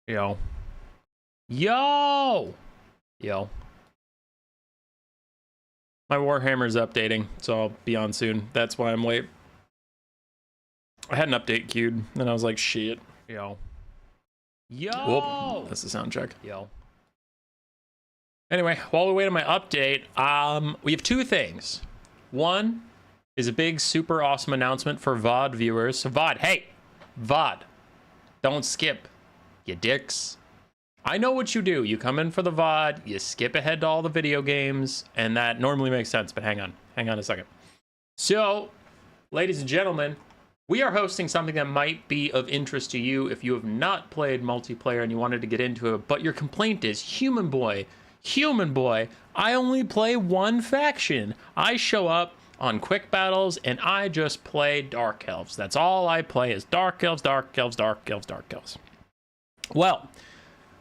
Yo. Yo! Yo. My Warhammer's updating, so I'll be on soon. That's why I'm late. I had an update queued, and I was like, shit. Yo. Yo! Whoop. That's the sound check. Yo. Anyway, while we wait on my update, we have two things. One is a big, super awesome announcement for VOD viewers. So VOD, hey! VOD. Don't skip, you dicks. I know what you do. You come in for the VOD, you skip ahead to all the video games, and that normally makes sense, but hang on a second. So, ladies and gentlemen, we are hosting something that might be of interest to you if you have not played multiplayer and you wanted to get into it, but your complaint is, human boy, I only play one faction. I show up on quick battles and I just play Dark Elves. That's all I play is Dark Elves, Dark Elves, Dark Elves, Dark Elves. Well,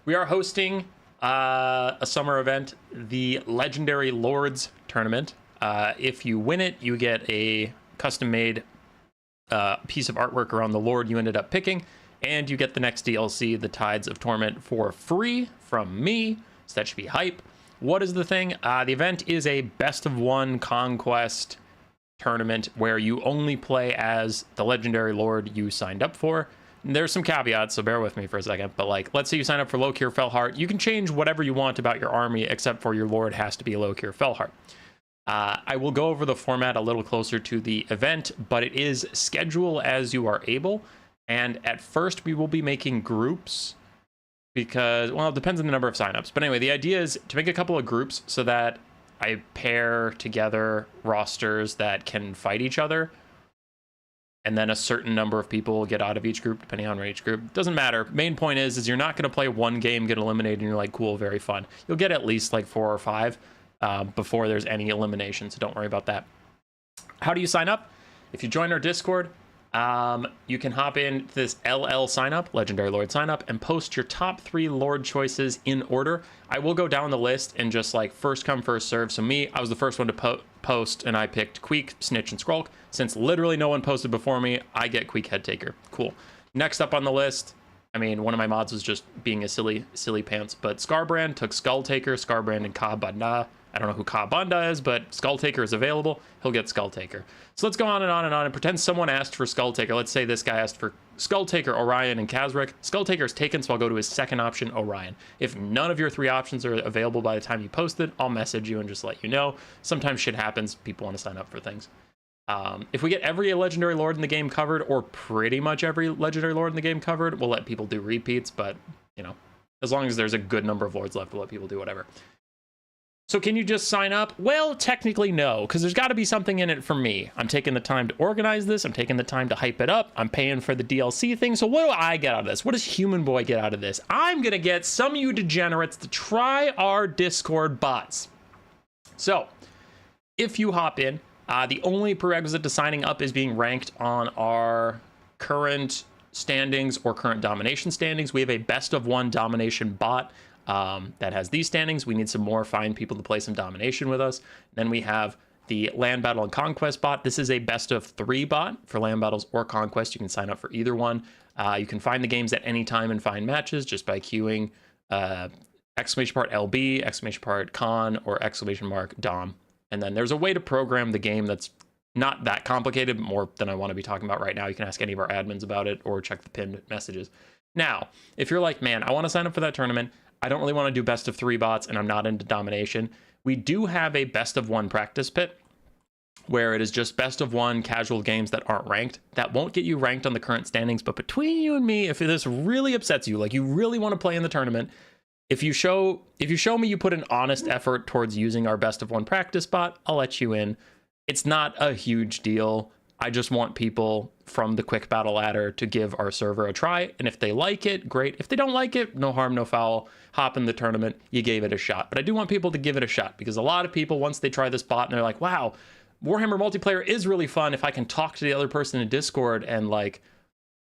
we are hosting a summer event, the Legendary Lords Tournament. If you win it, you get a custom-made piece of artwork around the Lord you ended up picking, and you get the next DLC, the Tides of Torment, for free from me. So that should be hype. What is the thing? The event is a best-of-one conquest tournament where you only play as the Legendary Lord you signed up for. There's some caveats, so bear with me for a second, but like, let's say you sign up for Low-Kier Fellheart, you can change whatever you want about your army, except for your Lord has to be Low-Kier Fellheart. I will go over the format a little closer to the event, but it is schedule as you are able, and at first we will be making groups, because, well, it depends on the number of signups, but anyway, the idea is to make a couple of groups so that I pair together rosters that can fight each other, and then a certain number of people will get out of each group, depending on each group. Doesn't matter. Main point is you're not going to play one game, get eliminated, and you're like, cool, very fun. You'll get at least like 4 or 5 before there's any elimination, so don't worry about that. How do you sign up? If you join our Discord, you can hop in to this LL sign up, Legendary Lord sign up, and post your top 3 Lord choices in order. I will go down the list and just like first come, first serve. So me, I was the first one to post, and I picked Queek, Snitch, and Skrulk. Since literally no one posted before me, I get Queek Head Taker. Cool. Next up on the list, I mean, one of my mods was just being a silly pants, but Scarbrand took Skull Taker, Scarbrand, and Ka Banda. I don't know who Ka Banda is, but Skull Taker is available. He'll get Skull Taker. So let's go on and on and on and pretend someone asked for Skull Taker. Let's say this guy asked for Skull Taker, Orion, and Kazric. Skull Taker is taken, so I'll go to his second option, Orion. If none of your 3 options are available by the time you post it, I'll message you and just let you know. Sometimes shit happens. People want to sign up for things. If we get every Legendary Lord in the game covered, or pretty much every Legendary Lord in the game covered, we'll let people do repeats, but, you know, as long as there's a good number of Lords left, we'll let people do whatever. So can you just sign up? Well, technically no, because there's got to be something in it for me. I'm taking the time to organize this. I'm taking the time to hype it up. I'm paying for the DLC thing. So what do I get out of this? What does Human Boy get out of this? I'm going to get some of you degenerates to try our Discord bots. So if you hop in, the only prerequisite to signing up is being ranked on our current standings or current domination standings. We have a best-of-one domination bot that has these standings. We need some more fine people to play some domination with us. Then we have the land battle and conquest bot. This is a best-of-3 bot for land battles or conquest. You can sign up for either one. You can find the games at any time and find matches just by queuing exclamation part LB, exclamation part con, or exclamation mark dom. And then there's a way to program the game that's not that complicated, but more than I want to be talking about right now. You can ask any of our admins about it or check the pinned messages. Now, if you're like, man, I want to sign up for that tournament, I don't really want to do best-of-3 bots, and I'm not into domination, we do have a best-of-1 practice pit where it is just best-of-1 casual games that aren't ranked. That won't get you ranked on the current standings, but between you and me, if this really upsets you, like you really want to play in the tournament, if you show me you put an honest effort towards using our best-of-1 practice bot, I'll let you in. It's not a huge deal. I just want people from the quick battle ladder to give our server a try, and if they like it, great. If they don't like it, no harm, no foul. Hop in the tournament, you gave it a shot. But I do want people to give it a shot, because a lot of people, once they try this bot and they're like, wow, Warhammer multiplayer is really fun if I can talk to the other person in Discord, and like,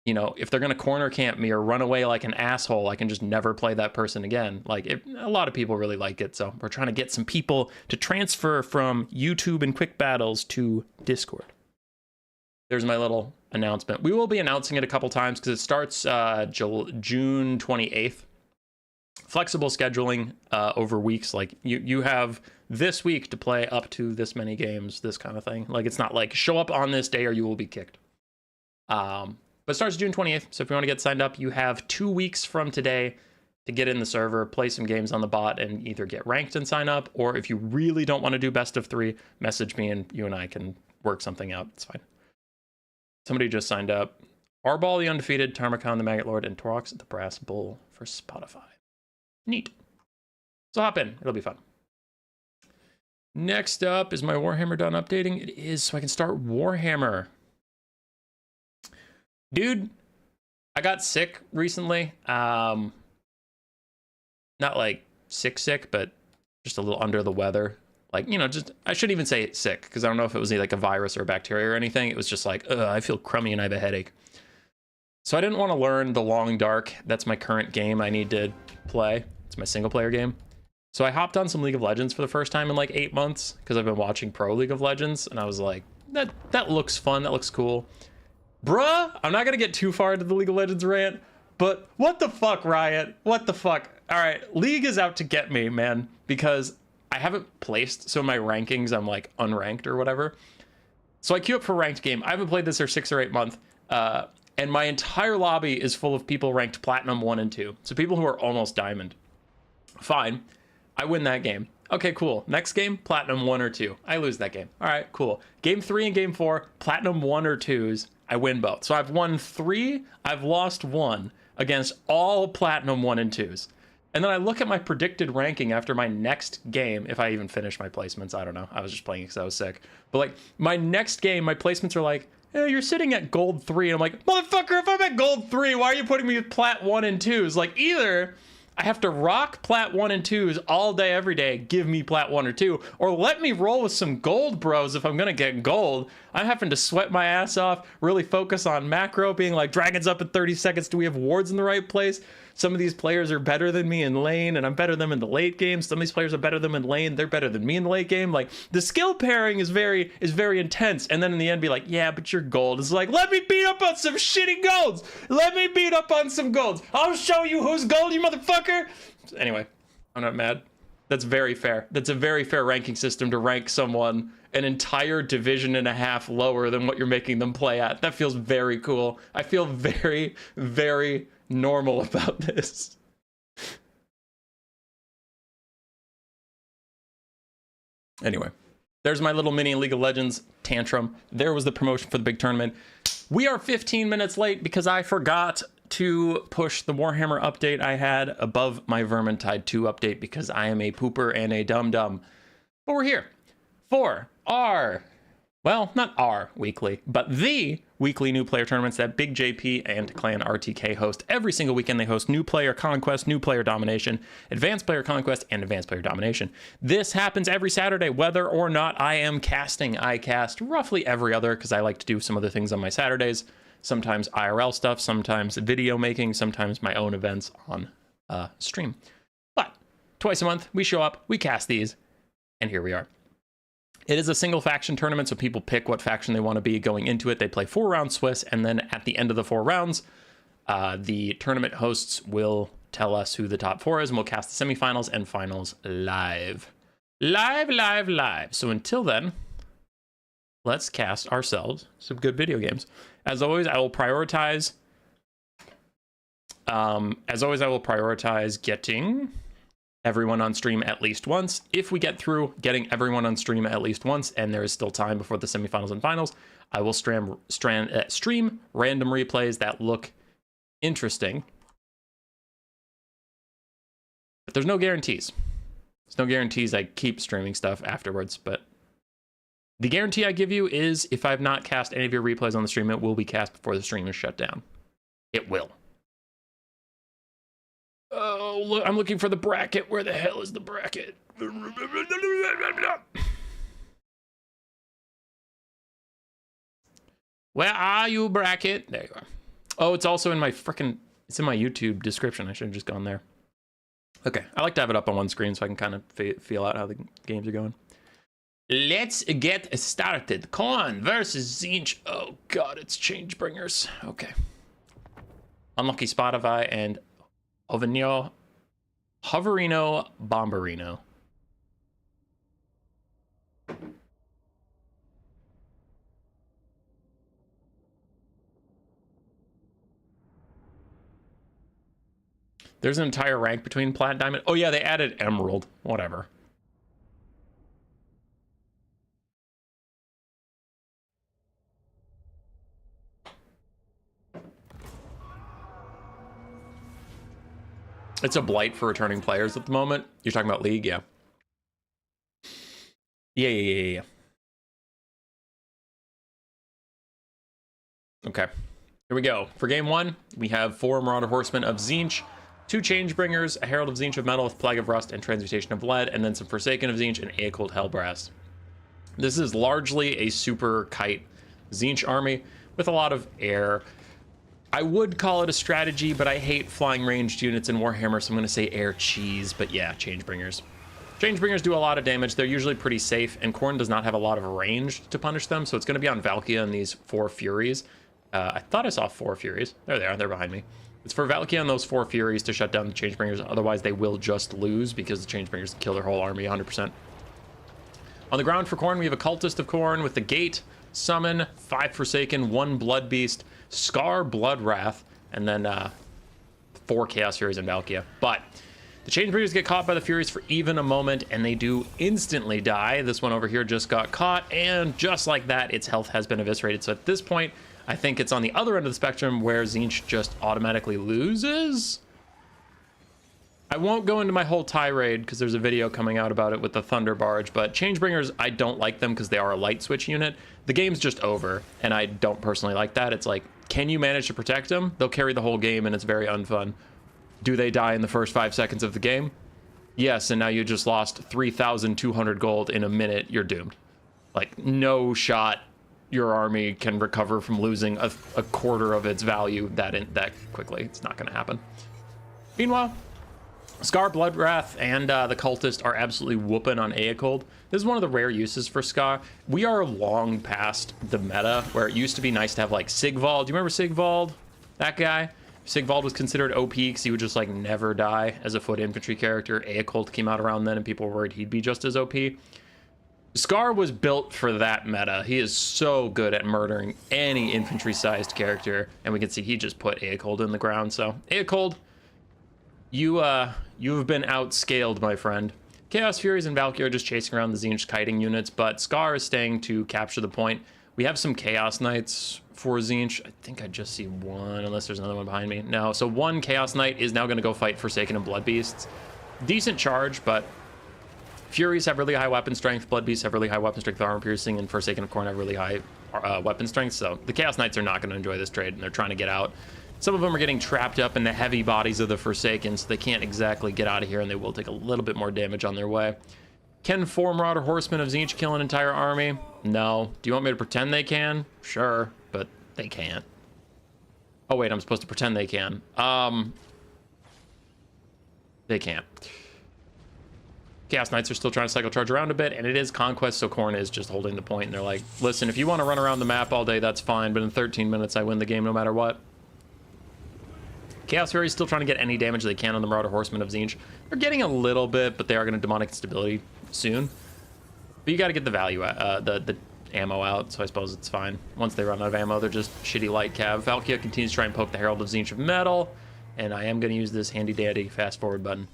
you know, if they're gonna corner camp me or run away like an asshole, I can just never play that person again. Like, a lot of people really like it, so we're trying to get some people to transfer from YouTube and quick battles to Discord. there's my little announcement. We will be announcing it a couple times because it starts June 28th. Flexible scheduling over weeks. Like you have this week to play up to this many games, this kind of thing. Like it's not like show up on this day or you will be kicked. But it starts June 28th. So if you want to get signed up, you have 2 weeks from today to get in the server, play some games on the bot, and either get ranked and sign up, or if you really don't want to do best of 3, message me and you and I can work something out. It's fine. Somebody just signed up. Arball the Undefeated, Tarmakhan the Maggot Lord, and Torox the Brass Bull for Spotify. Neat. So hop in. It'll be fun. Next up, is my Warhammer done updating? It is, so I can start Warhammer. Dude, I got sick recently. Not like sick, but just a little under the weather. Like, you know, just, I shouldn't even say sick, because I don't know if it was like a virus or a bacteria or anything. It was just like, I feel crummy and I have a headache. So I didn't want to learn the Long Dark. That's my current game I need to play. It's my single player game. So I hopped on some League of Legends for the first time in like 8 months, because I've been watching Pro League of Legends, and I was like, that looks fun, that looks cool. Bruh, I'm not gonna get too far into the League of Legends rant, but what the fuck, Riot? What the fuck? All right, League is out to get me, man, because I haven't placed, so in my rankings, I'm like unranked or whatever. So I queue up for ranked game. I haven't played this for 6 or 8 months, and my entire lobby is full of people ranked Platinum 1 and 2. So people who are almost Diamond. Fine, I win that game. Okay, cool. Next game, Platinum 1 or 2. I lose that game. All right, cool. Game 3 and Game 4, Platinum 1 or 2s. I win both. So I've won 3, I've lost 1 against all Platinum 1 and 2s. And then I look at my predicted ranking after my next game, if I even finish my placements, I don't know. I was just playing because I was sick. But like, my next game, my placements are like, hey, you're sitting at gold 3. And I'm like, motherfucker, if I'm at gold 3, why are you putting me with plat 1 and 2s? Like, either I have to rock plat 1 and 2s all day, every day, give me plat 1 or 2, or let me roll with some gold bros if I'm gonna get gold. I'm having to sweat my ass off, really focus on macro, being like, dragons up in 30 seconds, do we have wards in the right place? Some of these players are better than me in lane, and I'm better than them in the late game. Some of these players are better than them in lane, they're better than me in the late game. Like, the skill pairing is very intense, and then in the end be like, yeah, but you're gold. It's like, let me beat up on some shitty golds. Let me beat up on some golds. I'll show you who's gold, you motherfucker. Anyway, I'm not mad. That's very fair. That's a very fair ranking system to rank someone an entire division and a half lower than what you're making them play at. That feels very cool. I feel very, very normal about this. Anyway, there's my little mini League of Legends tantrum. There was the promotion for the big tournament. We are 15 minutes late because I forgot to push the Warhammer update I had above my Vermintide 2 update because I am a pooper and a dum-dum. But we're here for our, well, not our weekly, but the weekly new player tournaments that Big JP and Clan RTK host. Every single weekend they host new player conquest, new player domination, advanced player conquest, and advanced player domination. This happens every Saturday, whether or not I am casting. I cast roughly every other because I like to do some other things on my Saturdays. Sometimes IRL stuff, sometimes video making, sometimes my own events on stream. But twice a month, we show up, we cast these, and here we are. It is a single faction tournament, so people pick what faction they want to be going into it. They play 4 rounds Swiss, and then at the end of the 4 rounds, the tournament hosts will tell us who the top 4 is, and we'll cast the semifinals and finals live. Live. So until then, let's cast ourselves some good video games. As always, I will prioritize getting everyone on stream at least once. If we get through getting everyone on stream at least once, and there is still time before the semifinals and finals, I will stream random replays that look interesting. But there's no guarantees. There's no guarantees I keep streaming stuff afterwards, but the guarantee I give you is if I've not cast any of your replays on the stream, it will be cast before the stream is shut down. It will. Oh, look, I'm looking for the bracket. Where the hell is the bracket? Where are you, bracket? There you are. Oh, it's also in my it's in my YouTube description. I should have just gone there. Okay, I like to have it up on one screen so I can kind of feel out how the games are going. Let's get started. Khorne versus Tzeentch. Oh god, it's Changebringers. Okay. Unlucky Spotify and Hoverino Bomberino. There's an entire rank between Plat Diamond. Oh yeah, they added Emerald. Whatever. It's a blight for returning players at the moment. You're talking about League, yeah. Yeah. Okay, here we go. For game one, we have 4 Marauder Horsemen of Tzeentch, 2 Changebringers, a Herald of Tzeentch of Metal with Plague of Rust and Transmutation of Lead, and then some Forsaken of Tzeentch and Aecold Hellbrass. This is largely a super kite Tzeentch army with a lot of air. I would call it a strategy, but I hate flying ranged units in Warhammer, so I'm going to say air cheese. But yeah, Changebringers. Changebringers do a lot of damage. They're usually pretty safe, and Khorne does not have a lot of range to punish them, so it's going to be on Valkia and these 4 Furies. I thought I saw 4 Furies. There they are. They're behind me. It's for Valkia and those 4 Furies to shut down the Changebringers. Otherwise, they will just lose because the Changebringers kill their whole army 100%. On the ground for Khorne, we have a Cultist of Khorne with the Gate, Summon, 5 Forsaken, 1 Blood Beast, Scar, Blood Wrath, and then 4 Chaos Furies and Valkia. But the Changebringers get caught by the Furies for even a moment, and they do instantly die. This one over here just got caught, and just like that, its health has been eviscerated. So at this point, I think it's on the other end of the spectrum where Tzeentch just automatically loses. I won't go into my whole tirade because there's a video coming out about it with the Thunder Barge, but Changebringers, I don't like them because they are a light switch unit. The game's just over, and I don't personally like that. It's like, can you manage to protect them? They'll carry the whole game, and it's very unfun. Do they die in the first 5 seconds of the game? Yes, and now you just lost 3,200 gold in a minute. You're doomed. Like, no shot your army can recover from losing a quarter of its value that quickly. It's not going to happen. Meanwhile, Scar, Blood Wrath, and the Cultist are absolutely whooping on Aecold. This is one of the rare uses for Scar. We are long past the meta where it used to be nice to have like Sigvald. Do you remember Sigvald? That guy? Sigvald was considered OP because he would just like never die as a foot infantry character. Aecold came out around then and people were worried he'd be just as OP. Scar was built for that meta. He is so good at murdering any infantry-sized character, and we can see he just put Aecold in the ground. So Aecold, you have been outscaled, my friend. Chaos Furies and Valkyrie are just chasing around the Tzeentch kiting units, but Scar is staying to capture the point. We have some Chaos Knights for Tzeentch. I think I just see one, unless there's another one behind me. No, so 1 Chaos Knight is now going to go fight Forsaken and Blood Beasts. Decent charge, but Furies have really high weapon strength, Blood Beasts have really high weapon strength, armor piercing, and Forsaken of Khorne have really high weapon strength. So the Chaos Knights are not going to enjoy this trade, and they're trying to get out. Some of them are getting trapped up in the heavy bodies of the Forsaken, so they can't exactly get out of here, and they will take a little bit more damage on their way. Can 4 Marauder Horsemen of Tzeentch kill an entire army? No. Do you want me to pretend they can? Sure, but they can't. Oh wait, I'm supposed to pretend they can. They can't. Chaos Knights are still trying to cycle charge around a bit, and it is Conquest, so Khorne is just holding the point, and they're like, listen, if you want to run around the map all day, that's fine, but in 13 minutes, I win the game no matter what. Chaos Fury is still trying to get any damage they can on the Marauder Horsemen of Tzeentch. They're getting a little bit, but they are going to Demonic Instability soon. But you got to get the value, the ammo out, so I suppose it's fine. Once they run out of ammo, they're just shitty light cav. Valkia continues to try and poke the Herald of Tzeentch of Metal, and I am going to use this handy dandy fast forward button.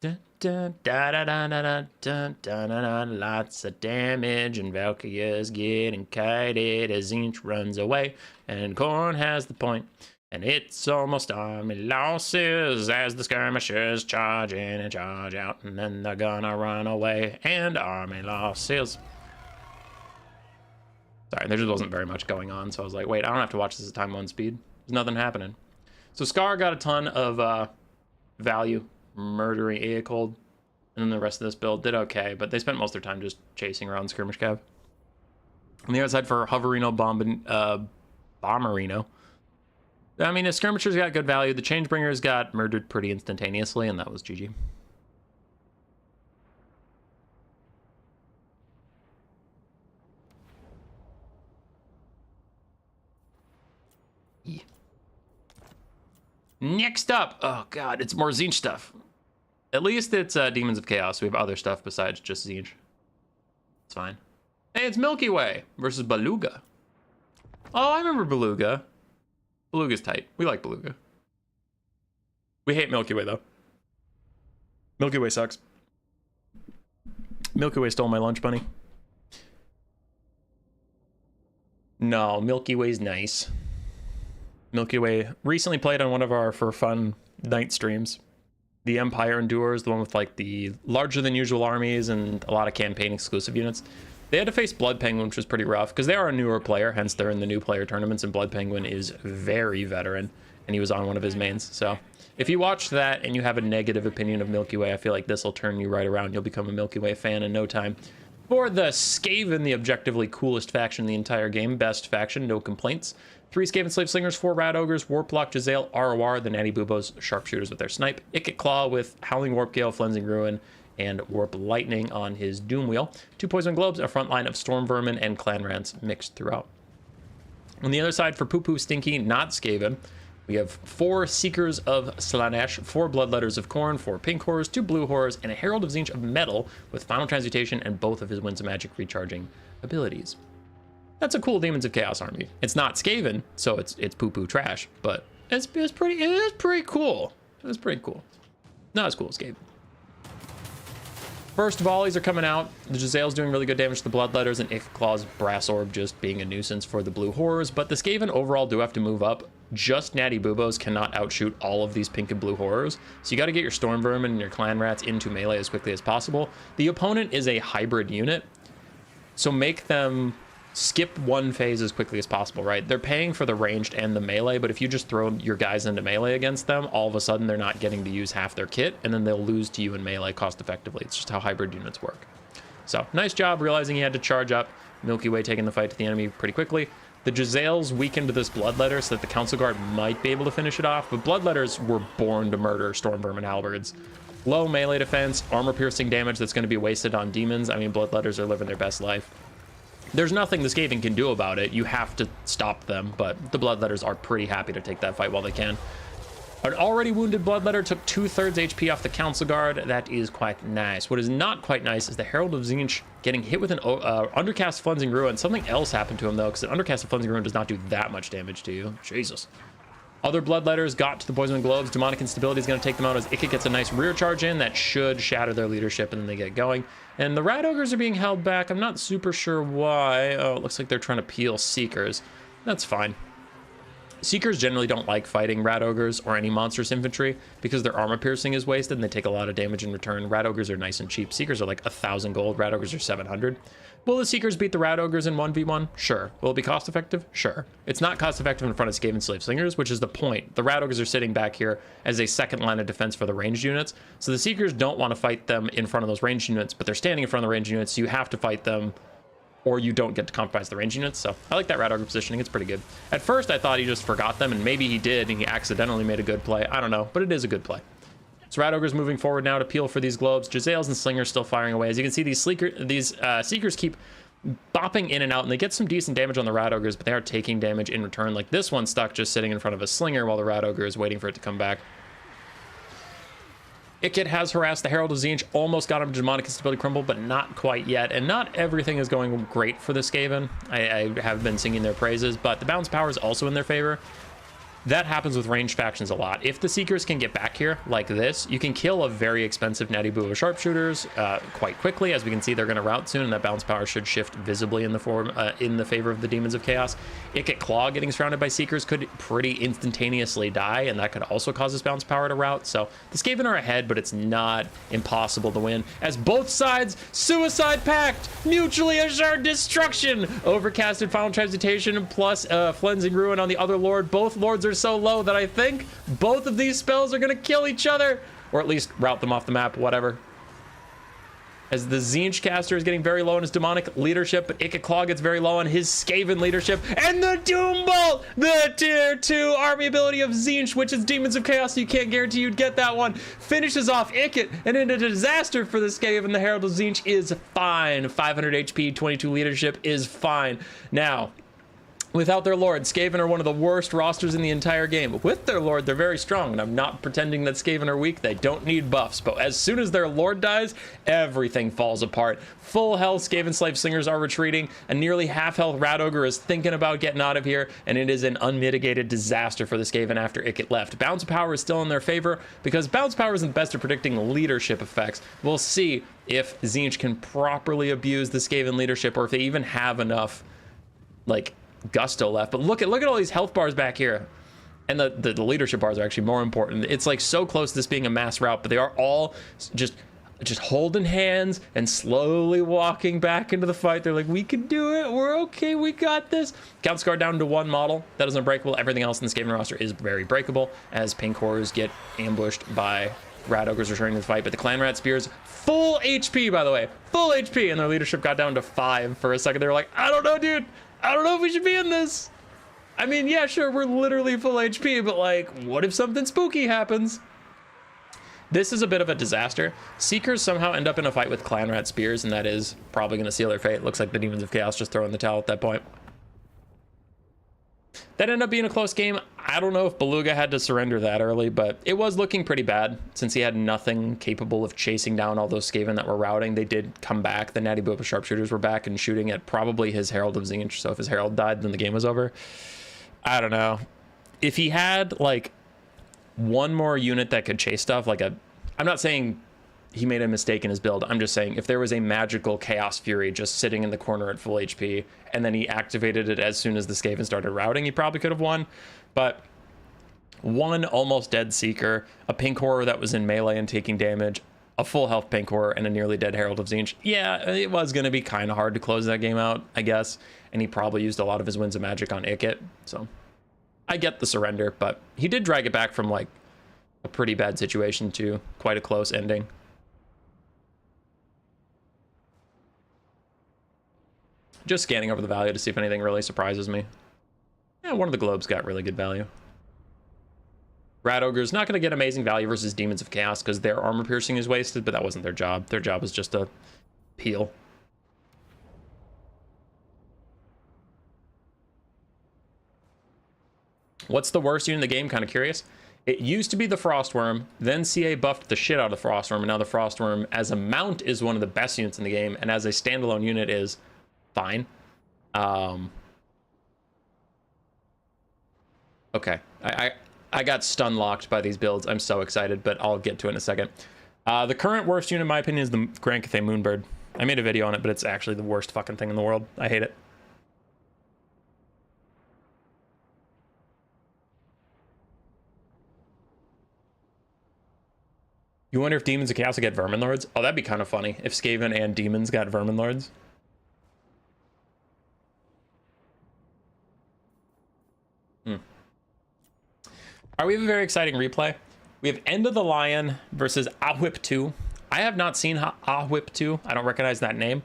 Dun, dun, da, da, da, da, da, dun, dun, dun, dun, lots of damage, and Valkyria's getting kited as Tzeentch runs away, and Khorne has the point, and it's almost army losses as the skirmishers charge in and charge out, and then they're gonna run away, and army losses. Sorry, there just wasn't very much going on, so I was like, wait, I don't have to watch this at time 1 speed. There's nothing happening. So Scar got a ton of value murdering Aecold, and then the rest of this build did okay, but they spent most of their time just chasing around skirmish cav. On the outside for Hoverino Bomberino, I mean, the skirmishers got good value. The Changebringers got murdered pretty instantaneously, and that was GG. Next up, oh god, it's more Tzeentch stuff. At least it's Demons of Chaos. We have other stuff besides just Tzeentch. It's fine. Hey, it's Milky Way versus Beluga. Oh, I remember Beluga. Beluga's tight. We like Beluga. We hate Milky Way, though. Milky Way sucks. Milky Way stole my lunch, bunny. No, Milky Way's nice. Milky Way recently played on one of our for fun night streams. The Empire Endures, the one with like the larger than usual armies and a lot of campaign exclusive units. They had to face Blood Penguin, which was pretty rough because they are a newer player, hence they're in the new player tournaments, and Blood Penguin is very veteran and he was on one of his mains. So if you watch that and you have a negative opinion of Milky Way, I feel like this will turn you right around. You'll become a Milky Way fan in no time. For the Skaven, the objectively coolest faction in the entire game, best faction, no complaints. 3 Skaven Slave Slingers, 4 Rat Ogres, Warplock, Jezzail, ROR, the Natty Boobos, Sharpshooters with their Snipe, Ikit Claw with Howling Warp Gale, Flensing Ruin, and Warp Lightning on his Doom Wheel. 2 Poison Globes, a front line of Storm Vermin and Clan Rants mixed throughout. On the other side, for Poo Poo Stinky, not Skaven, we have 4 Seekers of Slaanesh, 4 Bloodletters of Khorne, 4 Pink Horrors, 2 Blue Horrors, and a Herald of Tzeentch of Metal with Final Transmutation and both of his Winds of Magic recharging abilities. That's a cool Demons of Chaos army. It's not Skaven, so it's poo-poo trash, but it is pretty cool. It was pretty cool. Not as cool as Skaven. First volleys are coming out. The Jezzail's doing really good damage to the Bloodletters, and Ikklaw's Brass Orb just being a nuisance for the Blue Horrors, but the Skaven overall do have to move up. Just Natty Boobos cannot outshoot all of these pink and blue horrors, so you got to get your Storm Vermin and your Clan Rats into melee as quickly as possible. The opponent is a hybrid unit, so make them skip one phase as quickly as possible, right? They're paying for the ranged and the melee, but if you just throw your guys into melee against them, all of a sudden they're not getting to use half their kit, and then they'll lose to you in melee cost effectively. It's just how hybrid units work. So nice job realizing he had to charge up. Milky Way taking the fight to the enemy pretty quickly. The Jezzails weakened this Bloodletter so that the Council Guard might be able to finish it off, but Bloodletters were born to murder Storm Vermin Halberds. Low melee defense, armor-piercing damage that's going to be wasted on demons. I mean, Bloodletters are living their best life. There's nothing the Skaven can do about it. You have to stop them, but the Bloodletters are pretty happy to take that fight while they can. An already wounded Bloodletter took 2/3 HP off the Council Guard. That is quite nice. What is not quite nice is the Herald of Tzeentch getting hit with an Undercast Flensing Ruin. Something else happened to him, though, because an Undercast of Flensing Ruin does not do that much damage to you. Jesus. Other Bloodletters got to the Poison Globes. Demonic Instability is going to take them out as Ikit gets a nice rear charge in. That should shatter their leadership, and then they get going. And the Rat Ogres are being held back. I'm not super sure why. Oh, it looks like they're trying to peel Seekers. That's fine. Seekers generally don't like fighting Rat Ogres or any monstrous infantry because their armor piercing is wasted and they take a lot of damage in return. Rat Ogres are nice and cheap. Seekers are like 1,000 gold. Rat Ogres are 700. Will the Seekers beat the Rat Ogres in 1v1? Sure. Will it be cost effective? Sure. It's not cost effective in front of Skaven Slave Slingers, which is the point. The Rat Ogres are sitting back here as a second line of defense for the ranged units. So the Seekers don't want to fight them in front of those ranged units, but they're standing in front of the ranged units, so you have to fight them or you don't get to compromise the range units. So I like that Rat Ogre positioning. It's pretty good. At first, I thought he just forgot them, and maybe he did, and he accidentally made a good play. I don't know, but it is a good play. So Rat Ogre's moving forward now to peel for these globes. Jezzails and Slingers still firing away. As you can see, these Seekers keep bopping in and out, and they get some decent damage on the Rat Ogres, but they are taking damage in return. Like this one stuck just sitting in front of a Slinger while the Rat Ogre is waiting for it to come back. Ikit has harassed the Herald of Tzeentch, almost got him to Demonic Instability Crumble, but not quite yet. And not everything is going great for the Skaven. I have been singing their praises, but the balance power is also in their favor. That happens with ranged factions a lot. If the Seekers can get back here like this, you can kill a very expensive Natty Boo of Sharpshooters quite quickly. As we can see, they're going to rout soon, and that balance power should shift visibly in the favor of the Demons of Chaos. Ikit Claw getting surrounded by Seekers could pretty instantaneously die, and that could also cause this balance power to rout. So the Skaven are ahead, but it's not impossible to win, as both sides suicide pact, mutually assured destruction, overcasted Final Transmutation plus Flensing Ruin on the other Lord. Both Lords are so low that I think both of these spells are gonna kill each other, or at least route them off the map, whatever. As the Tzeentch caster is getting very low in his demonic leadership, but Ikit Claw gets very low on his Skaven leadership, and the Doom Bolt, the tier 2 army ability of Tzeentch, which is Demons of Chaos, so you can't guarantee you'd get that one, finishes off Ikit, and in a disaster for the Skaven, the Herald of Tzeentch is fine. 500 HP, 22 leadership is fine. Now, Without their Lord, Skaven are one of the worst rosters in the entire game. With their Lord, they're very strong, and I'm not pretending that Skaven are weak. They don't need buffs, but as soon as their Lord dies, everything falls apart. Full health Skaven Slave Slingers are retreating. A nearly half health Rat Ogre is thinking about getting out of here, and it is an unmitigated disaster for the Skaven after it get left. Bounce Power is still in their favor, because Bounce Power isn't best at predicting leadership effects. We'll see if Tzeentch can properly abuse the Skaven leadership, or if they even have enough, like, gusto left. But look at all these health bars back here, and the leadership bars are actually more important. It's like so close to this being a mass rout, but they are all just holding hands and slowly walking back into the fight. They're like, we can do it, we're okay, we got this. Count scar down to 1 model. That is unbreakable. Everything else in this Skaven roster is very breakable as pink horrors get ambushed by Rat Ogres returning to the fight. But the Clan Rat Spears, full HP, by the way, full HP, and their leadership got down to 5 for a second. They were like, I don't know, dude, I don't know if we should be in this. I mean, yeah, sure, we're literally full HP, but like, what if something spooky happens? This is a bit of a disaster. Seekers somehow end up in a fight with Clan Rat Spears, and that is probably going to seal their fate. Looks like the Demons of Chaos just throwing the towel at that point. That ended up being a close game. I don't know if Beluga had to surrender that early, but it was looking pretty bad since he had nothing capable of chasing down all those Skaven that were routing. They did come back. The Natty Boopa sharpshooters were back and shooting at probably his Herald of Tzeentch. So if his Herald died, then the game was over. I don't know. If he had like one more unit that could chase stuff, like I'm not saying he made a mistake in his build. I'm just saying if there was a magical Chaos Fury just sitting in the corner at full HP, and then he activated it as soon as the Skaven started routing, he probably could have won. But one almost dead Seeker, a pink horror that was in melee and taking damage, a full health pink horror, and a nearly dead Herald of Tzeentch. Yeah, it was going to be kind of hard to close that game out, I guess. And he probably used a lot of his Winds of Magic on Ikit. So I get the surrender, but he did drag it back from like a pretty bad situation to quite a close ending. Just scanning over the value to see if anything really surprises me. Yeah, one of the globes got really good value. Rat Ogre's not going to get amazing value versus Demons of Chaos because their armor piercing is wasted, but that wasn't their job. Their job was just to peel. What's the worst unit in the game? Kind of curious. It used to be the Frostworm, then CA buffed the shit out of the Frostworm, and now the Frostworm as a mount is one of the best units in the game, and as a standalone unit is fine. Okay, I got stun locked by these builds. I'm so excited, but I'll get to it in a second. The current worst unit, in my opinion, is the Grand Cathay Moonbird. I made a video on it, but it's actually the worst fucking thing in the world. I hate it. You wonder if Demons of Chaos will get Vermin Lords? Oh, that'd be kind of funny if Skaven and Demons got Vermin Lords. All right, we have a very exciting replay. We have End of the Lion versus Ahwip 2. I have not seen Ahwip 2. I don't recognize that name.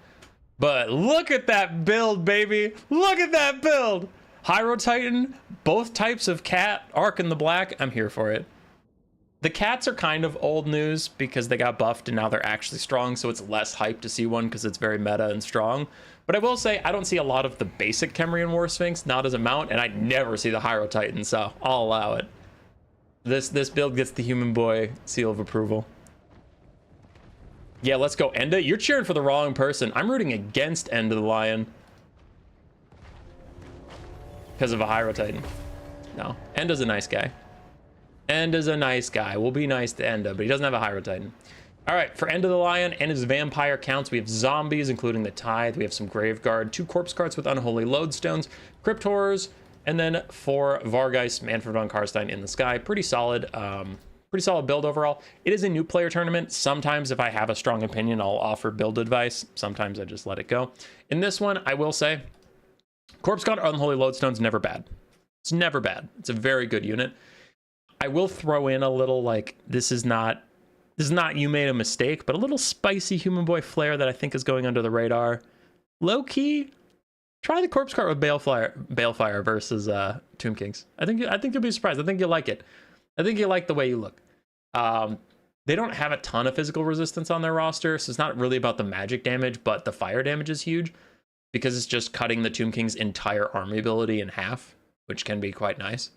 But look at that build, baby. Look at that build. Hyro Titan, both types of cat, Arc in the black. I'm here for it. The cats are kind of old news because they got buffed and now they're actually strong, so it's less hype to see one because it's very meta and strong. But I will say I don't see a lot of the basic Kemrian War Sphinx, not as a mount, and I never see the Hyro Titan, so I'll allow it. This build gets the Human Boy seal of approval. Yeah, let's go Enda. You're cheering for the wrong person. I'm rooting against End of the Lion because of a Hyro Titan. No, Enda's a nice guy. Enda's a nice guy. We'll be nice to Enda, but he doesn't have a Hyro Titan. All right, for End of the Lion and his vampire counts, we have zombies, including the Tithe. We have some Graveguard, 2 corpse carts with unholy lodestones, crypt horrors, and then 4 Vargeist, Manfred von Karstein in the sky. Pretty solid build overall. It is a new player tournament. Sometimes if I have a strong opinion, I'll offer build advice. Sometimes I just let it go. In this one, I will say, corpse guard, unholy lodestone's never bad. It's never bad. It's a very good unit. I will throw in a little, like, this is not you made a mistake, but a little spicy Human Boy flair that I think is going under the radar. Low key, try the corpse cart with Balefire versus Tomb Kings. I think you'll be surprised. I think you'll like it. I think you like the way you look. They don't have a ton of physical resistance on their roster, so it's not really about the magic damage, but the fire damage is huge. because it's just cutting the Tomb King's entire army ability in half, which can be quite nice.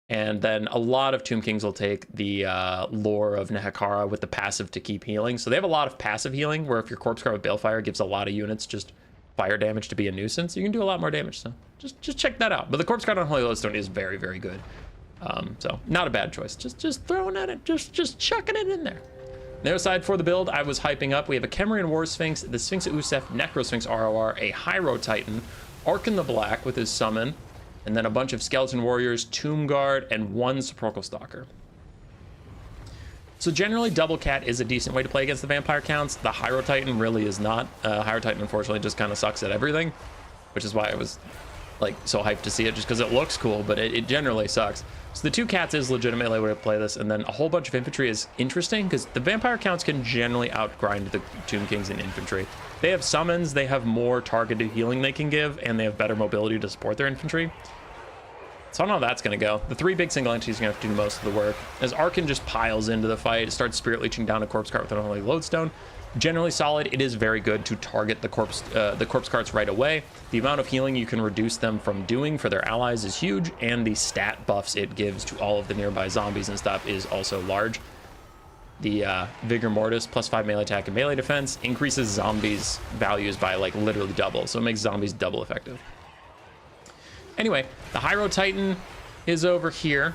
And then a lot of Tomb Kings will take the lore of Nehekara with the passive to keep healing. So they have a lot of passive healing, where if your Corpse Card with Balefire gives a lot of units just fire damage to be a nuisance, you can do a lot more damage. So just check that out. But the Corpse Card on Holy Lodestone is very, very good. So not a bad choice. Just throwing at it, just chucking it in there. The other side for the build, I was hyping up. We have a Khemrian War Sphinx, the Sphinx of Usef, Necro Sphinx ROR, a Hyro Titan, Arkan the Black with his summon, and then a bunch of Skeleton Warriors, Tomb Guard, and one Sepulchral Stalker. So generally, Double Cat is a decent way to play against the Vampire counts. The Hyro Titan really is not. Hyro Titan, unfortunately, just kind of sucks at everything, which is why I was like so hyped to see it, just because it looks cool, but it generally sucks. So the 2 cats is legitimately a way to play this, and then a whole bunch of infantry is interesting, because the Vampire counts can generally outgrind the Tomb Kings in infantry. They have summons, they have more targeted healing they can give, and they have better mobility to support their infantry. So I don't know how that's going to go. The 3 big single entities are going to have to do most of the work. As Arkan just piles into the fight, it starts Spirit Leeching down a Corpse Cart with an Holy Lodestone. Generally solid. It is very good to target the corpse carts right away. The amount of healing you can reduce them from doing for their allies is huge, and the stat buffs it gives to all of the nearby zombies and stuff is also large. The Vigor Mortis plus 5 melee attack and melee defense increases zombies values by like literally double, so it makes zombies double effective. Anyway, the Hyro Titan is over here,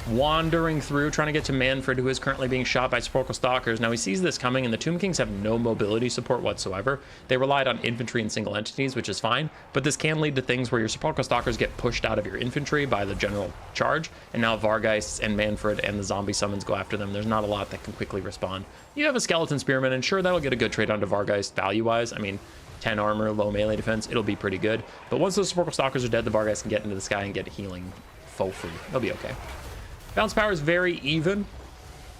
wandering through, trying to get to Manfred, who is currently being shot by Sepulchral Stalkers. Now he sees this coming, and the Tomb Kings have no mobility support whatsoever. They relied on infantry and single entities, which is fine, but this can lead to things where your Sepulchral Stalkers get pushed out of your infantry by the general charge, and now Vargheists and Manfred and the zombie summons go after them. There's not a lot that can quickly respond. You have a Skeleton Spearman, and sure, that'll get a good trade onto Vargheist value-wise. I mean, 10 armor, low melee defense, it'll be pretty good. But once those Sepulchral Stalkers are dead, the Vargheists can get into the sky and get healing for free. They'll be okay. Balance power is very even.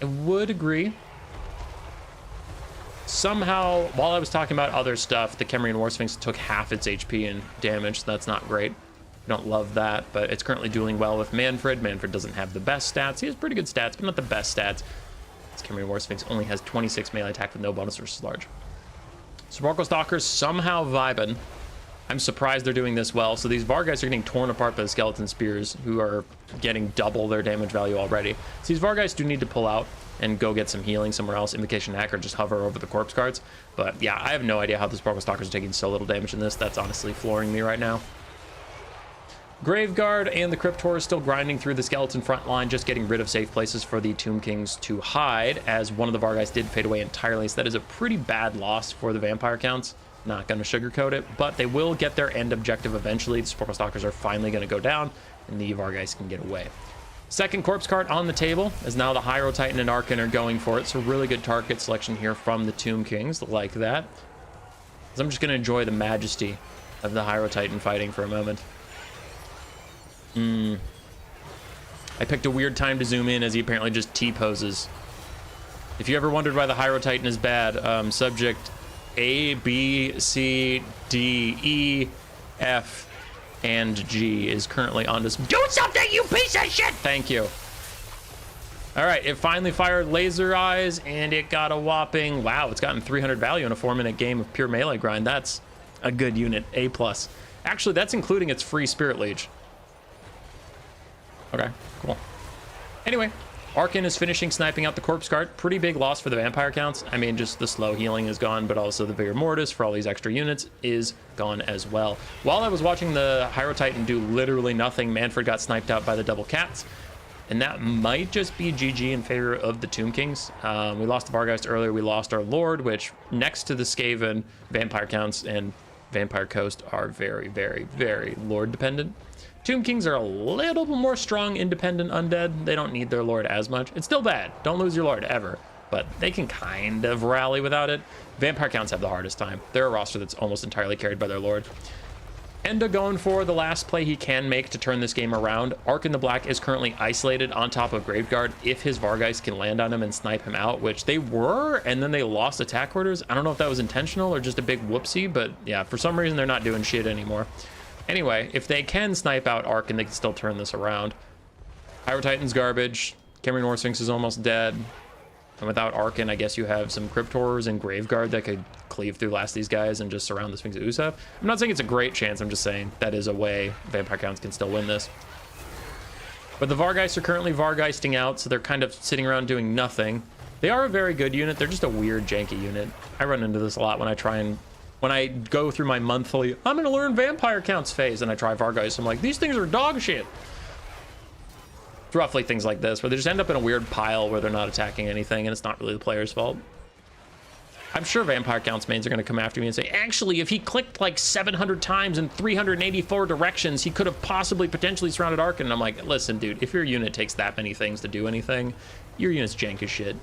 I would agree. Somehow, while I was talking about other stuff, the Khemrian War Sphinx took half its HP and damage, so that's not great. I don't love that, but it's currently dueling well with Manfred. Manfred doesn't have the best stats. He has pretty good stats, but not the best stats. This Khemrian War Sphinx only has 26 melee attack with no bonus versus large. Sepulchral Stalkers somehow vibing. I'm surprised they're doing this well. So these Vargheists are getting torn apart by the Skeleton Spears, who are getting double their damage value already. So these Vargheists do need to pull out and go get some healing somewhere else. Invocation Hack or just hover over the corpse cards. But yeah, I have no idea how the Sepulchral Stalkers are taking so little damage in this. That's honestly flooring me right now. Graveguard and the Cryptor is still grinding through the skeleton front line, just getting rid of safe places for the Tomb Kings to hide, as one of the Vargheists did fade away entirely. So that is a pretty bad loss for the Vampire counts. Not going to sugarcoat it, but they will get their end objective eventually. The Sepulchral Stalkers are finally going to go down, and the Vargheists can get away. Second corpse cart on the table, as now the Hyro Titan and Arkan are going for it. So really good target selection here from the Tomb Kings, like that. So I'm just going to enjoy the majesty of the Hyro Titan fighting for a moment. I picked a weird time to zoom in, as he apparently just T-poses. If you ever wondered why the Hyro Titan is bad, subject A, B, C, D, E, F, and G is currently on this. Do something, you piece of shit! Thank you. All right, it finally fired laser eyes, and it got a whopping, wow, it's gotten 300 value in a 4-minute game of pure melee grind. That's a good unit, A+. Actually, that's including its free Spirit Leech. Okay, cool. Anyway, Arkan is finishing sniping out the corpse cart. Pretty big loss for the vampire counts. I mean, just the slow healing is gone, but also the Vigor Mortis for all these extra units is gone as well. While I was watching the Hyro Titan do literally nothing, Manfred got sniped out by the double cats, and that might just be GG in favor of the Tomb Kings. We lost the Vargheist earlier. We lost our Lord, which next to the Skaven, vampire counts and Vampire Coast are very, very, very Lord dependent. Tomb Kings are a little bit more strong, independent undead. They don't need their Lord as much. It's still bad. Don't lose your Lord ever, but they can kind of rally without it. Vampire counts have the hardest time. They're a roster that's almost entirely carried by their Lord. Enda going for the last play he can make to turn this game around. Arkan the Black is currently isolated on top of Graveguard. If his Vargheist can land on him and snipe him out, which they were, and then they lost attack orders. I don't know if that was intentional or just a big whoopsie, but yeah, for some reason they're not doing shit anymore. Anyway, if they can snipe out Arkan, they can still turn this around. Hyro Titan's garbage. Khemrian War Sphinx is almost dead. And without Arkan, I guess you have some Crypt Horrors and Graveguard that could cleave through last these guys and just surround the Sphinx of Usaf. I'm not saying it's a great chance, I'm just saying that is a way Vampire Counts can still win this. But the Vargeists are currently Vargeisting out, so they're kind of sitting around doing nothing. They are a very good unit, they're just a weird, janky unit. I run into this a lot when I go through my monthly, I'm gonna learn Vampire Counts phase, and I try Vargeist, I'm like, these things are dog shit. It's roughly things like this, where they just end up in a weird pile where they're not attacking anything, and it's not really the player's fault. I'm sure Vampire Counts mains are going to come after me and say, actually, if he clicked like 700 times in 384 directions, he could have possibly potentially surrounded Arkan. And I'm like, listen, dude, if your unit takes that many things to do anything, your unit's jank as shit.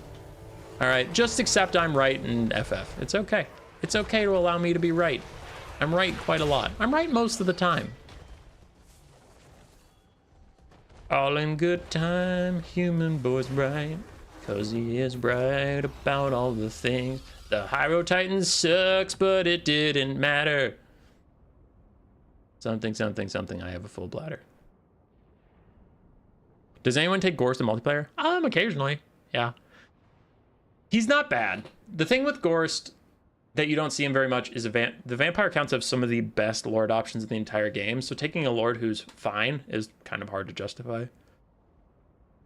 All right, just accept I'm right and FF. It's okay. It's okay to allow me to be right. I'm right quite a lot. I'm right most of the time. All in good time, human boy's bright, 'cause he is bright about all the things. The Hyro Titan sucks, but it didn't matter. Something, something, something, I have a full bladder. Does anyone take Gorst in multiplayer? Occasionally, yeah. He's not bad. The thing with Gorst that you don't see him very much is the Vampire Counts have some of the best Lord options in the entire game, so taking a Lord who's fine is kind of hard to justify.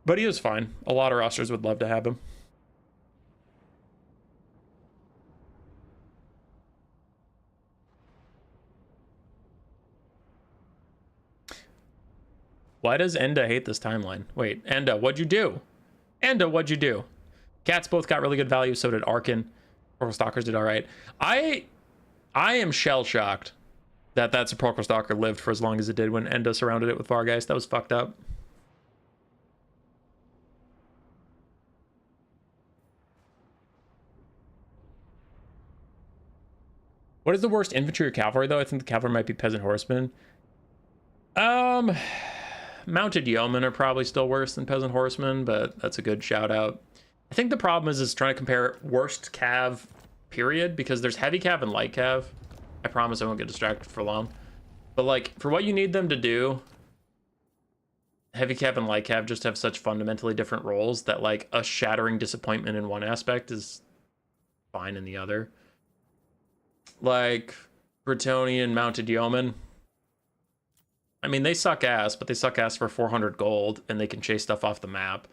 But he is fine. A lot of rosters would love to have him. Why does Enda hate this timeline? Wait, Enda, what'd you do? Enda, what'd you do? Cats both got really good value, so did Arkan. Procol Stalkers did all right. I am shell-shocked that Sepulchral Stalker lived for as long as it did when Enda surrounded it with Vargeist. That was fucked up. What is the worst infantry or cavalry, though? I think the cavalry might be peasant horsemen. Mounted yeomen are probably still worse than peasant horsemen, but that's a good shout out. I think the problem is trying to compare worst cav period, because there's heavy cav and light cav. I promise I won't get distracted for long. But like, for what you need them to do, heavy cav and light cav just have such fundamentally different roles that like a shattering disappointment in one aspect is fine in the other. Like Bretonnian mounted yeomen, I mean, they suck ass, but they suck ass for 400 gold, and they can chase stuff off the map.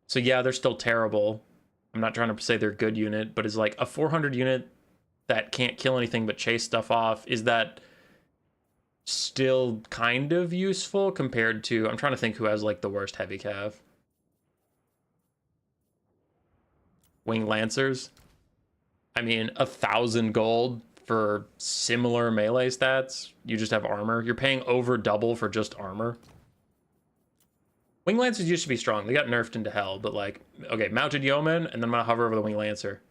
So yeah, they're still terrible. I'm not trying to say they're a good unit, but is like a 400 unit that can't kill anything but chase stuff off, is that still kind of useful compared to, I'm trying to think who has like the worst heavy cav. Winged Lancers. I mean, 1,000 gold for similar melee stats. You just have armor. You're paying over double for just armor. Winged Lancers used to be strong. They got nerfed into hell, but like, okay, mounted yeoman, and then I'm gonna hover over the Winged Lancer.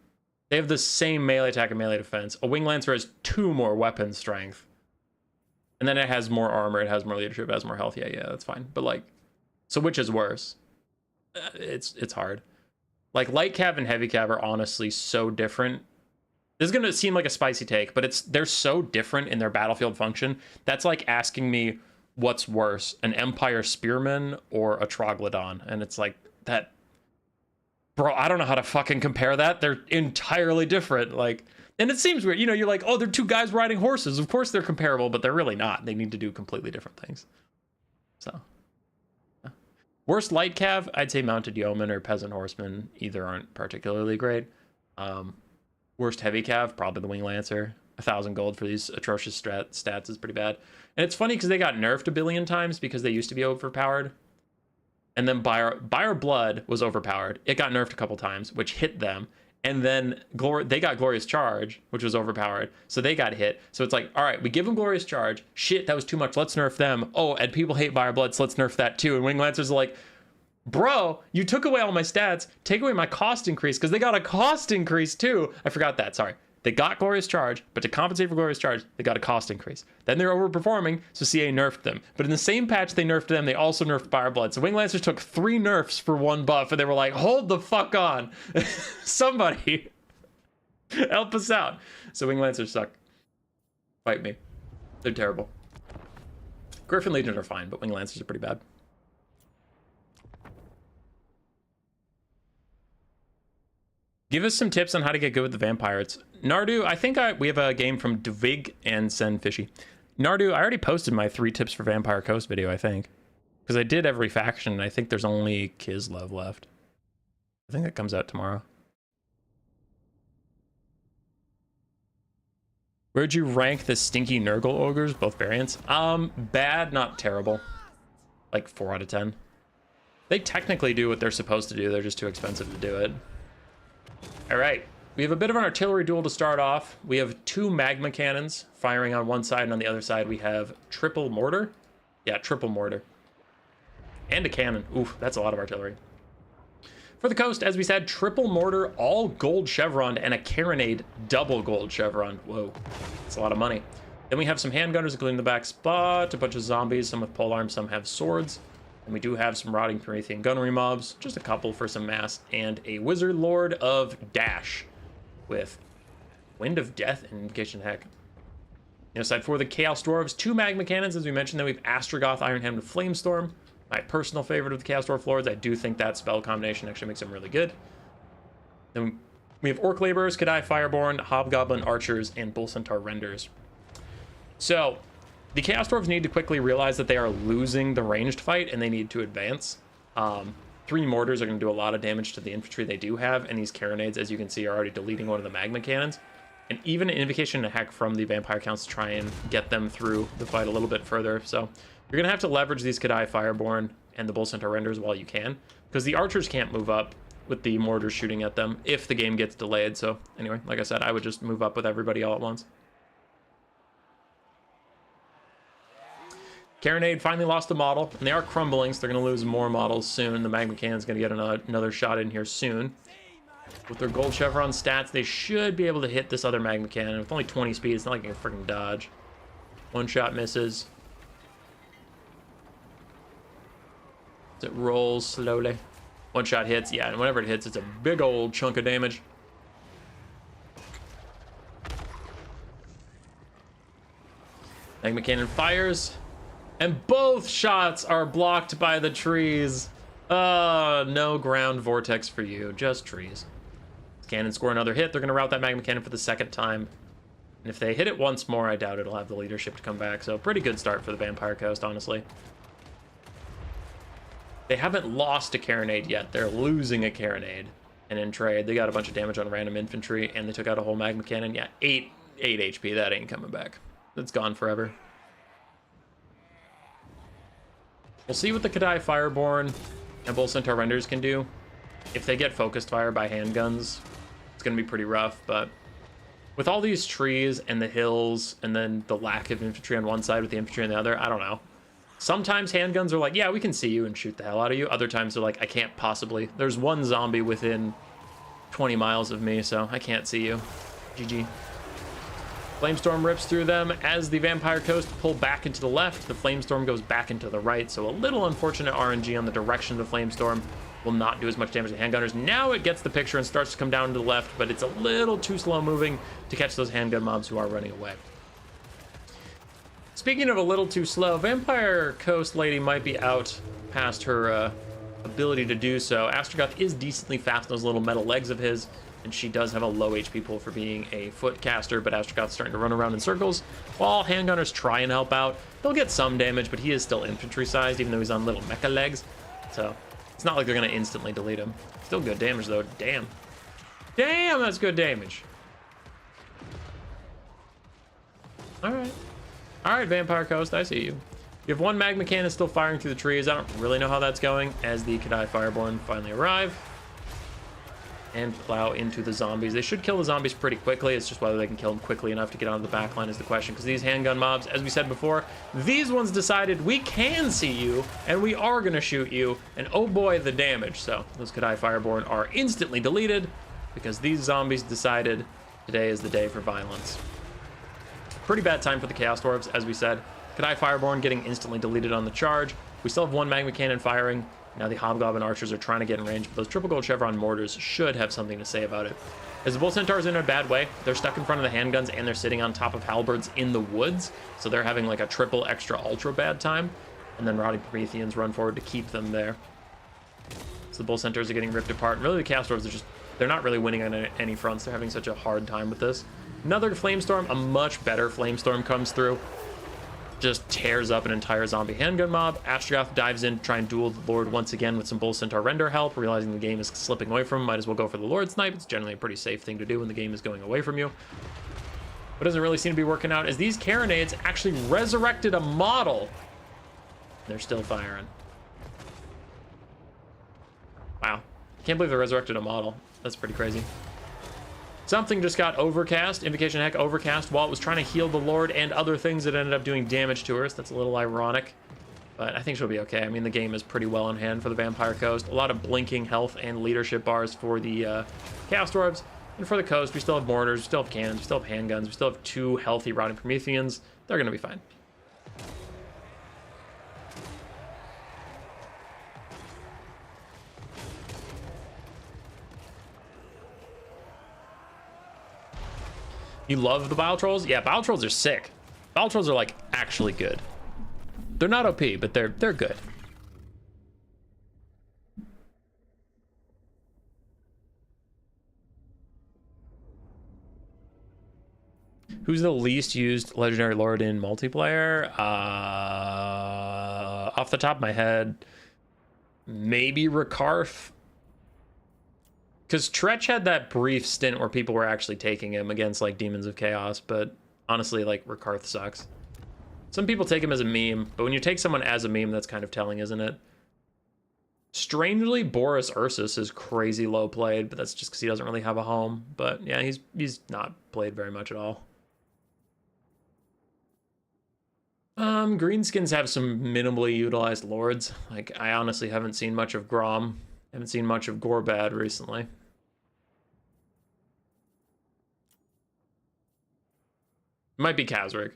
They have the same melee attack and melee defense. A Winged Lancer has 2 more weapon strength. And then it has more armor, it has more leadership, it has more health. Yeah, that's fine. But like, so which is worse? It's hard. Like, light cav and heavy cav are honestly so different. This is gonna seem like a spicy take, but they're so different in their battlefield function. That's like asking me what's worse, an Empire Spearman or a Troglodyte. And it's like, that, bro, I don't know how to fucking compare that. They're entirely different. Like, and it seems weird, you know, you're like, oh, they're 2 guys riding horses. Of course they're comparable, but they're really not. They need to do completely different things. So, yeah. Worst light cav, I'd say mounted yeoman or peasant horseman. Either aren't particularly great. Worst heavy cav, probably the Winged Lancer. 1,000 gold for these atrocious stats is pretty bad. And it's funny because they got nerfed a billion times because they used to be overpowered. And then Buyer Blood was overpowered. It got nerfed a couple times, which hit them. And then they got Glorious Charge, which was overpowered. So they got hit. So it's like, all right, we give them Glorious Charge. Shit, that was too much. Let's nerf them. Oh, and people hate Buyer Blood, so let's nerf that too. And Winged Lancers are like, bro, you took away all my stats. Take away my cost increase, because they got a cost increase too. I forgot that, sorry. They got Glorious Charge, but to compensate for Glorious Charge, they got a cost increase. Then they're overperforming, so CA nerfed them. But in the same patch they nerfed them, they also nerfed Buyer Blood. So Winged Lancers took 3 nerfs for 1 buff, and they were like, hold the fuck on. Somebody help us out. So Winged Lancers suck. Fight me. They're terrible. Griffin Legion are fine, but Winged Lancers are pretty bad. Give us some tips on how to get good with the vampires. Nardu, I think we have a game from Dvig and Sen Fishy. Nardu, I already posted my 3 tips for Vampire Coast video, I think. Because I did every faction, and I think there's only Kislev left. I think that comes out tomorrow. Where'd you rank the stinky Nurgle ogres, both variants? Bad, not terrible. Like 4 out of 10. They technically do what they're supposed to do, they're just too expensive to do it. All right, we have a bit of an artillery duel to start off. We have 2 magma cannons firing on one side, and on the other side we have triple mortar. Yeah, triple mortar. And a cannon. Oof, that's a lot of artillery. For the coast, as we said, triple mortar, all gold chevron, and a carronade double gold chevron. Whoa, that's a lot of money. Then we have some handgunners, including the back spot, a bunch of zombies, some with polearms, some have swords. And we do have some rotting Promethean gunnery mobs, just a couple for some mass, and a wizard lord of dash with Wind of Death and Invocation Heck. Aside for the Chaos Dwarves, 2 magma cannons, as we mentioned. Then we have Astrogoth, Iron Hand, and Flamestorm. My personal favorite of the Chaos Dwarf Lords. I do think that spell combination actually makes them really good. Then we have Orc Laborers, Kadai Fireborn, Hobgoblin Archers, and Bull Centaur Renders. So, the Chaos Dwarves need to quickly realize that they are losing the ranged fight, and they need to advance. 3 mortars are going to do a lot of damage to the infantry they do have, and these carronades, as you can see, are already deleting one of the magma cannons. And even an Invocation and Heck from the Vampire Counts to try and get them through the fight a little bit further. So, you're going to have to leverage these Kadai Fireborn and the Bull Centaur Renders while you can, because the archers can't move up with the mortars shooting at them if the game gets delayed. So anyway, like I said, I would just move up with everybody all at once. Carronade finally lost a model, and they are crumbling, so they're going to lose more models soon. The magma cannon's going to get another shot in here soon. With their gold chevron stats, they should be able to hit this other magma cannon. With only 20 speed, it's not like you can freaking dodge. One shot misses. It rolls slowly. One shot hits, yeah, and whenever it hits, it's a big old chunk of damage. Magma cannon fires, and both shots are blocked by the trees. No ground vortex for you, just trees. Cannon score another hit. They're going to route that magma cannon for the 2nd time. And if they hit it once more, I doubt it'll have the leadership to come back. So pretty good start for the Vampire Coast, honestly. They haven't lost a carronade yet. They're losing a carronade. And in trade, they got a bunch of damage on random infantry, and they took out a whole magma cannon. Yeah, 8 HP. That ain't coming back. It's gone forever. We'll see what the Kadai Fireborn and Bull Centaur Renders can do. If they get focused fire by handguns, it's going to be pretty rough, but with all these trees and the hills and then the lack of infantry on one side with the infantry on the other, I don't know. Sometimes handguns are like, yeah, we can see you and shoot the hell out of you. Other times they're like, I can't possibly. There's one zombie within 20 miles of me, so I can't see you. GG. Flamestorm rips through them. As the Vampire Coast pull back into the left, the Flamestorm goes back into the right, so a little unfortunate RNG on the direction of the Flamestorm. Will not do as much damage to handgunners. Now it gets the picture and starts to come down to the left, but it's a little too slow moving to catch those handgun mobs who are running away. Speaking of a little too slow, Vampire Coast Lady might be out past her ability to do so. Astrogoth is decently fast in those little metal legs of his, and she does have a low HP pool for being a foot caster, but Astrogoth's starting to run around in circles while handgunners try and help out. They'll get some damage, but he is still infantry sized, even though he's on little mecha legs. So it's not like they're going to instantly delete him. Still good damage, though. Damn. Damn, that's good damage. All right. All right, Vampire Coast, I see you. You have one magma cannon still firing through the trees. I don't really know how that's going as the Kadai Fireborn finally arrive and plow into the zombies. They should kill the zombies pretty quickly. It's just whether they can kill them quickly enough to get onto the back line is the question, because these handgun mobs, as we said before, these ones decided we can see you and we are going to shoot you, and oh boy, the damage. So those Kadai Fireborn are instantly deleted because these zombies decided today is the day for violence. Pretty bad time for the Chaos Dwarves, as we said. Kadai Fireborn getting instantly deleted on the charge. We still have one magma cannon firing. Now the Hobgoblin Archers are trying to get in range, but those triple gold chevron mortars should have something to say about it. As the Bull Centaurs in a bad way, they're stuck in front of the handguns and they're sitting on top of halberds in the woods, so they're having like a triple extra ultra bad time, and then Rotting Prometheans run forward to keep them there. So the Bull Centaurs are getting ripped apart. And really, the Chaos Dwarves are just, they're not really winning on any fronts. They're having such a hard time with this. Another Flamestorm, a much better Flamestorm comes through. Just tears up an entire zombie handgun mob. Astrogoth dives in to try and duel the Lord once again with some Bull Centaur render help, realizing the game is slipping away from him. Might as well go for the Lord Snipe. It's generally a pretty safe thing to do when the game is going away from you. But doesn't really seem to be working out, as these Carronades actually resurrected a model. They're still firing. Wow. Can't believe they resurrected a model. That's pretty crazy. Something just got overcast, Invocation Heck overcast, while it was trying to heal the Lord and other things that ended up doing damage to her. So that's a little ironic, but I think she'll be okay. I mean, the game is pretty well in hand for the Vampire Coast. A lot of blinking health and leadership bars for the Chaos Dwarves. And for the coast, we still have mortars, we still have cannons, we still have handguns, we still have 2 healthy Rotting Prometheans. They're going to be fine. You love the Bile Trolls? Yeah, Bile Trolls are sick. Bile Trolls are, like, actually good. They're not OP, but they're good. Who's the least used Legendary Lord in multiplayer? Off the top of my head, maybe Rakarth. Because Tzeentch had that brief stint where people were actually taking him against, like, Demons of Chaos, but honestly, like, Rakarth sucks. Some people take him as a meme, but when you take someone as a meme, that's kind of telling, isn't it? Strangely, Boris Ursus is crazy low played, but that's just because he doesn't really have a home. But yeah, he's not played very much at all. Greenskins have some minimally utilized lords. Like, I honestly haven't seen much of Grom. Haven't seen much of Gorbad recently. Might be Khazric.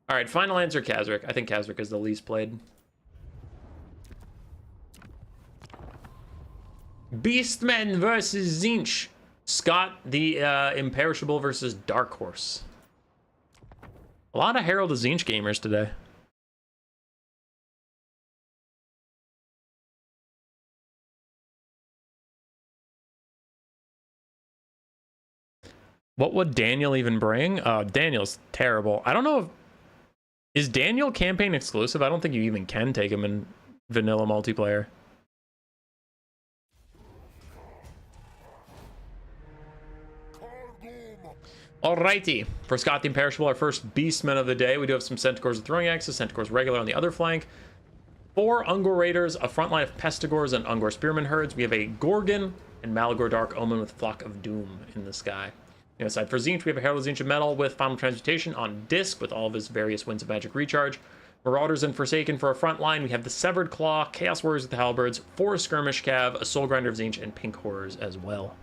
All right, final answer, Khazric. I think Khazric is the least played. Beastmen versus Tzeentch. Scott the Imperishable versus Dark Horse. A lot of Herald of Tzeentch gamers today. What would Daniel even bring? Daniel's terrible. I don't know if... Is Daniel campaign exclusive? I don't think you even can take him in vanilla multiplayer. Alrighty. For Scott the Imperishable, our first Beastmen of the day, we do have some Centaurs with throwing axes, Centaurs regular on the other flank. 4 Ungor Raiders, a front line of Pestigors and Ungor Spearman herds. We have a Gorgon and Malagor Dark Omen with Flock of Doom in the sky. On the other side for Tzeentch, we have a Herald of Tzeentch of Metal with Final Transmutation on disc with all of his various Winds of Magic recharge. Marauders and Forsaken for a front line. We have the Severed Claw, Chaos Warriors with the Halberds, 4 Skirmish Cav, a Soul Grinder of Tzeentch, and Pink Horrors as well.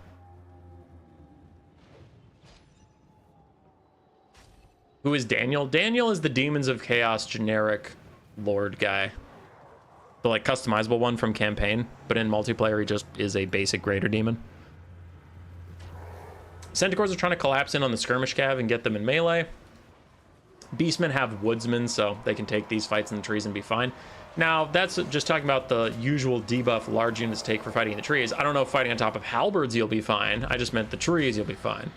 Who is Daniel? Daniel is the Demons of Chaos generic Lord guy. The, like, customizable one from campaign, but in multiplayer he just is a basic Greater Demon. Centaurs are trying to collapse in on the Skirmish Cav and get them in melee. Beastmen have Woodsmen, so they can take these fights in the trees and be fine. Now, that's just talking about the usual debuff large units take for fighting in the trees. I don't know if fighting on top of Halberds you'll be fine. I just meant the trees you'll be fine.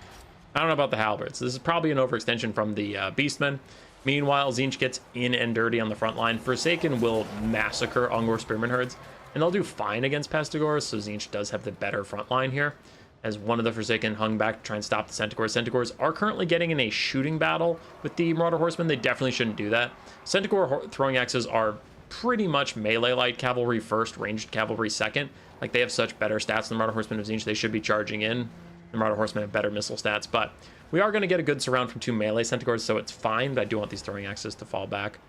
I don't know about the Halberds. This is probably an overextension from the Beastmen. Meanwhile, Tzeentch gets in and dirty on the front line. Forsaken will massacre Ungor Spearman herds, and they'll do fine against Pestigors, so Tzeentch does have the better front line here, as one of the Forsaken hung back to try and stop the Centaurs. Centaurs are currently getting in a shooting battle with the Marauder Horsemen. They definitely shouldn't do that. Centaur throwing axes are pretty much melee light cavalry first, ranged cavalry second. Like, they have such better stats than the Marauder Horsemen of Tzeentch. They should be charging in. The Marauder Horsemen have better missile stats, but we are going to get a good surround from 2 melee Centaurs, so it's fine, but I do want these throwing axes to fall back.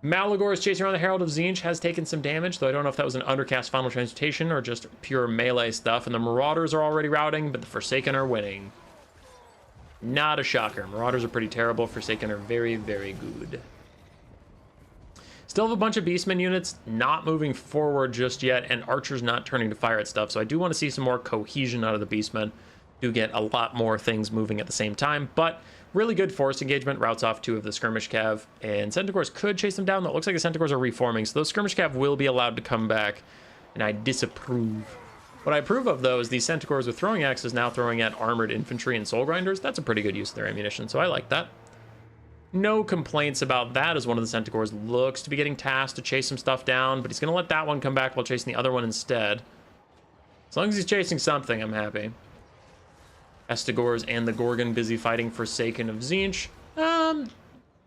Malagor is chasing around the Herald of Tzeentch, has taken some damage, though I don't know if that was an undercast Final Transmutation or just pure melee stuff, and the Marauders are already routing, but the Forsaken are winning. Not a shocker. Marauders are pretty terrible. Forsaken are very, very good. Still have a bunch of Beastmen units not moving forward just yet, and Archers not turning to fire at stuff, so I do want to see some more cohesion out of the Beastmen. Do get a lot more things moving at the same time, but really good force engagement, routes off 2 of the Skirmish Cav, and Centaurs could chase them down, though it looks like the Centaurs are reforming, so those Skirmish Cav will be allowed to come back and I disapprove. What I approve of, though, is these Centaurs with throwing axes now throwing at armored infantry and soul grinders. That's a pretty good use of their ammunition, so I like that. No complaints about that, as one of the Centaurs looks to be getting tasked to chase some stuff down, but he's going to let that one come back while chasing the other one instead. As long as he's chasing something, I'm happy. Estegors and the Gorgon busy fighting Forsaken of Tzeentch.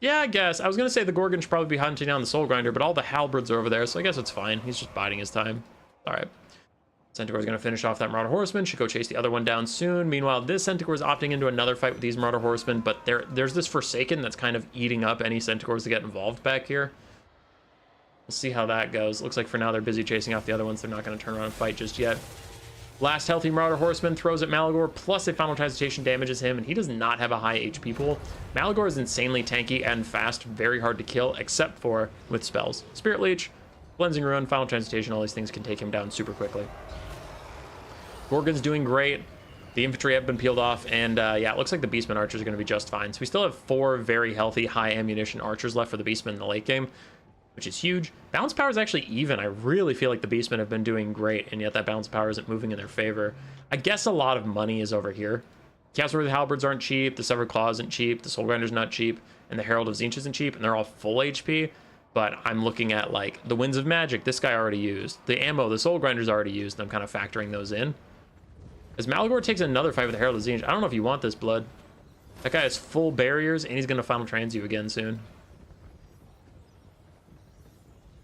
Yeah, I guess. I was going to say the Gorgon should probably be hunting down the Soul Grinder, but all the halberds are over there, so I guess it's fine. He's just biding his time. All right. Centaur's going to finish off that Marauder Horseman. Should go chase the other one down soon. Meanwhile, this Centaur is opting into another fight with these Marauder Horsemen, but there's this Forsaken that's kind of eating up any Centaurs that get involved back here. We'll see how that goes. Looks like for now they're busy chasing off the other ones. They're not going to turn around and fight just yet. Last healthy Marauder Horseman throws at Malagor, plus a Final Transmutation damages him, and he does not have a high HP pool. Malagor is insanely tanky and fast, very hard to kill, except for with spells. Spirit Leech, Cleansing Rune, Final Transmutation, all these things can take him down super quickly. Gorgon's doing great. The infantry have been peeled off, and yeah, it looks like the Beastmen archers are going to be just fine. So we still have 4 very healthy, high ammunition archers left for the Beastmen in the late game, which is huge. Balance power is actually even. I really feel like the Beastmen have been doing great, and yet that balance power isn't moving in their favor. I guess a lot of money is over here. Castleworthy Halberds aren't cheap, the Severed Claw isn't cheap, the Soul Grinder's not cheap, and the Herald of Tzeentch isn't cheap, and they're all full HP. But I'm looking at, like, the Winds of Magic, this guy already used. The ammo, the Soul Grinder's already used, and I'm kind of factoring those in. As Malagor takes another fight with the Herald of Tzeentch, I don't know if you want this, Blood. That guy has full barriers, and he's going to Final Trans you again soon.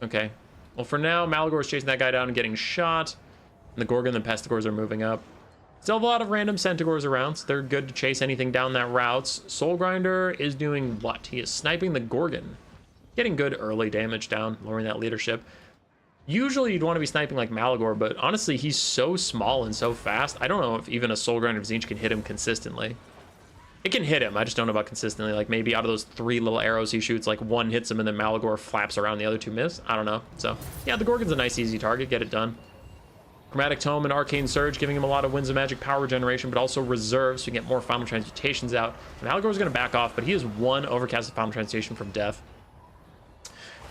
Okay. Well, for now, Malagor is chasing that guy down and getting shot. And the Gorgon and the Pestigors are moving up. Still have a lot of random Centaurs around, so they're good to chase anything down that route. Soul Grinder is doing what? He is sniping the Gorgon. Getting good early damage down, lowering that leadership. Usually you'd want to be sniping like Malagor, but honestly, he's so small and so fast. I don't know if even a Soul Grinder of Tzeentch can hit him consistently. It can hit him, I just don't know about consistently. Like maybe out of those 3 little arrows he shoots, like 1 hits him and then Malagor flaps around, the other 2 miss. I don't know. So yeah, the Gorgon's a nice easy target, get it done. Chromatic Tome and Arcane Surge giving him a lot of Winds of Magic power regeneration, but also reserves so you get more Final Transmutations out. Malagor's going to back off, but he is 1 overcasted Final Transmutation from death.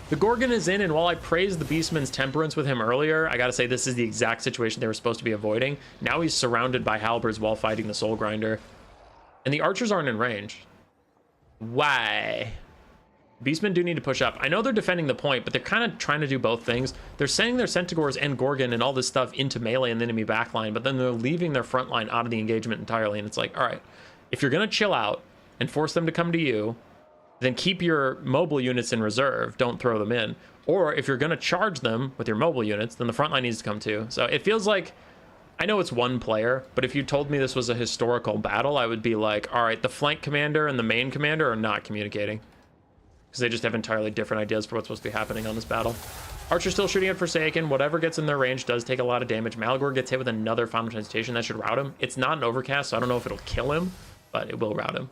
The Gorgon is in, and while I praised the Beastman's temperance with him earlier, I gotta say this is the exact situation they were supposed to be avoiding. Now he's surrounded by halberds while fighting the Soul Grinder. And the archers aren't in range. Why? Beastmen do need to push up. I know they're defending the point, but they're kind of trying to do both things. They're sending their Centaurs and Gorgon and all this stuff into melee and the enemy backline, but then they're leaving their front line out of the engagement entirely. And it's like, all right, if you're gonna chill out and force them to come to you, then keep your mobile units in reserve. Don't throw them in. Or if you're going to charge them with your mobile units, then the front line needs to come too. So it feels like, I know it's one player, but if you told me this was a historical battle, I would be like, all right, the flank commander and the main commander are not communicating. Because they just have entirely different ideas for what's supposed to be happening on this battle. Archer's still shooting at Forsaken. Whatever gets in their range does take a lot of damage. Malagor gets hit with another Final Transmutation. That should rout him. It's not an overcast, so I don't know if it'll kill him, but it will rout him.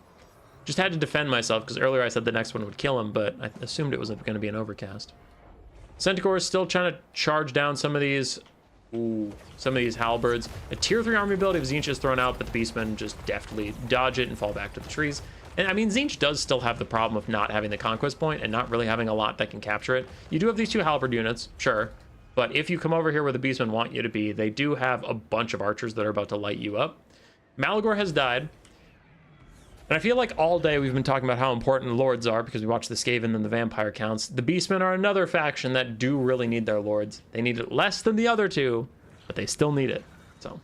Just had to defend myself because earlier I said the next one would kill him, but I assumed it was going to be an overcast. Centaur is still trying to charge down some of these halberds. A tier 3 army ability of Tzeentch is thrown out, but the Beastmen just deftly dodge it and fall back to the trees. And I mean, Tzeentch does still have the problem of not having the conquest point and not really having a lot that can capture it. You do have these 2 halberd units, sure, but if you come over here where the Beastmen want you to be, they do have a bunch of archers that are about to light you up. Malagor has died. And I feel like all day we've been talking about how important lords are because we watch the Skaven and the vampire counts. The Beastmen are another faction that do really need their lords. They need it less than the other 2, but they still need it. So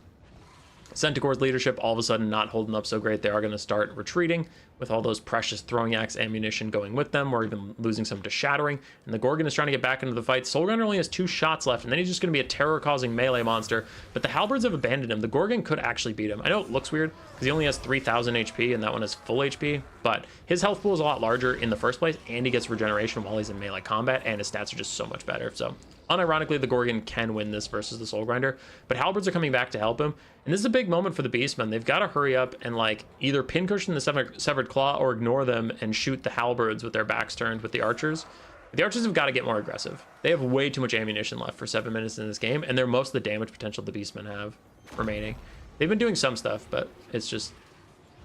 Centaur's leadership all of a sudden not holding up so great. They are going to start retreating with all those precious throwing axe ammunition going with them, or even losing some to shattering. And the Gorgon is trying to get back into the fight. Soul Gunner only has 2 shots left, and then he's just going to be a terror-causing melee monster. But the halberds have abandoned him. The Gorgon could actually beat him. I know it looks weird because he only has 3,000 HP, and that one is full HP. But his health pool is a lot larger in the first place, and he gets regeneration while he's in melee combat, and his stats are just so much better. So unironically, the Gorgon can win this versus the Soul Grinder, but halberds are coming back to help him. And this is a big moment for the Beastmen. They've got to hurry up and like either pincushion the Severed Claw or ignore them and shoot the halberds with their backs turned with the archers. The archers have got to get more aggressive. They have way too much ammunition left for 7 minutes in this game, and they're most of the damage potential the Beastmen have remaining. They've been doing some stuff, but it's just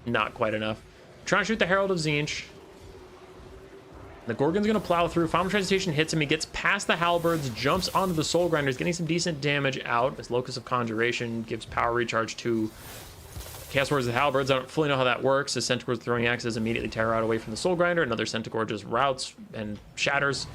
not quite enough. Trying to shoot the Herald of Tzeentch. The Gorgon's gonna plow through. Final Transmutation hits him. He gets past the halberds, jumps onto the Soul Grinders, getting some decent damage out as Locus of Conjuration gives power recharge to Chaos Warriors with halberds. I don't fully know how that works, as Centaur's throwing axes immediately tear out away from the Soul Grinder. Another Centaur just routes and shatters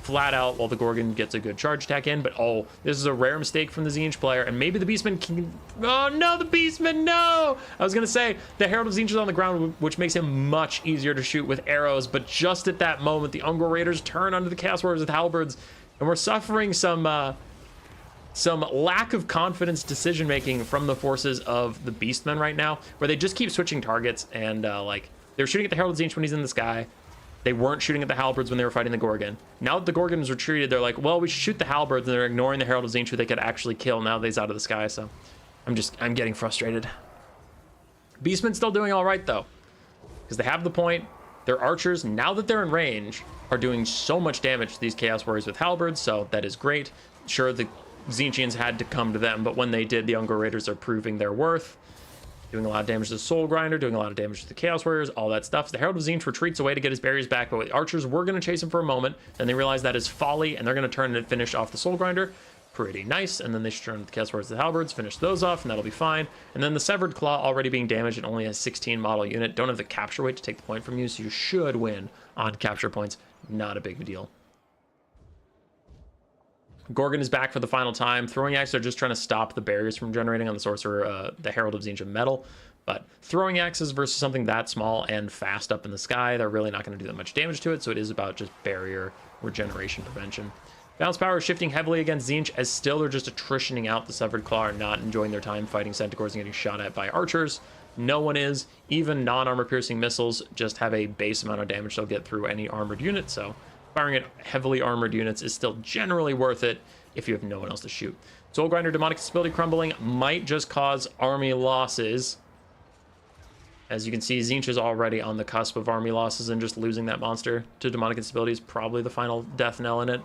flat out while the Gorgon gets a good charge attack in. But oh, this is a rare mistake from the Tzeentch player, and maybe the Beastmen can... Oh no, the Beastmen, no! I was gonna say, the Herald of Tzeentch is on the ground, which makes him much easier to shoot with arrows, but just at that moment, the Ungor Raiders turn onto the Chaos Warriors with halberds, and we're suffering some lack of confidence decision-making from the forces of the Beastmen right now, where they just keep switching targets, and like, they're shooting at the Herald of Tzeentch when he's in the sky. They weren't shooting at the halberds when they were fighting the Gorgon. Now that the Gorgon is retreated, they're like, well, we should shoot the halberds, and they're ignoring the Herald of Tzeentch who they could actually kill now that he's out of the sky, so I'm getting frustrated. Beastmen still doing all right, though, because they have the point. Their archers, now that they're in range, are doing so much damage to these Chaos Warriors with halberds, so that is great. Sure, the Tzeentchians had to come to them, but when they did, the Ungor Raiders are proving their worth. Doing a lot of damage to the Soul Grinder, doing a lot of damage to the Chaos Warriors, all that stuff. The Herald of Tzeentch retreats away to get his barriers back, but the archers were going to chase him for a moment, then they realize that is folly, and they're going to turn and finish off the Soul Grinder. Pretty nice, and then they should turn the Chaos Warriors to the halberds, finish those off, and that'll be fine. And then the Severed Claw already being damaged and only has 16 model unit. Don't have the capture weight to take the point from you, so you should win on capture points. Not a big deal. Gorgon is back for the final time. Throwing axes are just trying to stop the barriers from generating on the sorcerer, the Herald of Tzeentch of Metal. But throwing axes versus something that small and fast up in the sky, they're really not going to do that much damage to it. So it is about just barrier regeneration prevention. Balance power is shifting heavily against Tzeentch, as still they're just attritioning out the Severed Claw and not enjoying their time fighting Centaurs and getting shot at by archers. No one is. Even non-armor piercing missiles just have a base amount of damage they'll get through any armored unit. So firing at heavily armored units is still generally worth it if you have no one else to shoot. Soul Grinder Demonic Disability crumbling might just cause army losses. As you can see, Tzeentch is already on the cusp of army losses, and just losing that monster to Demonic Instability is probably the final death knell in it.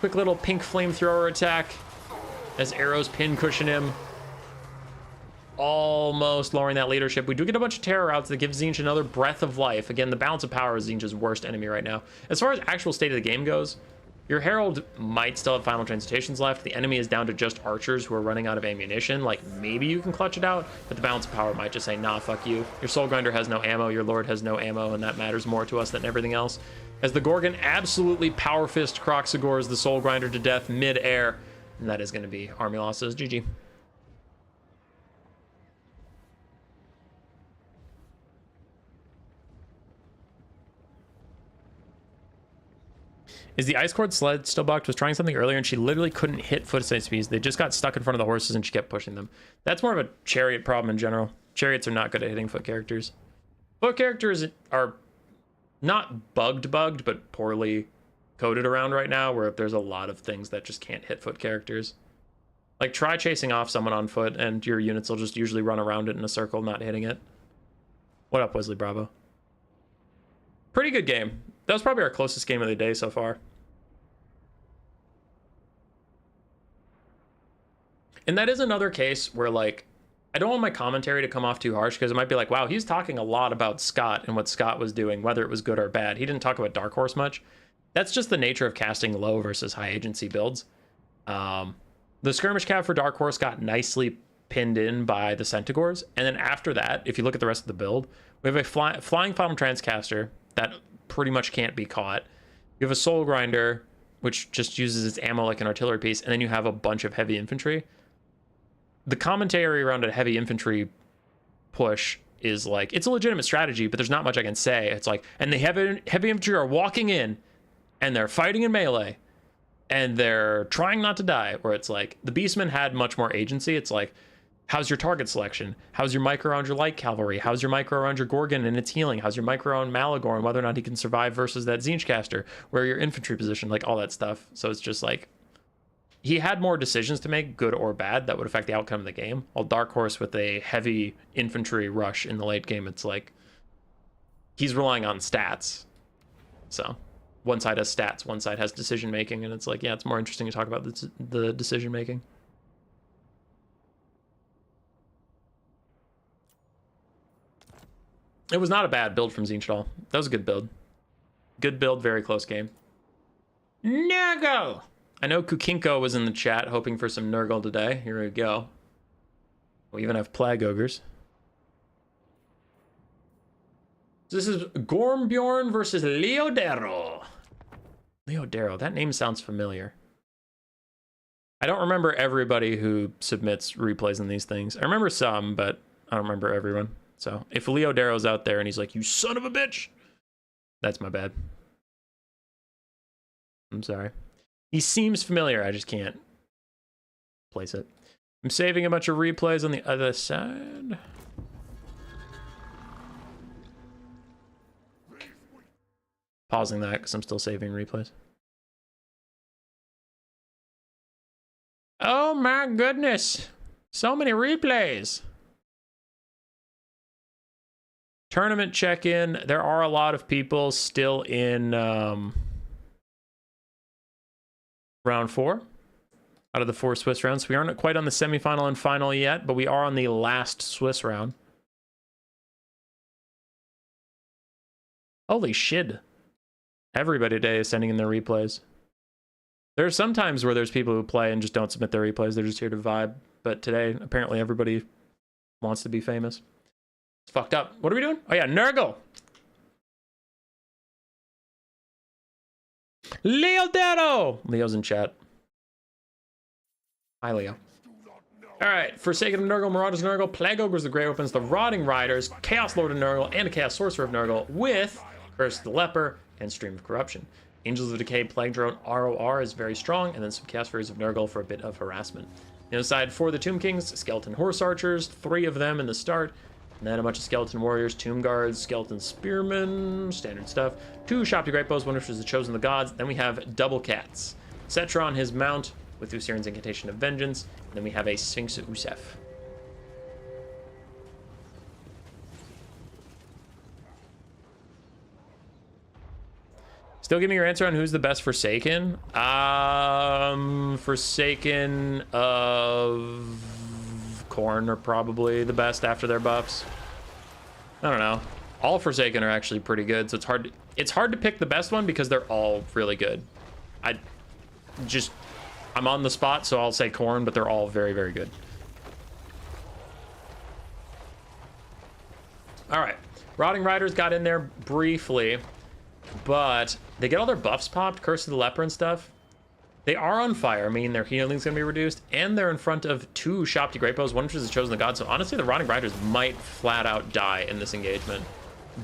Quick little pink flamethrower attack as arrows pin cushion him. Almost lowering that leadership. We do get a bunch of terror routes that give Tzeentch another breath of life. Again, the balance of power is Tzeentch's worst enemy right now. As far as actual state of the game goes, your Herald might still have final transmutations left. The enemy is down to just archers who are running out of ammunition. Like, maybe you can clutch it out, but the balance of power might just say, nah, fuck you. Your Soul Grinder has no ammo, your Lord has no ammo, and that matters more to us than everything else. As the Gorgon absolutely power fist Croxagores the Soul Grinder to death mid-air, and that is going to be army losses. GG. Is the Ice Court sled still bugged? Was trying something earlier and she literally couldn't hit foot speeds. They just got stuck in front of the horses and she kept pushing them. That's more of a chariot problem in general. Chariots are not good at hitting foot characters. Foot characters are not bugged, but poorly coded around right now, where there's a lot of things that just can't hit foot characters. Like, try chasing off someone on foot and your units will just usually run around it in a circle, not hitting it. What up, Wesley Bravo? Pretty good game. That was probably our closest game of the day so far. And that is another case where, like, I don't want my commentary to come off too harsh, because it might be like, wow, he's talking a lot about Scott and what Scott was doing, whether it was good or bad. He didn't talk about Dark Horse much. That's just the nature of casting low versus high agency builds. The skirmish cav for Dark Horse got nicely pinned in by the Centaurs. And then after that, if you look at the rest of the build, we have a flying Final Transcaster that pretty much can't be caught. You have a Soul Grinder, which just uses its ammo like an artillery piece, and then you have a bunch of heavy infantry. The commentary around a heavy infantry push is like, it's a legitimate strategy, but there's not much I can say. It's like, and the heavy infantry are walking in, and they're fighting in melee, and they're trying not to die, where it's like, the Beastmen had much more agency. It's like, how's your target selection? How's your micro around your light cavalry? How's your micro around your Gorgon and its healing? How's your micro around Malagor and whether or not he can survive versus that Tzeentch caster? Where your infantry position, like all that stuff. So it's just like, he had more decisions to make, good or bad, that would affect the outcome of the game. While Dark Horse with a heavy infantry rush in the late game, it's like, he's relying on stats. So one side has stats, one side has decision making, and it's like, yeah, it's more interesting to talk about the decision making. It was not a bad build from Tzeentch at all. That was a good build. Good build, very close game. Nurgle! I know Kukinko was in the chat hoping for some Nurgle today. Here we go. We even have Plague Ogres. This is Gormbjorn versus Leodero. Leodero, that name sounds familiar. I don't remember everybody who submits replays in these things. I remember some, but I don't remember everyone. So if Leodero's out there and he's like, you son of a bitch, that's my bad. I'm sorry. He seems familiar, I just can't place it. I'm saving a bunch of replays on the other side. Pausing that because I'm still saving replays. Oh my goodness. So many replays. Tournament check-in. There are a lot of people still in round 4 out of the 4 Swiss rounds. We aren't quite on the semifinal and final yet, but we are on the last Swiss round. Holy shit. Everybody today is sending in their replays. There are some times where there's people who play and just don't submit their replays. They're just here to vibe. But today, apparently everybody wants to be famous. It's fucked up. What are we doing? Oh yeah, Nurgle. Leodero! Leo's in chat. Hi, Leo. Alright, Forsaken of Nurgle, Marauders of Nurgle, Plague Ogres, the Grey Weapons, the Rotting Riders, Chaos Lord of Nurgle, and a Chaos Sorcerer of Nurgle, with Curse of the Leper and Stream of Corruption. Angels of Decay, Plague Drone, ROR is very strong, and then some Chaos Furies of Nurgle for a bit of harassment. The other side, for the Tomb Kings, Skeleton Horse Archers, 3 of them in the start, and then a bunch of Skeleton Warriors, Tomb Guards, Skeleton Spearmen, standard stuff, 2 Shop to Great Bows, one which is the Chosen of the Gods, then we have Double Cats. Cetra on his mount, with Usirion's Incantation of Vengeance, and then we have a Sphinx Usef. Still give me your answer on who's the best Forsaken. Forsaken of Khorne are probably the best after their buffs. I don't know. All Forsaken are actually pretty good, so it's hard to pick the best one because they're all really good. I'm on the spot, so I'll say Khorne, but they're all very, very good. All right, Rotting Riders got in there briefly, but they get all their buffs popped, Curse of the Leper and stuff. They are on fire, meaning their healing's gonna be reduced, and they're in front of 2 Shopty Great Bows, one which is the Chosen of God. So honestly, the Rotting Riders might flat out die in this engagement.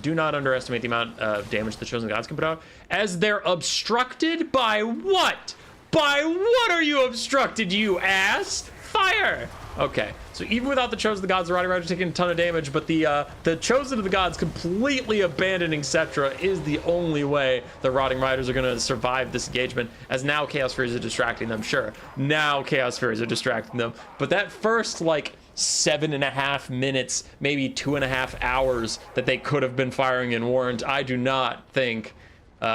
Do not underestimate the amount of damage the Chosen Gods can put out, as they're obstructed by what? By what are you obstructed, you ass? Fire! Okay, so even without the Chosen of the Gods, the Rotting Riders are taking a ton of damage, but the Chosen of the Gods completely abandoning Cetra is the only way the Rotting Riders are going to survive this engagement, as now Chaos Furies are distracting them. Sure, now Chaos Furies are distracting them, but that first, like, 7.5 minutes, maybe 2.5 hours that they could have been firing in Warrant, I do not think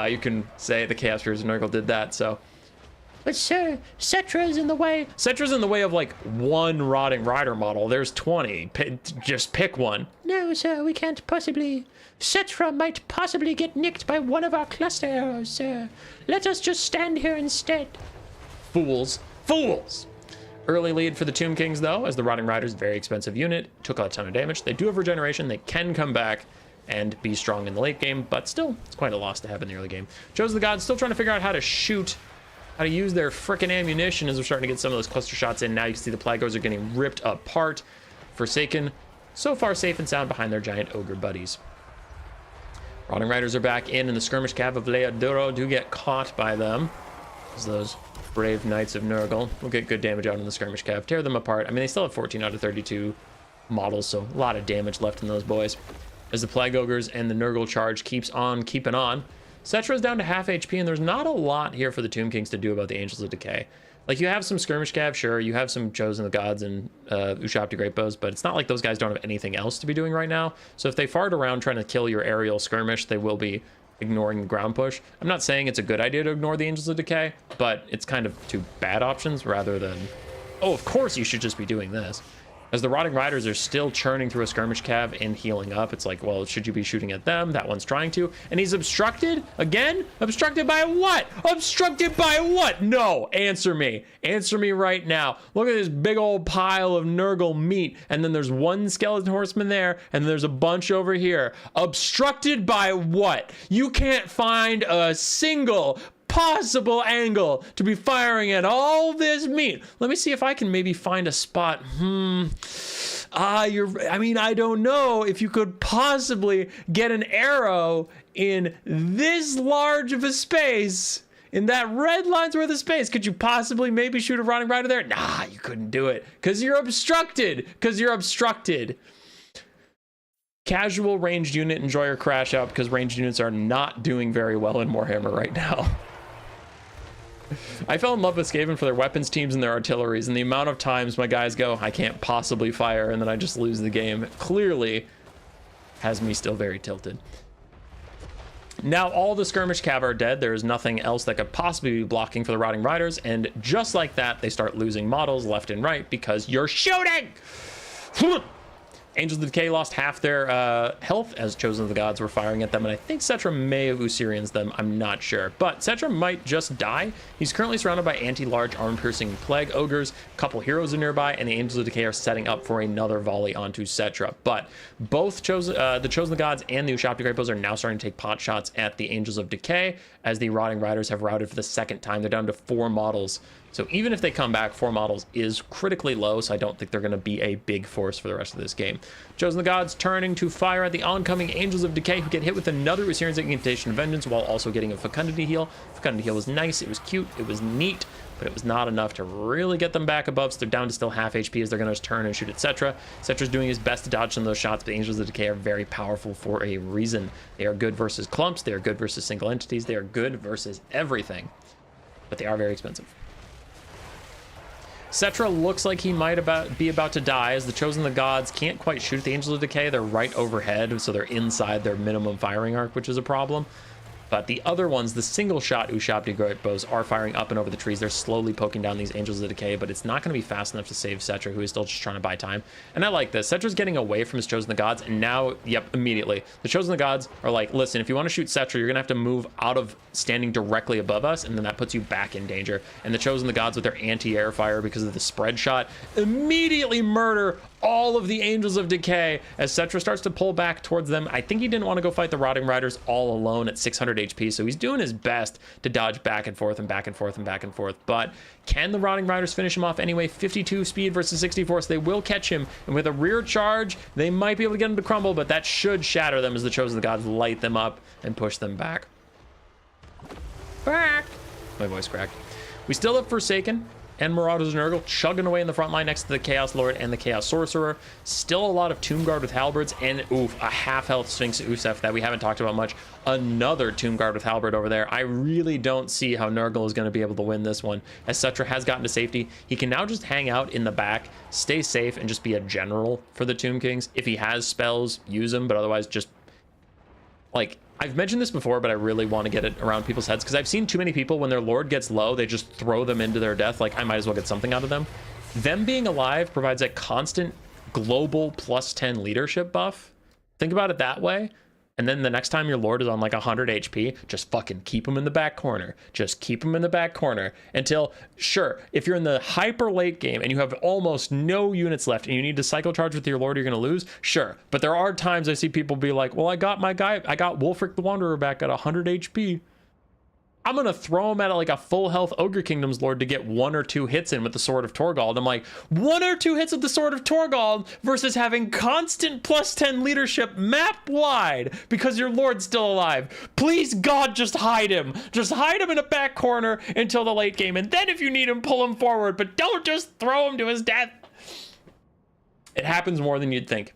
you can say the Chaos Furies of Nurgle did that, so... But sir, Cetra's in the way. Cetra's in the way of like 1 Rotting Rider model. There's 20. Just pick one. No, sir, we can't possibly. Cetra might possibly get nicked by one of our cluster arrows, sir. Let us just stand here instead. Fools. Fools! Early lead for the Tomb Kings, though, as the Rotting Rider's very expensive unit. Took a ton of damage. They do have regeneration. They can come back and be strong in the late game, but still, it's quite a loss to have in the early game. Chosen of the Gods still trying to figure out how to shoot, how to use their frickin' ammunition as we're starting to get some of those cluster shots in. Now you can see the Plague Ogres are getting ripped apart. Forsaken, so far safe and sound behind their giant ogre buddies. Rotting Riders are back in, and the skirmish cav of Leodero do get caught by them, as those brave knights of Nurgle will get good damage out in the skirmish cav. Tear them apart. I mean, they still have 14 out of 32 models, so a lot of damage left in those boys. As the Plague Ogres and the Nurgle charge keeps on keeping on. Cetra's down to half HP, and there's not a lot here for the Tomb Kings to do about the Angels of Decay. Like, you have some skirmish cav, sure, you have some Chosen of the Gods and Ushapti Great Bows, but it's not like those guys don't have anything else to be doing right now. So if they fart around trying to kill your aerial skirmish, they will be ignoring the ground push. I'm not saying it's a good idea to ignore the Angels of Decay, but it's kind of 2 bad options rather than, oh, of course you should just be doing this. As the Rotting Riders are still churning through a skirmish cav and healing up, it's like, well, should you be shooting at them? That one's trying to. And he's obstructed again? Obstructed by what? Obstructed by what? No, answer me. Answer me right now. Look at this big old pile of Nurgle meat. And then there's one skeleton horseman there, and there's a bunch over here. Obstructed by what? You can't find a single possible angle to be firing at all this meat. Let me see if I can maybe find a spot. I mean, I don't know if you could possibly get an arrow in this large of a space, in that red line's worth of space. Could you possibly maybe shoot a Rotting Rider there? Nah, you couldn't do it because you're obstructed. Casual ranged unit, enjoy your crash out, because ranged units are not doing very well in Warhammer right now. I fell in love with Skaven for their weapons teams and their artilleries, and the amount of times my guys go, I can't possibly fire, and then I just lose the game, clearly has me still very tilted. Now all the skirmish cav are dead. There is nothing else that could possibly be blocking for the Rotting Riders, and just like that, they start losing models left and right because you're shooting! Angels of Decay lost half their health as Chosen of the Gods were firing at them, and I think Tzeentch may have Usurians them, I'm not sure. But Tzeentch might just die. He's currently surrounded by anti-large armor-piercing plague ogres, a couple heroes are nearby, and the Angels of Decay are setting up for another volley onto Tzeentch. But both the Chosen of the Gods and the Ushabti Great Bows are now starting to take pot shots at the Angels of Decay, as the Rotting Riders have routed for the second time. They're down to 4 models. So even if they come back, 4 models is critically low, so I don't think they're going to be a big force for the rest of this game. Chosen of the Gods turning to fire at the oncoming Angels of Decay, who get hit with another Usurian's Incantation of Vengeance while also getting a Fecundity heal. Fecundity heal was nice, it was cute, it was neat, but it was not enough to really get them back above, so they're down to still half HP as they're going to turn and shoot at Tzeentch. Tzeentch's doing his best to dodge some of those shots, but the Angels of Decay are very powerful for a reason. They are good versus clumps, they are good versus single entities, they are good versus everything, but they are very expensive. Tzeentch looks like he might be about to die, as the Chosen of the Gods can't quite shoot the Angels of Decay. They're right overhead, so they're inside their minimum firing arc, which is a problem. But the other ones, the single shot Ushabti Great Bows, are firing up and over the trees. They're slowly poking down these Angels of Decay, but it's not going to be fast enough to save Tzeentch, who is still just trying to buy time. And I like this. Tzeentch's getting away from his Chosen of the Gods, and now, yep, immediately. The Chosen of the Gods are like, listen, if you want to shoot Tzeentch, you're going to have to move out of standing directly above us, and then that puts you back in danger. And the Chosen of the Gods, with their anti-air fire because of the spread shot, immediately murder all of the Angels of Decay as Tzeentch starts to pull back towards them. I think he didn't want to go fight the Rotting Riders all alone at 600 HP, so he's doing his best to dodge back and forth and back and forth and back and forth. But can the Rotting Riders finish him off anyway? 52 speed versus 64, so they will catch him, and with a rear charge, they might be able to get him to crumble, but that should shatter them as the Chosen of the Gods light them up and push them back. Back! My voice cracked. We still have Forsaken and Marauders and Nurgle chugging away in the front line next to the Chaos Lord and the Chaos Sorcerer. Still a lot of Tomb Guard with halberds, and oof, a half-health Sphinx Usef that we haven't talked about much. Another Tomb Guard with halberd over there. I really don't see how Nurgle is going to be able to win this one, as Tzeentch has gotten to safety. He can now just hang out in the back, stay safe, and just be a general for the Tomb Kings. If he has spells, use them, but otherwise just, like, I've mentioned this before, but I really want to get it around people's heads, because I've seen too many people, when their lord gets low, they just throw them into their death. Like, I might as well get something out of them. Them being alive provides a constant global +10 leadership buff. Think about it that way. And then the next time your lord is on like 100 HP, just fucking keep him in the back corner. Just keep him in the back corner until, sure, if you're in the hyper late game and you have almost no units left and you need to cycle charge with your lord, you're going to lose. Sure. But there are times I see people be like, well, I got my guy, I got Wulfric the Wanderer back at 100 HP. I'm going to throw him at like a full health Ogre Kingdom's Lord to get 1 or 2 hits in with the Sword of Torgald. I'm like, 1 or 2 hits with the Sword of Torgald versus having constant +10 leadership map wide because your Lord's still alive. Please, God, just hide him. Just hide him in a back corner until the late game. And then if you need him, pull him forward. But don't just throw him to his death. It happens more than you'd think.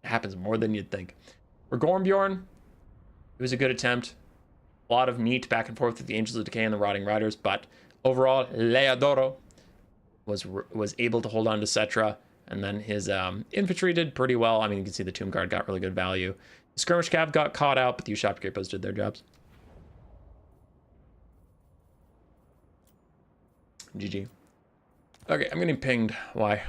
It happens more than you'd think. For Gormbjorn, it was a good attempt. A lot of meat back and forth with the Angels of Decay and the Rotting Riders, but overall, Leodoro was able to hold on to Tzeentch, and then his infantry did pretty well. I mean, you can see the Tomb Guard got really good value. The Skirmish Cav got caught out, but the Ushabti Great Bows did their jobs. GG. Okay, I'm getting pinged. Why?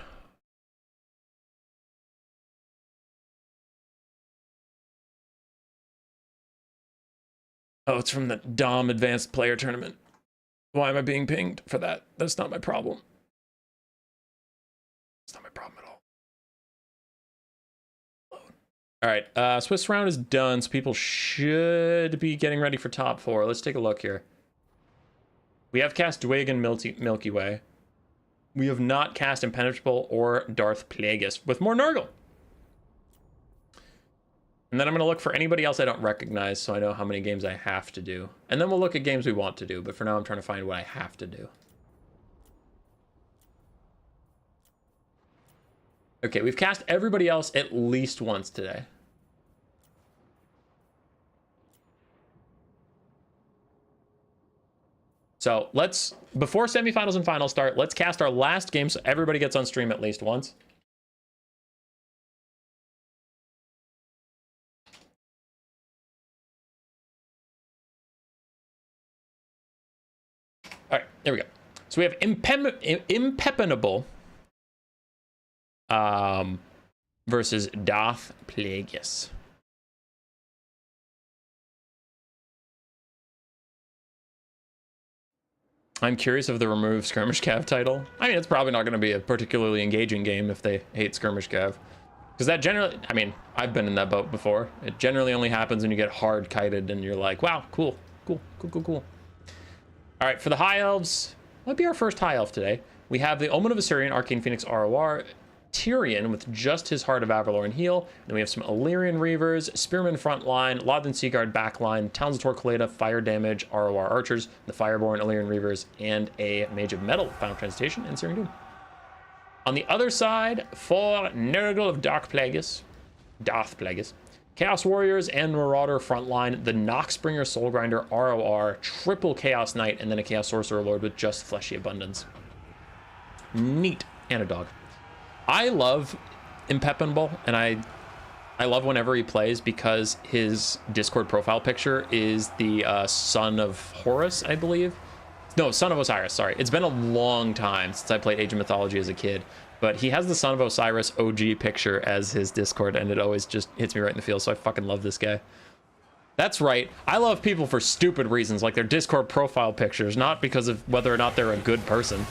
Oh, it's from the Dom Advanced Player Tournament. Why am I being pinged for that? That's not my problem. It's not my problem at all. All right, Swiss round is done, so people should be getting ready for top 4. Let's take a look here. We have cast Dwayne and Milky Way. We have not cast Impenetrable or Darth Plagueis with more Nurgle. And then I'm going to look for anybody else I don't recognize so I know how many games I have to do. And then we'll look at games we want to do, but for now I'm trying to find what I have to do. Okay, we've cast everybody else at least once today. So let's, before semifinals and finals start, let's cast our last game so everybody gets on stream at least once. All right, there we go. So we have Impenetrable versus Darth Plagueis. I'm curious of the remove Skirmish Cav title. I mean, it's probably not going to be a particularly engaging game if they hate Skirmish Cav. Because that generally, I mean, I've been in that boat before. It generally only happens when you get hard kited and you're like, wow, cool. All right, for the High Elves, might be our first High Elf today. We have the Omen of Assyrian, Arcane Phoenix ROR, Tyrion with just his Heart of Avalor and heal. Then we have some Illyrian Reavers, Spearman front line, Lothan Seaguard back line, Towns of Torquelada, fire damage, ROR archers, the Fireborn, Illyrian Reavers, and a Mage of Metal, Final Transmutation, and Searing Doom. On the other side, for Nurgle of Darth Plagueis, Chaos Warriors and Marauder frontline, the Noxbringer Soulgrinder ROR, triple Chaos Knight, and then a Chaos Sorcerer Lord with just Fleshy Abundance. Neat. And a dog. I love Impenetrable, and I love whenever he plays because his Discord profile picture is the son of Horus, I believe. No, son of Osiris, sorry. It's been a long time since I played Age of Mythology as a kid, but he has the son of Osiris OG picture as his Discord, and it always just hits me right in the feels, so I fucking love this guy. That's right. I love people for stupid reasons, like their Discord profile pictures, not because of whether or not they're a good person.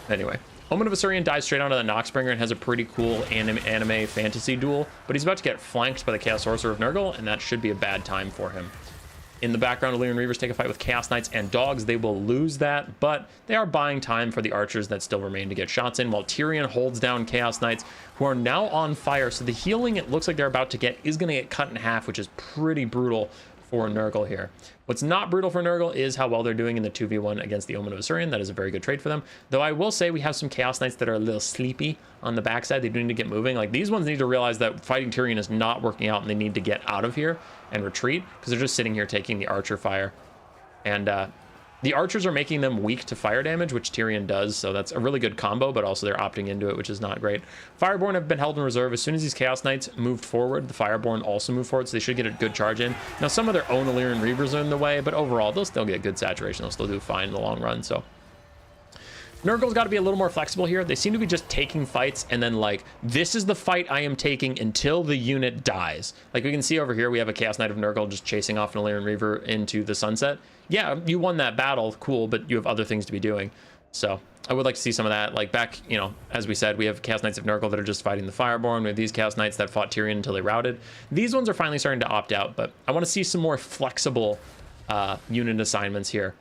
Anyway. Omen of Assyrian dies straight onto the Noxbringer and has a pretty cool anime fantasy duel, but he's about to get flanked by the Chaos Sorcerer of Nurgle, and that should be a bad time for him. In the background, Illyrian Reavers take a fight with Chaos Knights and Dogs. They will lose that, but they are buying time for the archers that still remain to get shots in, while Tyrion holds down Chaos Knights, who are now on fire. So the healing it looks like they're about to get is going to get cut in half, which is pretty brutal for Nurgle here. What's not brutal for Nurgle is how well they're doing in the 2v1 against the Omen of Assyrian. That is a very good trade for them. Though I will say we have some Chaos Knights that are a little sleepy on the backside. They do need to get moving. Like, these ones need to realize that fighting Tyrion is not working out and they need to get out of here and retreat, because they're just sitting here taking the archer fire. And the archers are making them weak to fire damage, which Tyrion does, so that's a really good combo, but also they're opting into it, which is not great. Fireborn have been held in reserve. As soon as these Chaos Knights moved forward, the Fireborn also moved forward, so they should get a good charge in. Now, some of their own Illyrian Reavers are in the way, but overall, they'll still get good saturation. They'll still do fine in the long run, so... Nurgle's got to be a little more flexible here. They seem to be just taking fights and then like, this is the fight I am taking until the unit dies. Like we can see over here, we have a Chaos Knight of Nurgle just chasing off an Illyrian Reaver into the sunset. Yeah, you won that battle, cool, but you have other things to be doing. So I would like to see some of that. Like back, you know, as we said, we have Chaos Knights of Nurgle that are just fighting the Fireborn. We have these Chaos Knights that fought Tyrion until they routed. These ones are finally starting to opt out, but I want to see some more flexible unit assignments here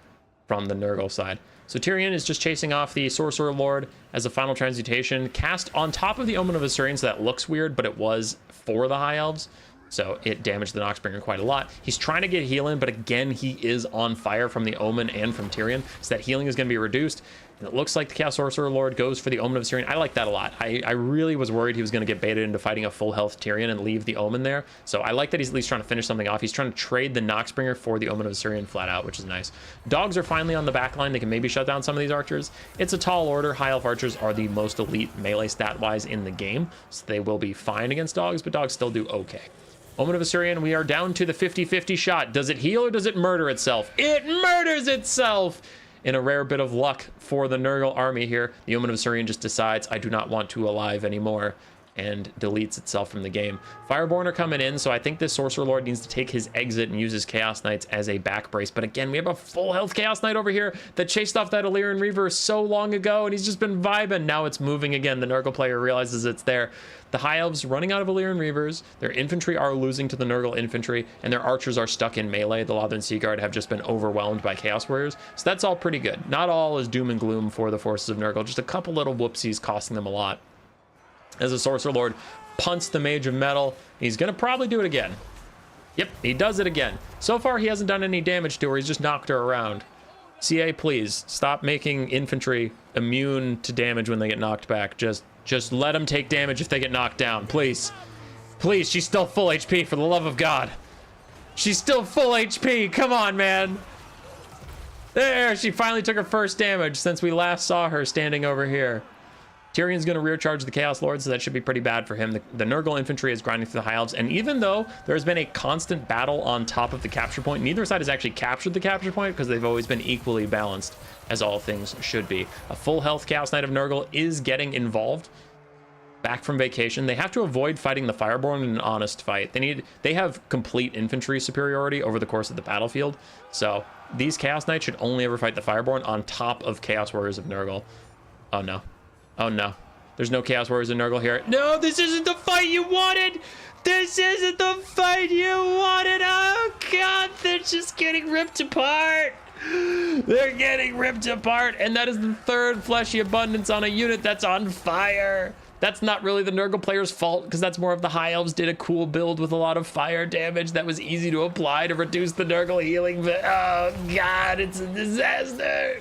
from the Nurgle side. So Tyrion is just chasing off the Sorcerer Lord as a final transmutation, cast on top of the Omen of Assyrian, so that looks weird, but it was for the High Elves, so it damaged the Noxbringer quite a lot. He's trying to get heal in, but again, he is on fire from the Omen and from Tyrion, so that healing is going to be reduced. And it looks like the Chaos Sorcerer Lord goes for the Omen of Assyrian. I like that a lot. I really was worried he was going to get baited into fighting a full health Tyrion and leave the Omen there. So I like that he's at least trying to finish something off. He's trying to trade the Noxbringer for the Omen of Assyrian flat out, which is nice. Dogs are finally on the back line. They can maybe shut down some of these archers. It's a tall order. High Elf archers are the most elite melee stat-wise in the game, so they will be fine against dogs, but dogs still do okay. Omen of Assyrian, we are down to the 50-50 shot. Does it heal or does it murder itself? It murders itself! In a rare bit of luck for the Nurgle army here, the Omen of Assyrian just decides, I do not want to alive anymore. and deletes itself from the game. Fireborn are coming in, so I think this Sorcerer Lord needs to take his exit and use his Chaos Knights as a back brace. But again, we have a full health Chaos Knight over here that chased off that Illyrian Reaver so long ago, and he's just been vibing. Now it's moving again. The Nurgle player realizes it's there. The High Elves running out of Illyrian Reavers. Their infantry are losing to the Nurgle infantry, and their archers are stuck in melee. The Lothern Sea Guard have just been overwhelmed by Chaos Warriors. So that's all pretty good. Not all is doom and gloom for the forces of Nurgle. Just a couple little whoopsies costing them a lot. As a Sorcerer Lord punts the Mage of Metal, he's gonna probably do it again. Yep, he does it again. So far, he hasn't done any damage to her. He's just knocked her around. CA, please stop making infantry immune to damage when they get knocked back. Just let them take damage if they get knocked down, please. Please, she's still full HP, for the love of God. She's still full HP. Come on, man. There, she finally took her first damage since we last saw her standing over here. Tyrion's going to rear charge the Chaos Lord, so that should be pretty bad for him. The Nurgle infantry is grinding through the High Elves, and even though there's been a constant battle on top of the capture point, neither side has actually captured the capture point because they've always been equally balanced, as all things should be. A full health Chaos Knight of Nurgle is getting involved. Back from vacation, they have to avoid fighting the Fireborn in an honest fight. They have complete infantry superiority over the course of the battlefield, so these Chaos Knights should only ever fight the Fireborn on top of Chaos Warriors of Nurgle. Oh no. Oh no, there's no Chaos Warriors in Nurgle here. No, this isn't the fight you wanted. This isn't the fight you wanted. Oh God, they're just getting ripped apart. They're getting ripped apart, and that is the third fleshy abundance on a unit that's on fire. That's not really the Nurgle player's fault, because that's more of the High Elves did a cool build with a lot of fire damage that was easy to apply to reduce the Nurgle healing, but oh God, it's a disaster.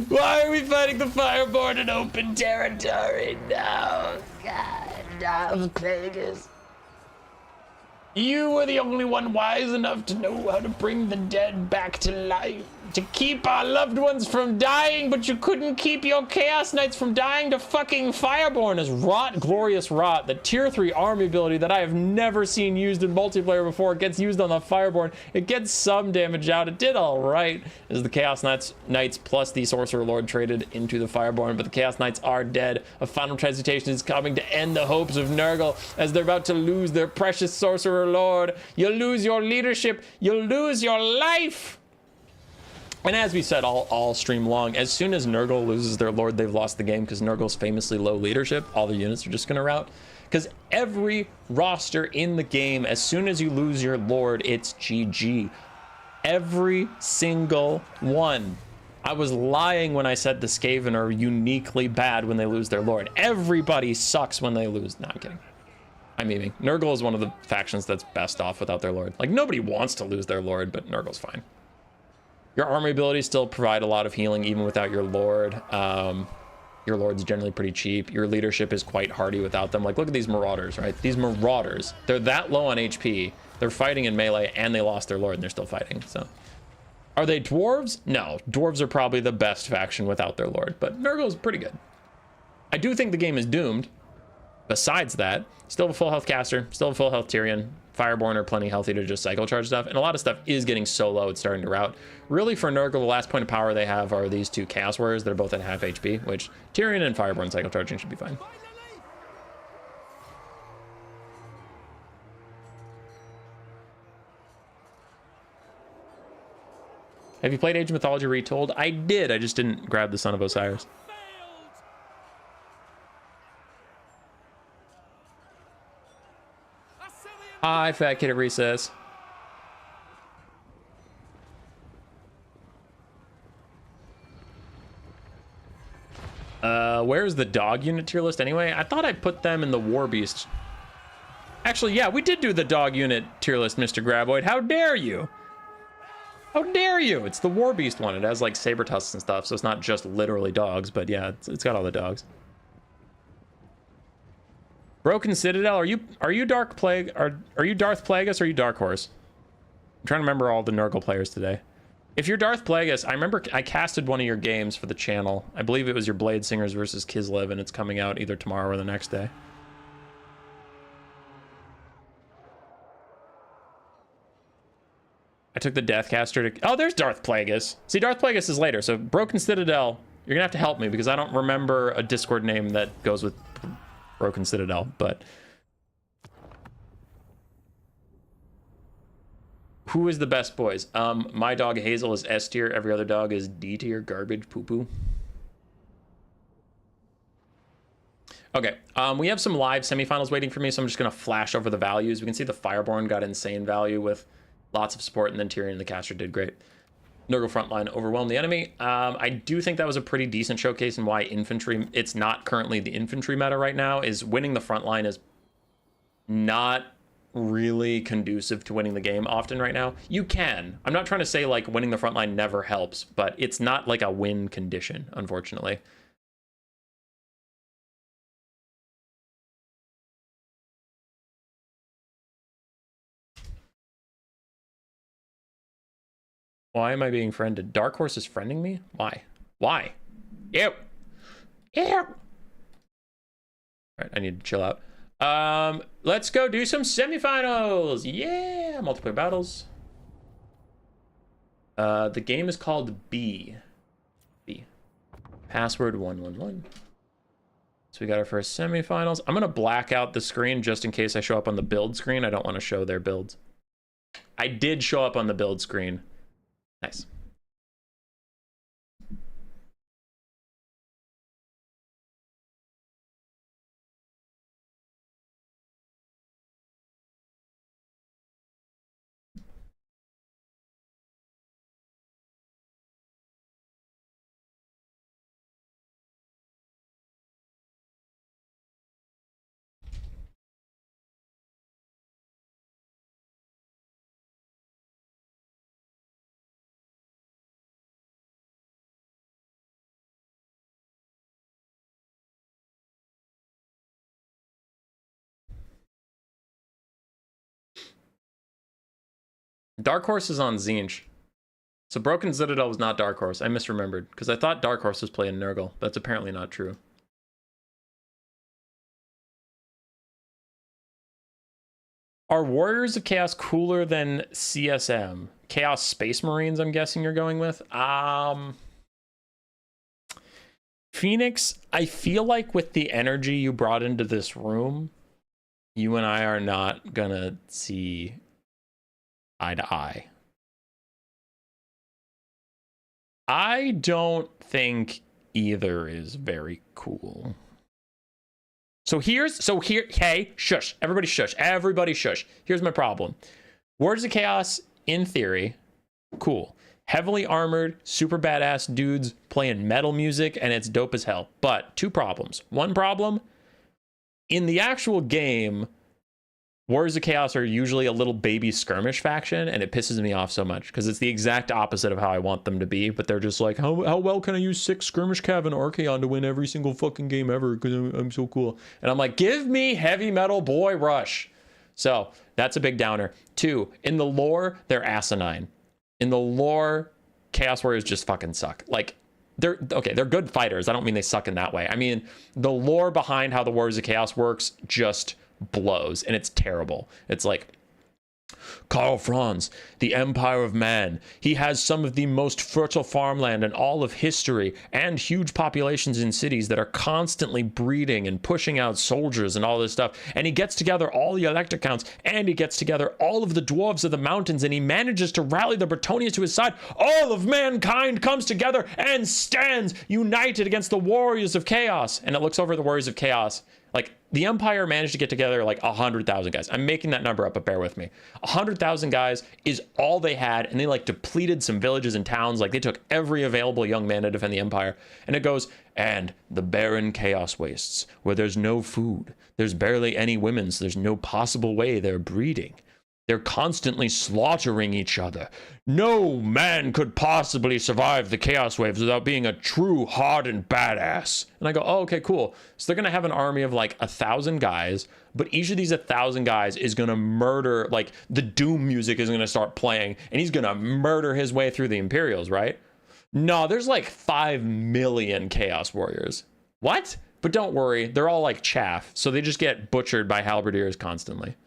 Why are we fighting the Fireborn in open territory? No, God, no, Vegas. You were the only one wise enough to know how to bring the dead back to life, to keep our loved ones from dying, but you couldn't keep your Chaos Knights from dying to fucking Fireborn as Rot, Glorious Rot, the tier 3 army ability that I have never seen used in multiplayer before. It gets used on the Fireborn. It gets some damage out. It did all right as the Chaos Knights plus the Sorcerer Lord traded into the Fireborn, but the Chaos Knights are dead. A final transmutation is coming to end the hopes of Nurgle as they're about to lose their precious Sorcerer Lord. You'll lose your leadership. You'll lose your life. And as we said all stream long, as soon as Nurgle loses their Lord, they've lost the game, because Nurgle's famously low leadership. All their units are just going to rout. Because every roster in the game, as soon as you lose your Lord, it's GG. Every single one. I was lying when I said the Skaven are uniquely bad when they lose their Lord. Everybody sucks when they lose. No, I'm kidding. I'm memeing. Nurgle is one of the factions that's best off without their Lord. Like, nobody wants to lose their Lord, but Nurgle's fine. Your army abilities still provide a lot of healing even without your Lord. Your Lord's generally pretty cheap. Your leadership is quite hardy without them. Like, look at these Marauders, right? These Marauders, they're that low on HP. They're fighting in melee, and they lost their Lord, and they're still fighting, so. Are they Dwarves? No. Dwarves are probably the best faction without their Lord, but Nurgle's pretty good. I do think the game is doomed. Besides that, still a full health caster, still a full health Tyrion. Fireborn are plenty healthy to just cycle charge stuff, and a lot of stuff is getting so low it's starting to rout. Really, for Nurgle, the last point of power they have are these two Chaos Warriors that are both at half HP, which Tyrion and Fireborn cycle charging should be fine. Have you played Age of Mythology Retold? I did, I just didn't grab the Son of Osiris. Hi, Fat Kid at Recess. Where's the dog unit tier list anyway? I thought I put them in the War Beast. Actually, yeah, we did do the dog unit tier list, Mr. Graboid. How dare you? How dare you? It's the War Beast one. It has like saber tusks and stuff, so it's not just literally dogs, but yeah, it's got all the dogs. Broken Citadel, are you Dark Plague? Are you Darth Plagueis or are you Dark Horse? I'm trying to remember all the Nurgle players today. If you're Darth Plagueis, I remember I casted one of your games for the channel. I believe it was your Blade Singers versus Kislev, and it's coming out either tomorrow or the next day. I took the Deathcaster to... Oh, there's Darth Plagueis. See, Darth Plagueis is later, so Broken Citadel, you're gonna have to help me because I don't remember a Discord name that goes with Broken Citadel, but who is the best, boys? My dog Hazel is S tier. Every other dog is D tier. Garbage, poo poo. Okay, we have some live semifinals waiting for me, so I'm just gonna flash over the values. We can see the Fireborn got insane value with lots of support, and then Tyrion and the Caster did great. Nurgle frontline overwhelmed the enemy. I do think that was a pretty decent showcase, and why infantry, it's not currently the infantry meta right now, is winning the frontline is not really conducive to winning the game often right now. You can. I'm not trying to say like winning the frontline never helps, but it's not like a win condition, unfortunately. Why am I being friended? Dark Horse is friending me? Why? Why? Ew. Ew. All right, I need to chill out. Let's go do some semifinals. Yeah, multiplayer battles. The game is called B. Password 111. So we got our first semifinals. I'm gonna black out the screen just in case I show up on the build screen. I don't want to show their builds. I did show up on the build screen. Nice. Dark Horse is on Tzeentch. So Broken Citadel was not Dark Horse. I misremembered because I thought Dark Horse was playing Nurgle. That's apparently not true. Are Warriors of Chaos cooler than CSM? Chaos Space Marines, I'm guessing you're going with. Phoenix, I feel like with the energy you brought into this room, you and I are not gonna see eye to eye. I don't think either is very cool. Hey, shush. Everybody shush. Everybody shush. Here's my problem. Warriors of Chaos, in theory, cool. Heavily armored, super badass dudes playing metal music, and it's dope as hell. But two problems. One problem, in the actual game, Warriors of Chaos are usually a little baby skirmish faction, and it pisses me off so much because it's the exact opposite of how I want them to be. But they're just like, how well can I use 6 skirmish cav and Archaon to win every single fucking game ever because I'm so cool. And I'm like, give me heavy metal boy rush. So that's a big downer. 2, in the lore, they're asinine. In the lore, Chaos Warriors just fucking suck. Like, they're good fighters. I don't mean they suck in that way. I mean, the lore behind how the Warriors of Chaos works just blows, and it's terrible. It's like Karl Franz, the Empire of Man. He has some of the most fertile farmland in all of history and huge populations in cities that are constantly breeding and pushing out soldiers and all this stuff. And he gets together all the electric counts, and he gets together all of the dwarves of the mountains, and he manages to rally the Bretonnians to his side. All of mankind comes together and stands united against the Warriors of Chaos. And it looks over the Warriors of Chaos. Like, the Empire managed to get together like 100,000 guys. I'm making that number up, but bear with me. 100,000 guys is all they had, and they like depleted some villages and towns. Like, they took every available young man to defend the Empire. And it goes, and the barren chaos wastes, where there's no food, there's barely any women, so there's no possible way they're breeding. They're constantly slaughtering each other. No man could possibly survive the Chaos Waves without being a true hardened badass. And I go, oh, okay, cool. So they're going to have an army of like 1,000 guys, but each of these 1,000 guys is going to murder, like the Doom music is going to start playing, and he's going to murder his way through the Imperials, right? No, there's like 5 million Chaos Warriors. What? But don't worry, they're all like chaff, so they just get butchered by halberdiers constantly.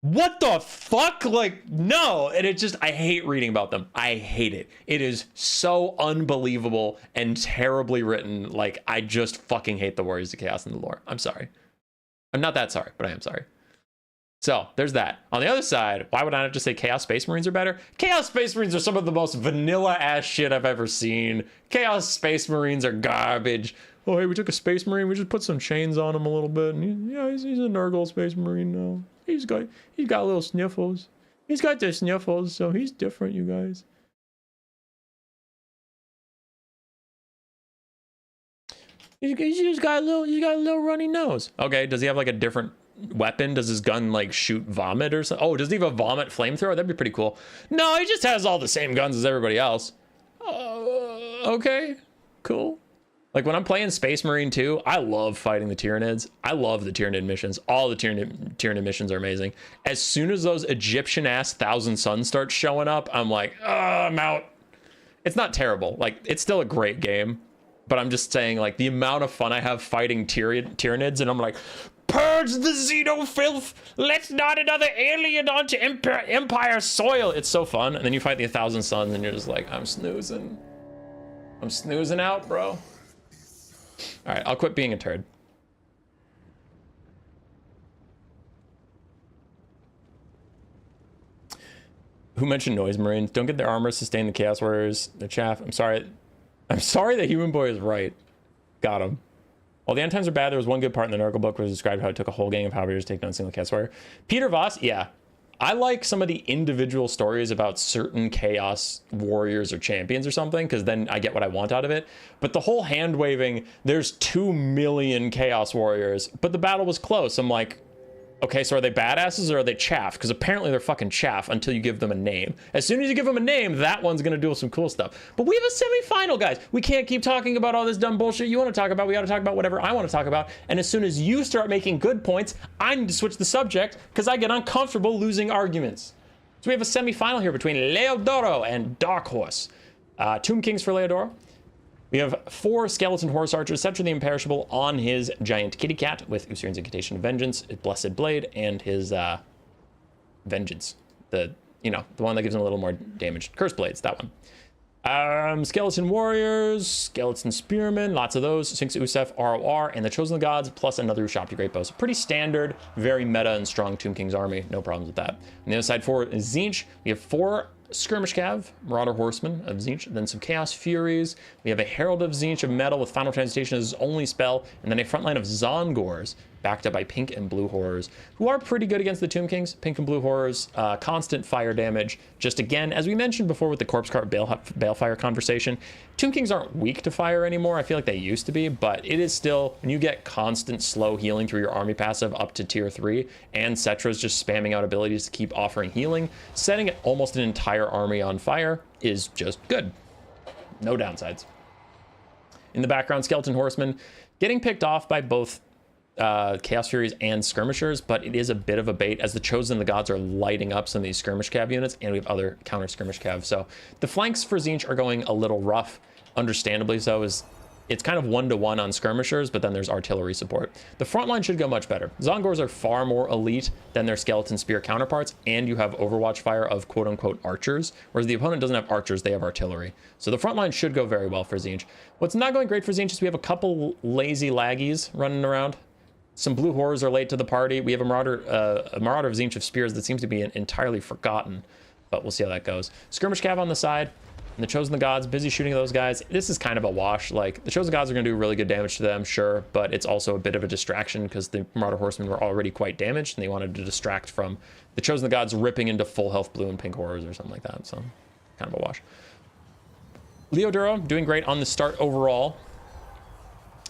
What the fuck? Like, no. And it just, I hate reading about them. I hate it. It is so unbelievable and terribly written. Like, I just fucking hate the Warriors of Chaos in the lore. I'm sorry. I'm not that sorry, but I am sorry. So there's that. On the other side, why would I not just say Chaos Space Marines are better? Chaos Space Marines are some of the most vanilla ass shit I've ever seen. Chaos Space Marines are garbage. Oh, hey, we took a Space Marine. We just put some chains on him a little bit. And he's a Nurgle Space Marine now. He's got little sniffles. He's got the sniffles, so he's different, you guys. He's just got a little runny nose. Okay, does he have like a different weapon? Does his gun like shoot vomit or something? Oh, does he have a vomit flamethrower? That'd be pretty cool. No, he just has all the same guns as everybody else. Okay, cool. Like when I'm playing Space Marine 2, I love fighting the Tyranids. I love the Tyranid missions. All the Tyranid missions are amazing. As soon as those Egyptian ass Thousand Suns start showing up, I'm like, oh, I'm out. It's not terrible. Like, it's still a great game. But I'm just saying, like, the amount of fun I have fighting Tyranids, and I'm like, purge the Xenofilth! Let's not another alien onto Empire soil! It's so fun. And then you fight the Thousand Suns, and you're just like, I'm snoozing. I'm snoozing out, bro. All right, I'll quit being a turd. Who mentioned Noise Marines? Don't get their armor, sustain the Chaos Warriors, the chaff. I'm sorry that Human Boy is right. Got him. While the end times are bad, there was one good part in the Nurgle book where it described how it took a whole gang of Howbers to take down a single Chaos Warrior. Peter Voss, yeah. I like some of the individual stories about certain Chaos Warriors or champions or something, because then I get what I want out of it. But the whole hand waving, there's 2 million Chaos Warriors, but the battle was close. I'm like, okay, so are they badasses or are they chaff? Because apparently they're fucking chaff until you give them a name. As soon as you give them a name, that one's going to do some cool stuff. But we have a semi-final, guys. We can't keep talking about all this dumb bullshit you want to talk about. We got to talk about whatever I want to talk about. And as soon as you start making good points, I need to switch the subject because I get uncomfortable losing arguments. So we have a semi-final here between Leodoro and Dark Horse. Tomb Kings for Leodoro. We have 4 Skeleton Horse Archers, Scepter the Imperishable on his Giant Kitty Cat with Usurian's Incantation of Vengeance, his Blessed Blade, and his Vengeance. The one that gives him a little more damage. Curse Blades, that one. Skeleton Warriors, Skeleton Spearmen, lots of those. Sphinx Usef, ROR, and the Chosen of the Gods, plus another Ushapti Great Bow. So pretty standard, very meta and strong Tomb King's army. No problems with that. On the other side for Tzeentch, we have 4 Skirmish Cav, Marauder Horsemen of Tzeentch, then some Chaos Furies. We have a Herald of Tzeentch of Metal with Final Transmutation as his only spell, and then a frontline of Zongors, backed up by Pink and Blue Horrors, who are pretty good against the Tomb Kings. Pink and Blue Horrors, constant fire damage. Just again, as we mentioned before with the Corpse Cart Balefire conversation, Tomb Kings aren't weak to fire anymore. I feel like they used to be, but it is still, when you get constant slow healing through your army passive up to tier 3, and Cetra's just spamming out abilities to keep offering healing, setting almost an entire army on fire is just good. No downsides. In the background, Skeleton Horsemen getting picked off by both Chaos Furies and Skirmishers, but it is a bit of a bait as the Chosen of the Gods are lighting up some of these Skirmish Cav units, and we have other counter Skirmish Cav. So the flanks for Tzeentch are going a little rough, understandably so, as it's kind of 1-to-1 on Skirmishers, but then there's artillery support. The front line should go much better. Zongors are far more elite than their Skeleton Spear counterparts, and you have Overwatch fire of quote-unquote archers, whereas the opponent doesn't have archers, they have artillery. So the front line should go very well for Tzeentch. What's not going great for Tzeentch is we have a couple lazy laggies running around. Some Blue Horrors are late to the party. We have a Marauder of Tzeentch of Spears that seems to be entirely forgotten, but we'll see how that goes. Skirmish Cav on the side. And the Chosen of the Gods, busy shooting those guys. This is kind of a wash. Like, the Chosen Gods are going to do really good damage to them, sure, but it's also a bit of a distraction because the Marauder Horsemen were already quite damaged, and they wanted to distract from the Chosen of the Gods ripping into full health Blue and Pink Horrors or something like that, so kind of a wash. Leodoro doing great on the start overall.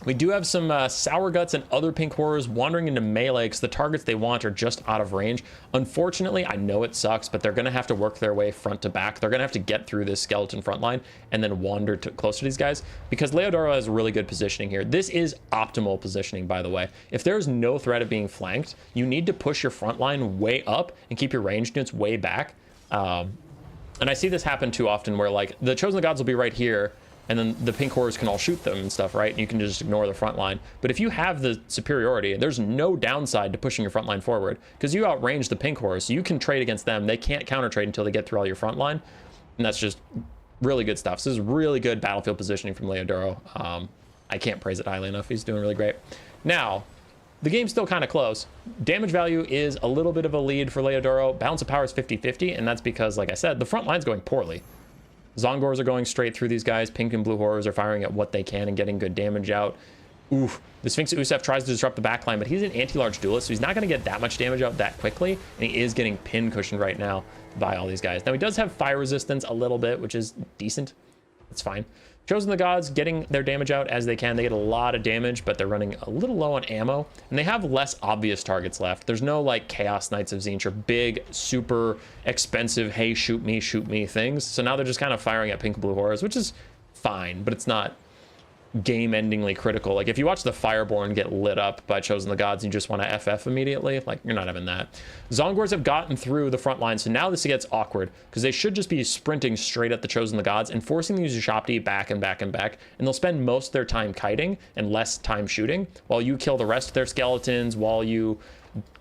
We do have some Sour Guts and other Pink Horrors wandering into melee because the targets they want are just out of range. Unfortunately, I know it sucks, but they're going to have to work their way front to back. They're going to have to get through this skeleton front line and then wander closer to these guys because Leodoro has really good positioning here. This is optimal positioning, by the way. If there's no threat of being flanked, you need to push your front line way up and keep your ranged units way back. And I see this happen too often where, like, the Chosen of the Gods will be right here, and then the pink horrors can all shoot them and stuff, right? And you can just ignore the front line. But if you have the superiority, there's no downside to pushing your front line forward, because you outrange the pink horrors, so you can trade against them. They can't counter trade until they get through all your front line, and that's just really good stuff. So this is really good battlefield positioning from Leodoro. I can't praise it highly enough. He's doing really great. Now, the game's still kind of close. Damage value is a little bit of a lead for Leodoro. Balance of power is 50-50, and that's because, like I said, the front line's going poorly. Zongors are going straight through these guys. Pink and blue horrors are firing at what they can and getting good damage out. Oof. The Sphinx Usef tries to disrupt the backline, but he's an anti-large duelist, so he's not going to get that much damage out that quickly, and he is getting pin cushioned right now by all these guys. Now, he does have fire resistance a little bit, which is decent. It's fine. Chosen the Gods getting their damage out as they can. They get a lot of damage, but they're running a little low on ammo, and they have less obvious targets left. There's no like Chaos Knights of Tzeentch or big, super expensive, hey, shoot me things. So now they're just kind of firing at pink and blue horrors, which is fine, but it's not game-endingly critical. Like if you watch the Fireborn get lit up by Chosen the Gods, you just want to FF immediately. Like you're not having that. Zongors have gotten through the front line, so now this gets awkward because they should just be sprinting straight at the Chosen the Gods and forcing the Ushapti back and back and back, and they'll spend most of their time kiting and less time shooting while you kill the rest of their skeletons, while you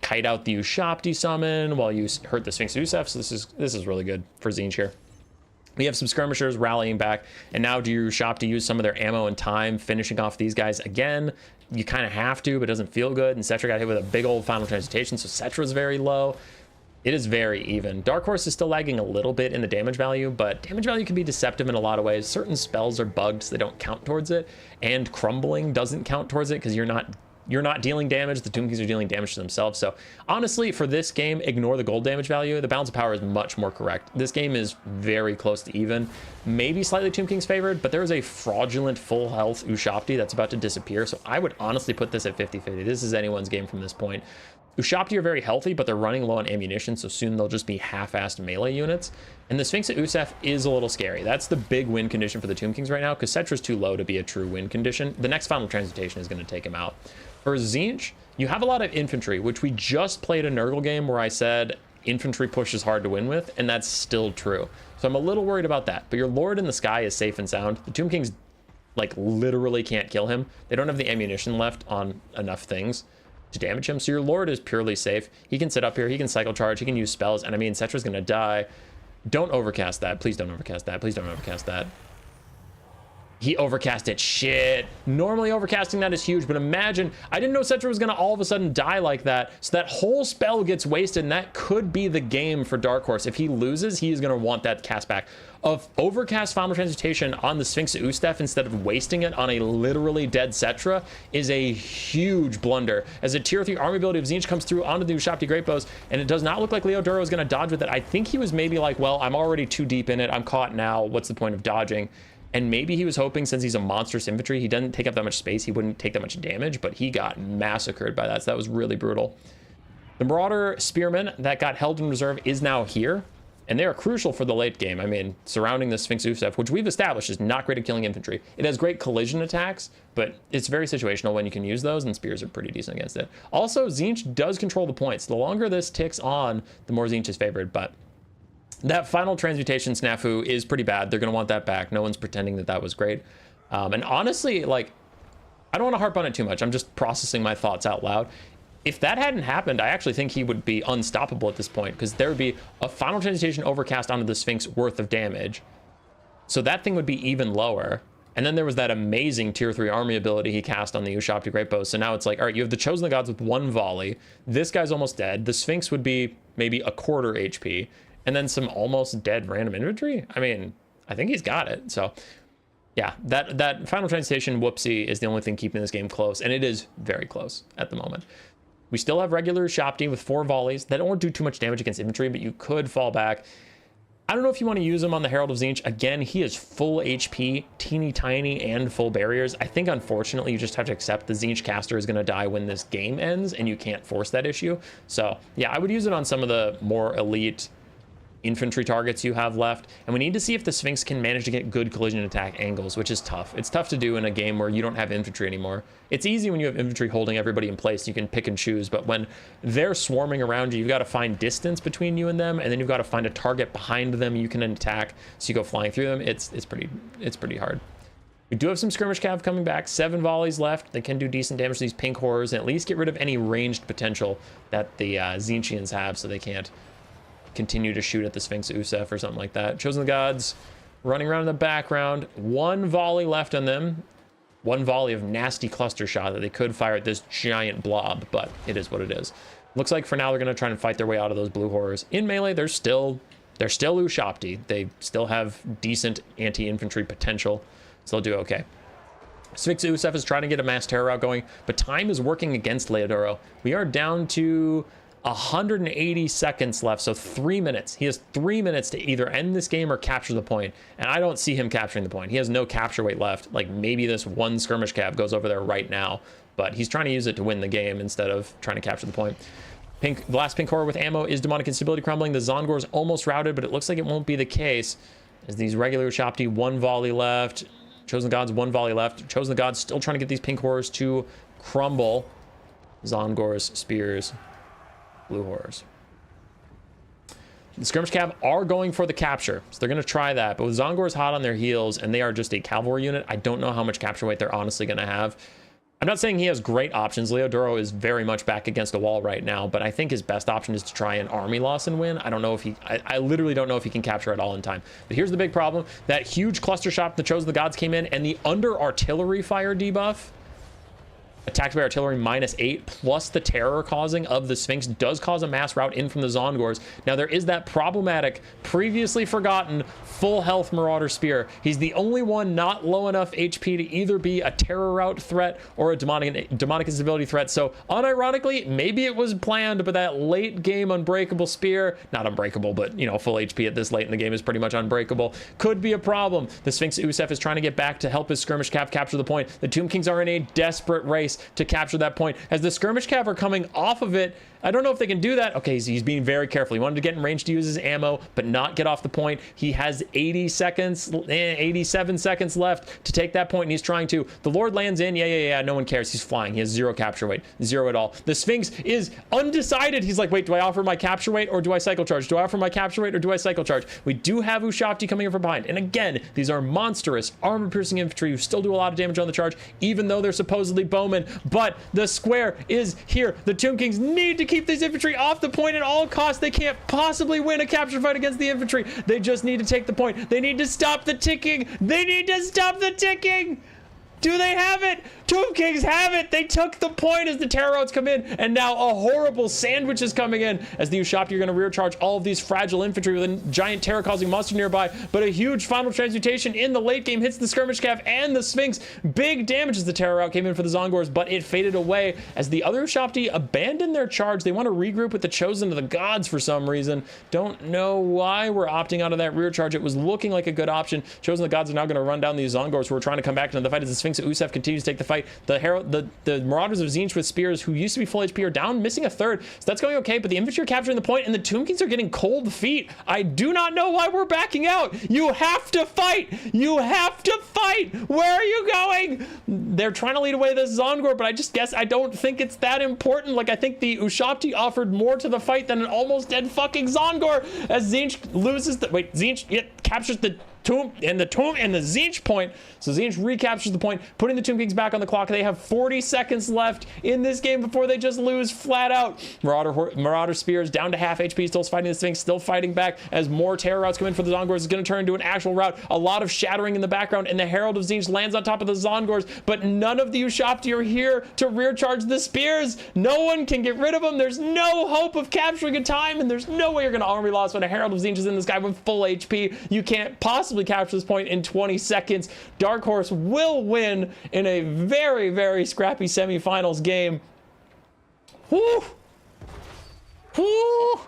kite out the Ushapti summon, while you hurt the Sphinx Usef. So this is really good for Tzeentch here. We have some skirmishers rallying back, and now do you shop to use some of their ammo and time finishing off these guys again? You kind of have to, but it doesn't feel good. And Cetra got hit with a big old final transmutation, so Cetra's very low. It is very even. Dark Horse is still lagging a little bit in the damage value, but damage value can be deceptive in a lot of ways. Certain spells are bugged, so they don't count towards it, and crumbling doesn't count towards it because you're not dealing damage. The Tomb Kings are dealing damage to themselves. So honestly, for this game, ignore the gold damage value. The balance of power is much more correct. This game is very close to even, maybe slightly Tomb Kings favored, but there is a fraudulent full health Ushapti that's about to disappear. So I would honestly put this at 50-50. This is anyone's game from this point. Ushapti are very healthy, but they're running low on ammunition, so soon they'll just be half-assed melee units. And the Sphinx at Usef is a little scary. That's the big win condition for the Tomb Kings right now, because Cetra's too low to be a true win condition. The next final transmutation is going to take him out. For Tzeentch, you have a lot of infantry, which we just played a Nurgle game where I said infantry push is hard to win with, and that's still true. So I'm a little worried about that. But your Lord in the Sky is safe and sound. The Tomb Kings, like, literally can't kill him. They don't have the ammunition left on enough things to damage him. So your Lord is purely safe. He can sit up here. He can cycle charge. He can use spells. And I mean, Cetra's going to die. Don't overcast that. Please don't overcast that. Please don't overcast that. He overcasted. Shit. Normally overcasting that is huge, but imagine, I didn't know Cetra was going to all of a sudden die like that. So that whole spell gets wasted, and that could be the game for Dark Horse. If he loses, he is going to want that cast back. Of overcast final transmutation on the Sphinx Ustaf instead of wasting it on a literally dead Cetra is a huge blunder. As a tier 3 army ability of Tzeentch comes through onto the Ushapti Great Bows, and it does not look like Leodoro is going to dodge with it. I think he was maybe like, well, I'm already too deep in it. I'm caught now. What's the point of dodging? And maybe he was hoping, since he's a monstrous infantry, he doesn't take up that much space, he wouldn't take that much damage, but he got massacred by that, so that was really brutal. The Marauder Spearmen that got held in reserve is now here, and they are crucial for the late game. I mean, surrounding the Sphinx Usef, which we've established is not great at killing infantry. It has great collision attacks, but it's very situational when you can use those, and spears are pretty decent against it. Also, Tzeentch does control the points. The longer this ticks on, the more Tzeentch is favored, but that final transmutation snafu is pretty bad. They're going to want that back. No one's pretending that that was great. And honestly, like, I don't want to harp on it too much. I'm just processing my thoughts out loud. If that hadn't happened, I actually think he would be unstoppable at this point, because there would be a final transmutation overcast onto the Sphinx worth of damage. So that thing would be even lower. And then there was that amazing tier 3 army ability he cast on the Ushapti Great Bow. So now it's like, all right, you have the Chosen the Gods with 1 volley. This guy's almost dead. The Sphinx would be maybe a quarter HP. And then some almost dead random infantry. I mean, I think he's got it. So yeah, that final transmutation whoopsie is the only thing keeping this game close. And it is very close at the moment. We still have regular Ushapti with 4 volleys that don't do too much damage against infantry, but you could fall back. I don't know if you want to use him on the Herald of Tzeentch. Again, he is full HP, teeny tiny, and full barriers. I think, unfortunately, you just have to accept the Tzeentch caster is going to die when this game ends, and you can't force that issue. So yeah, I would use it on some of the more elite infantry targets you have left, and we need to see if the Sphinx can manage to get good collision attack angles, which is tough. It's tough to do in a game where you don't have infantry anymore. It's easy when you have infantry holding everybody in place, you can pick and choose, but when they're swarming around you, you've got to find distance between you and them, and then you've got to find a target behind them you can attack, so you go flying through them. It's pretty hard. We do have some skirmish cav coming back. 7 volleys left. They can do decent damage to these pink horrors and at least get rid of any ranged potential that the Tzeentchians have, so they can't continue to shoot at the Sphinx Usef or something like that. Chosen of the Gods running around in the background. 1 volley left on them. 1 volley of nasty cluster shot that they could fire at this giant blob, but it is what it is. Looks like for now they're going to try and fight their way out of those blue horrors. In melee, they're still Ushapti. They still have decent anti-infantry potential. So they'll do okay. Sphinx Usef is trying to get a mass terror route going, but time is working against Leodoro. We are down to 180 seconds left, so 3 minutes. He has 3 minutes to either end this game or capture the point, and I don't see him capturing the point. He has no capture weight left. Like, maybe this 1 skirmish cab goes over there right now, but he's trying to use it to win the game instead of trying to capture the point. The last pink horror with ammo is demonic instability crumbling. The Zongor's almost routed, but it looks like it won't be the case, as these regular Ushapti, 1 volley left. Chosen Gods, 1 volley left. Chosen Gods still trying to get these pink horrors to crumble. Zongor's spears, blue horrors. The skirmish cav are going for the capture, so they're going to try that. But with Zongor's hot on their heels, and they are just a cavalry unit, I don't know how much capture weight they're honestly going to have. I'm not saying he has great options. Leodoro is very much back against the wall right now, but I think his best option is to try an army loss and win. I don't know if he, I literally don't know if he can capture it all in time. But here's the big problem. That huge cluster shot the Chosen of the Gods came in, and the under artillery fire debuff, attacked by artillery -8, plus the terror causing of the Sphinx does cause a mass route in from the Zongors. Now there is that problematic, previously forgotten, full health Marauder Spear. He's the only one not low enough HP to either be a terror route threat or a demonic instability threat. So unironically, maybe it was planned, but that late game unbreakable spear, not unbreakable, but you know, full HP at this late in the game is pretty much unbreakable, could be a problem. The Sphinx Usef is trying to get back to help his skirmish cav capture the point. The Tomb Kings are in a desperate race to capture that point. As the skirmish cav are coming off of it, I don't know if they can do that. Okay, he's being very careful. He wanted to get in range to use his ammo, but not get off the point. He has 80 seconds, 87 seconds left to take that point, and he's trying to. The Lord lands in. Yeah. No one cares. He's flying. He has 0 capture weight. 0 at all. The Sphinx is undecided. He's like, wait, do I offer my capture weight or do I cycle charge? Do I offer my capture weight or do I cycle charge? We do have Ushapti coming in from behind. And again, these are monstrous armor-piercing infantry who still do a lot of damage on the charge, even though they're supposedly bowmen. But the square is here. The Tomb Kings need to keep these infantry off the point at all costs. They can't possibly win a capture fight against the infantry. They just need to take the point. They need to stop the ticking. They need to stop the ticking. Do they have it? Tomb Kings have it. They took the point as the terror routes come in, and now a horrible sandwich is coming in as the Ushapti are going to rear charge all of these fragile infantry with a giant terror-causing monster nearby. But a huge final transmutation in the late game hits the skirmish cav and the Sphinx. Big damage as the terror route came in for the Zongors, but it faded away as the other Ushapti abandoned their charge. They want to regroup with the Chosen of the Gods for some reason. Don't know why we're opting out of that rear charge. It was looking like a good option. Chosen of the Gods are now going to run down these Zongors who are trying to come back into the fight as the Sphinx Usef continues to take the fight. The Marauders of Tzeentch with spears, who used to be full HP, are down, missing a third. So that's going okay, but the infantry are capturing the point, and the Tomb Kings are getting cold feet. I do not know why we're backing out. You have to fight. You have to fight. Where are you going? They're trying to lead away this Zongor, but I just guess I don't think it's that important. Like, I think the Ushapti offered more to the fight than an almost dead fucking Zongor as Tzeentch loses the... Wait, Tzeentch captures the Tomb and the Tzeentch point. So Tzeentch recaptures the point, putting the Tomb Kings back on the clock. They have 40 seconds left in this game before they just lose flat out. Marauder Spears down to half HP, still fighting the Sphinx, still fighting back as more terror routes come in for the Zongors. It's going to turn into an actual rout. A lot of shattering in the background, and the Herald of Tzeentch lands on top of the Zongors, but none of the Ushapti are here to rear charge the spears. No one can get rid of them. There's no hope of capturing a time, and there's no way you're going to army loss when a Herald of Tzeentch is in this guy with full HP. You can't possibly capture this point in 20 seconds. Dark Horse will win in a very, very scrappy semifinals game. Whew. Whew.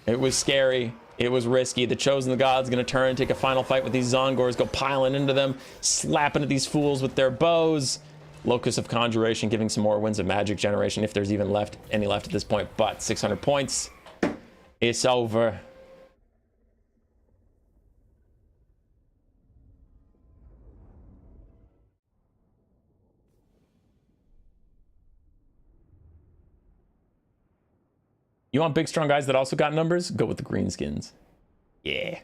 It was scary. It was risky. The Chosen of the Gods going to turn and take a final fight with these Zongors, go piling into them, slapping at these fools with their bows. Locus of Conjuration giving some more Winds of Magic generation if there's even any left at this point. But 600 points. It's over. You want big, strong guys that also got numbers? Go with the greenskins. Yeah.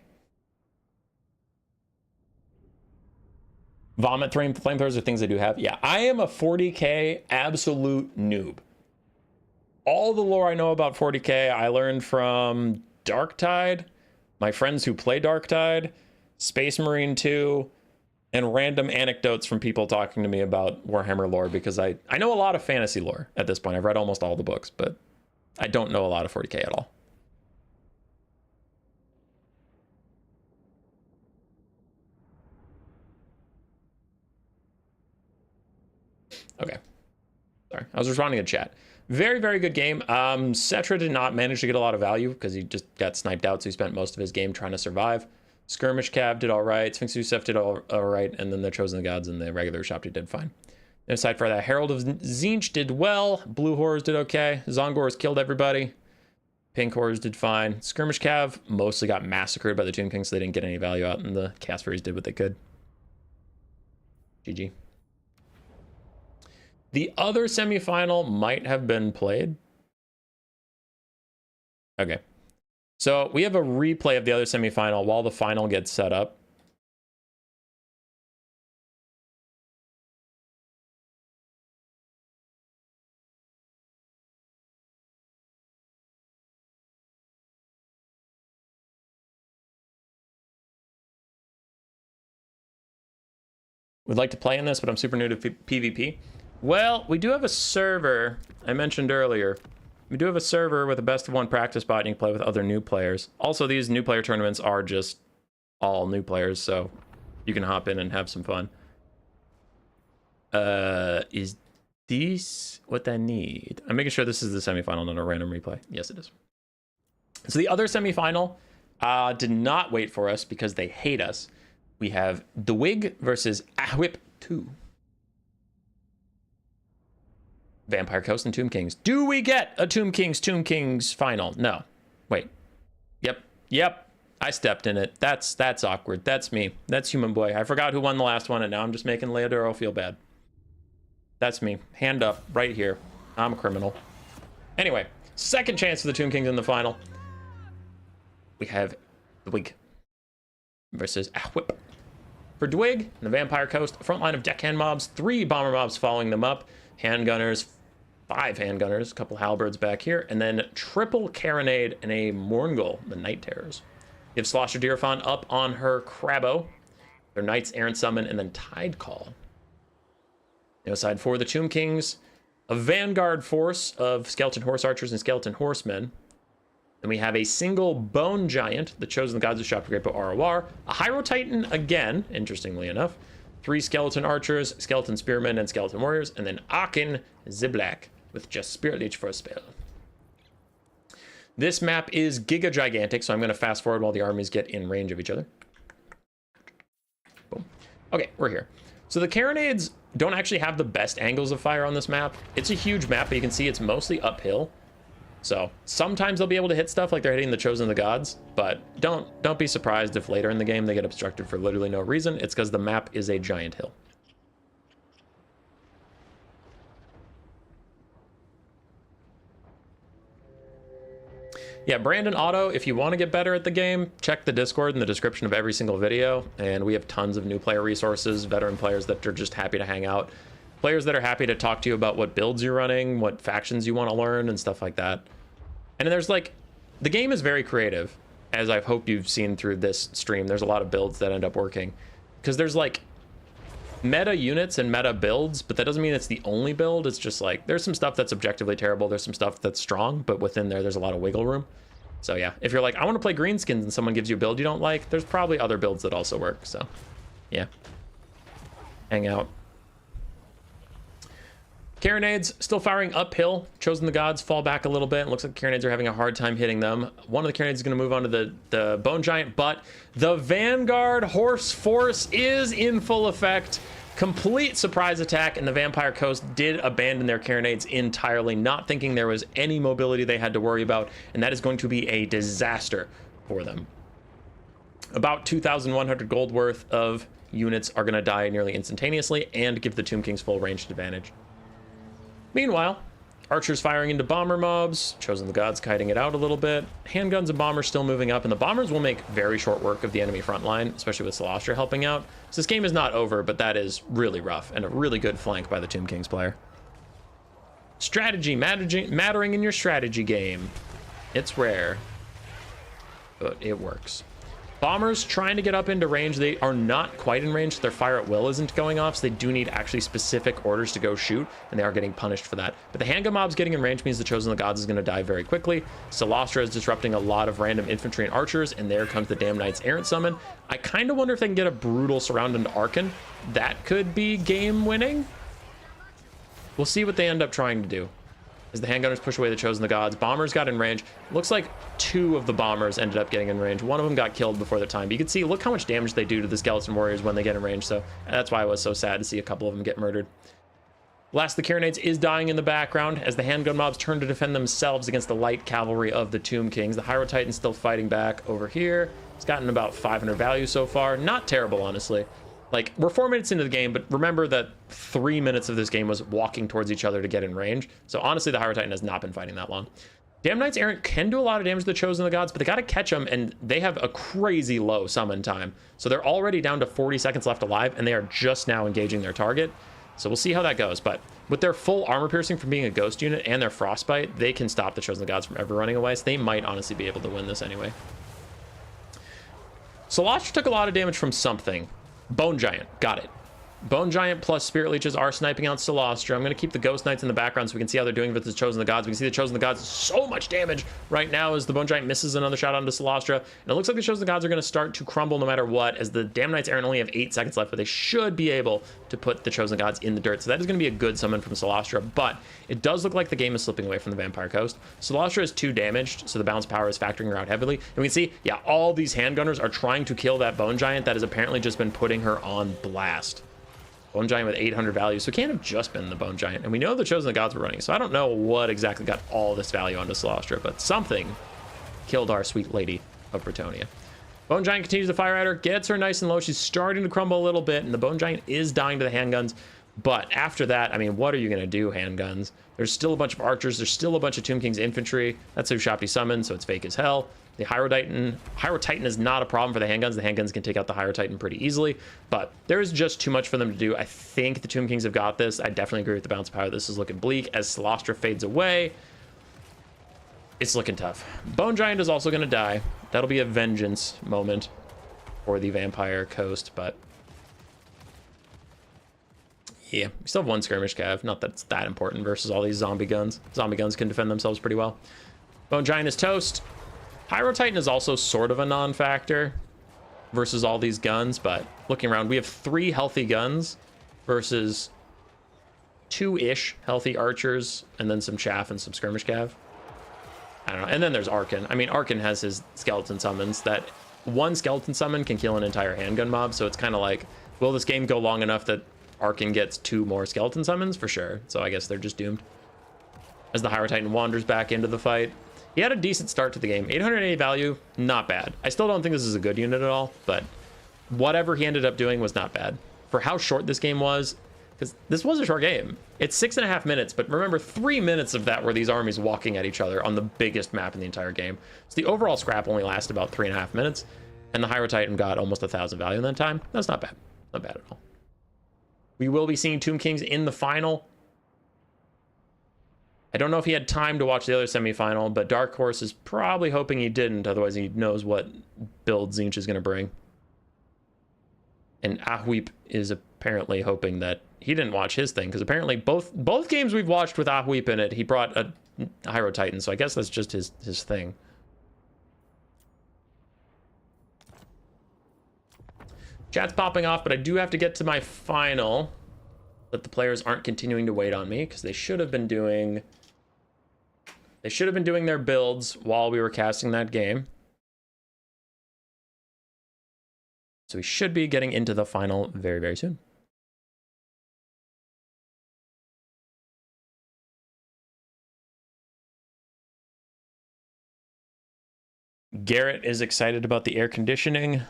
Vomit flamethrowers are things I do have. Yeah, I am a 40k absolute noob. All the lore I know about 40k, I learned from Darktide, my friends who play Darktide, Space Marine 2, and random anecdotes from people talking to me about Warhammer lore, because I know a lot of fantasy lore at this point. I've read almost all the books, but I don't know a lot of 40k at all. Okay. Sorry, I was responding to chat. Very, very good game. Cetra did not manage to get a lot of value because he just got sniped out, so he spent most of his game trying to survive. Skirmish Cav did all right. Sphinx Yusef did all right, and then the Chosen Gods and the regular shop did fine. And aside from that, Herald of Tzeentch did well. Blue Horrors did okay. Zongors killed everybody. Pink Horrors did fine. Skirmish Cav mostly got massacred by the Tomb Kings, so they didn't get any value out, and the Chaos Furies did what they could. GG. The other semifinal might have been played. Okay. So we have a replay of the other semifinal while the final gets set up. Would like to play in this, but I'm super new to PvP. Well, we do have a server I mentioned earlier. We do have a server with a best of one practice bot, and you can play with other new players. Also, these new player tournaments are just all new players, so you can hop in and have some fun. Is this what I need? I'm making sure this is the semifinal, not a random replay. Yes, it is. So the other semifinal did not wait for us because they hate us. We have The Wig versus Ahwip 2. Vampire Coast and Tomb Kings. Do we get a Tomb Kings final? No. Wait. Yep. I stepped in it. That's awkward. That's me. That's Human Boy. I forgot who won the last one, and now I'm just making Leodoro feel bad. That's me. Hand up right here. I'm a criminal. Anyway, second chance for the Tomb Kings in the final. We have The Wig versus Ahwip. For Dwig, the Vampire Coast, a front line of deckhand mobs, 3 bomber mobs following them up, handgunners, 5 handgunners, a couple halberds back here, and then triple carronade and a Morngul, the Night Terrors. You have Slosher Deerfawn up on her Crabbo, their Knights, Errant Summon, and then Tide Call. Now, aside for the Tomb Kings, a vanguard force of Skeleton Horse Archers and Skeleton Horsemen. Then we have a single Bone Giant, the Chosen Gods of Shopgrapo ROR, a Hyro Titan again, interestingly enough, 3 Skeleton Archers, Skeleton Spearmen, and Skeleton Warriors, and then Aachen Ziblak with just Spirit Leech for a spell. This map is giga gigantic, so I'm going to fast forward while the armies get in range of each other. Boom. Okay, we're here. So the carronades don't actually have the best angles of fire on this map. It's a huge map, but you can see it's mostly uphill. So sometimes they'll be able to hit stuff like they're hitting the Chosen of the Gods, but don't be surprised if later in the game they get obstructed for literally no reason. It's because the map is a giant hill. Yeah, Brandon Otto, if you want to get better at the game, check the Discord in the description of every single video, and we have tons of new player resources, veteran players that are just happy to hang out, players that are happy to talk to you about what builds you're running, what factions you want to learn, and stuff like that. And then there's like, the game is very creative, as I hope you've seen through this stream. There's a lot of builds that end up working, because there's like meta units and meta builds, but that doesn't mean it's the only build. It's just like, there's some stuff that's objectively terrible, there's some stuff that's strong, but within there's a lot of wiggle room. So yeah, if you're like, I want to play Greenskins and someone gives you a build you don't like, there's probably other builds that also work. So yeah, hang out. Carronades still firing uphill. Chosen the Gods fall back a little bit. It looks like Carronades are having a hard time hitting them. One of the Carronades is going to move on to the Bone Giant, but the Vanguard Horse Force is in full effect. Complete surprise attack, and the Vampire Coast did abandon their Carronades entirely, not thinking there was any mobility they had to worry about, and that is going to be a disaster for them. About 2,100 gold worth of units are going to die nearly instantaneously and give the Tomb Kings full ranged advantage. Meanwhile, Archers firing into bomber mobs. Chosen of the Gods kiting it out a little bit. Handguns and bombers still moving up, and the bombers will make very short work of the enemy front line, especially with Celestia helping out. So this game is not over, but that is really rough and a really good flank by the Tomb Kings player. Strategy mattering in your strategy game. It's rare, but it works. Bombers trying to get up into range. They are not quite in range. Their fire at will isn't going off, so they do need actually specific orders to go shoot, and they are getting punished for that. But the handgun mobs getting in range means the Chosen of the Gods is going to die very quickly. Celestia is disrupting a lot of random infantry and archers, and there comes the Damn Knights Errant summon. I kind of wonder if they can get a brutal surround into Archon. That could be game winning. We'll see what they end up trying to do. As the handgunners push away the Chosen of the Gods, bombers got in range. Looks like 2 of the bombers ended up getting in range. One of them got killed before their time. But you can see, look how much damage they do to the skeleton warriors when they get in range. So that's why I was so sad to see a couple of them get murdered. Last of the Kyranites is dying in the background as the handgun mobs turn to defend themselves against the light cavalry of the Tomb Kings. The Hyro Titan's still fighting back over here. It's gotten about 500 value so far. Not terrible, honestly. Like, we're 4 minutes into the game, but remember that 3 minutes of this game was walking towards each other to get in range. So honestly, the Hyro Titan has not been fighting that long. Damn Knights Errant can do a lot of damage to the Chosen of the Gods, but they got to catch them, and they have a crazy low summon time. So they're already down to 40 seconds left alive, and they are just now engaging their target. So we'll see how that goes. But with their full armor piercing from being a ghost unit and their frostbite, they can stop the Chosen of the Gods from ever running away. So they might honestly be able to win this anyway. Celestia took a lot of damage from something. Bone Giant, got it. Bone Giant plus Spirit Leeches are sniping out Celestia. I'm going to keep the Ghost Knights in the background so we can see how they're doing with the Chosen of the Gods. We can see the Chosen of the Gods so much damage right now as the Bone Giant misses another shot onto Celestia. And it looks like the Chosen of the Gods are going to start to crumble no matter what, as the Damn Knights Errant only have 8 seconds left, but they should be able to put the Chosen of the Gods in the dirt. So that is going to be a good summon from Celestia, but it does look like the game is slipping away from the Vampire Coast. Celestia is 2 damaged, so the balance power is factoring her out heavily. And we can see, yeah, all these handgunners are trying to kill that Bone Giant that has apparently just been putting her on blast. Bone Giant with 800 value, so it can't have just been the Bone Giant. And we know the Chosen of the Gods were running, so I don't know what exactly got all this value onto Celestia, but something killed our sweet lady of Bretonnia. Bone Giant continues to fire at her, gets her nice and low. She's starting to crumble a little bit, and the Bone Giant is dying to the handguns. But after that, I mean, what are you going to do, handguns? There's still a bunch of archers. There's still a bunch of Tomb King's infantry. That's who Shopty summoned, so it's fake as hell. The Hyro Titan is not a problem for the handguns. The handguns can take out the Hyro Titan pretty easily, but there is just too much for them to do. I think the Tomb Kings have got this. I definitely agree with the balance of power. This is looking bleak as Celestia fades away. It's looking tough. Bone Giant is also going to die. That'll be a vengeance moment for the Vampire Coast, but yeah, we still have 1 skirmish cav. Not that it's that important versus all these zombie guns. Zombie guns can defend themselves pretty well. Bone Giant is toast. Hyro Titan is also sort of a non-factor versus all these guns, but looking around, we have 3 healthy guns versus 2-ish healthy archers, and then some chaff and some skirmish cav. I don't know. And then there's Archon. I mean, Archon has his skeleton summons that 1 skeleton summon can kill an entire handgun mob, so it's kind of like, will this game go long enough that Archon gets 2 more skeleton summons? For sure. So I guess they're just doomed. As the Hyro Titan wanders back into the fight. He had a decent start to the game. 880 value, not bad. I still don't think this is a good unit at all, but whatever he ended up doing was not bad. For how short this game was, because this was a short game. It's 6.5 minutes, but remember 3 minutes of that were these armies walking at each other on the biggest map in the entire game. So the overall scrap only lasted about 3.5 minutes, and the Hyro Titan got almost 1,000 value in that time. That's not bad. Not bad at all. We will be seeing Tomb Kings in the final. I don't know if he had time to watch the other semifinal, but Dark Horse is probably hoping he didn't, otherwise he knows what build Tzeentch is going to bring. And Ahweep is apparently hoping that he didn't watch his thing, because apparently both games we've watched with Ahweep in it, he brought a Hyro Titan, so I guess that's just his thing. Chat's popping off, but I do have to get to my final. That the players aren't continuing to wait on me, because they should have been doing their builds while we were casting that game. So we should be getting into the final very, very soon. Garrett is excited about the air conditioning.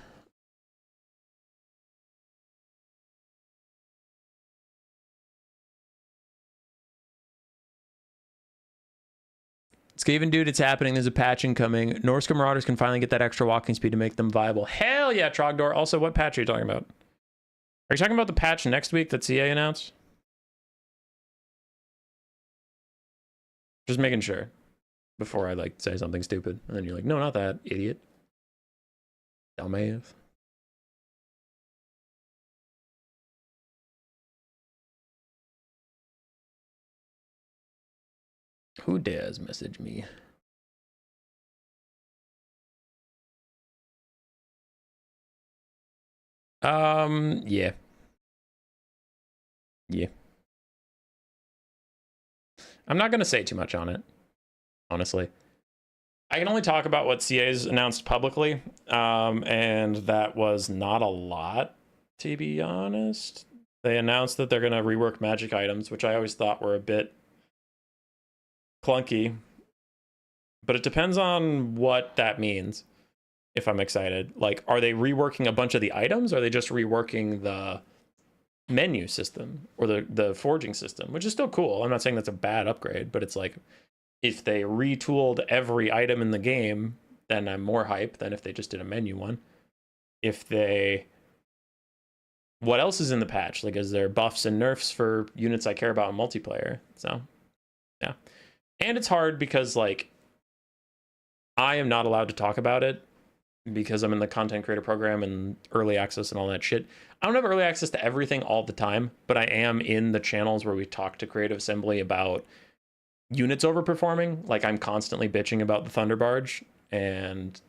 Skaven dude, it's happening. There's a patch incoming. Norsca Marauders can finally get that extra walking speed to make them viable. Hell yeah, Trogdor. Also, what patch are you talking about? Are you talking about the patch next week that CA announced? Just making sure before I like say something stupid. And then you're like, no, not that, idiot. Dumbass. Who dares message me? Yeah. Yeah. I'm not going to say too much on it, honestly. I can only talk about what CA's announced publicly, and that was not a lot, to be honest. They announced that they're going to rework magic items, which I always thought were a bit clunky, but it depends on what that means. If I'm excited, like, are they reworking a bunch of the items? Or are they just reworking the menu system or the forging system, which is still cool. I'm not saying that's a bad upgrade, but it's like, if they retooled every item in the game, then I'm more hype than if they just did a menu one. If they, what else is in the patch? Like, is there buffs and nerfs for units I care about in multiplayer? So, yeah. And it's hard because, like, I am not allowed to talk about it because I'm in the content creator program and early access and all that shit. I don't have early access to everything all the time, but I am in the channels where we talk to Creative Assembly about units overperforming. Like, I'm constantly bitching about the Thunder Barge, and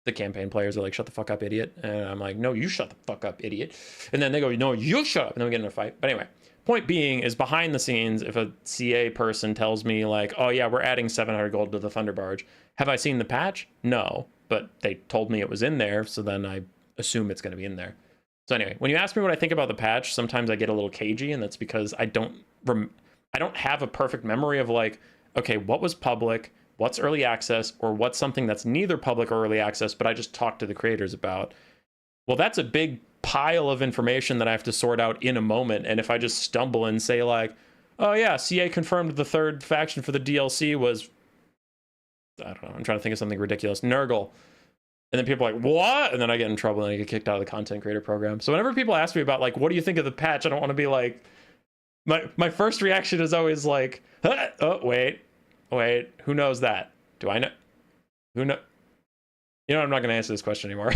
the campaign players are like, shut the fuck up, idiot. And I'm like, no, you shut the fuck up, idiot. And then they go, no, you shut up. And then we get in a fight. But anyway, point being is, behind the scenes, if a CA person tells me like, oh yeah, we're adding 700 gold to the Thunder Barge, have I seen the patch? No, but they told me it was in there, so then I assume it's going to be in there. So anyway, when you ask me what I think about the patch, sometimes I get a little cagey, and that's because I don't have a perfect memory of like, okay, what was public, what's early access, or what's something that's neither public or early access, but I just talked to the creators about. Well, that's a big pile of information that I have to sort out in a moment, and if I just stumble and say like, oh yeah, CA confirmed the third faction for the DLC was, I don't know, I'm trying to think of something ridiculous, Nurgle. And then people are like, what? And then I get in trouble and I get kicked out of the content creator program. So whenever people ask me about like, what do you think of the patch? I don't want to be like, my first reaction is always like, huh? Oh, wait, who knows that? Do I know? Who know? You know, I'm not going to answer this question anymore.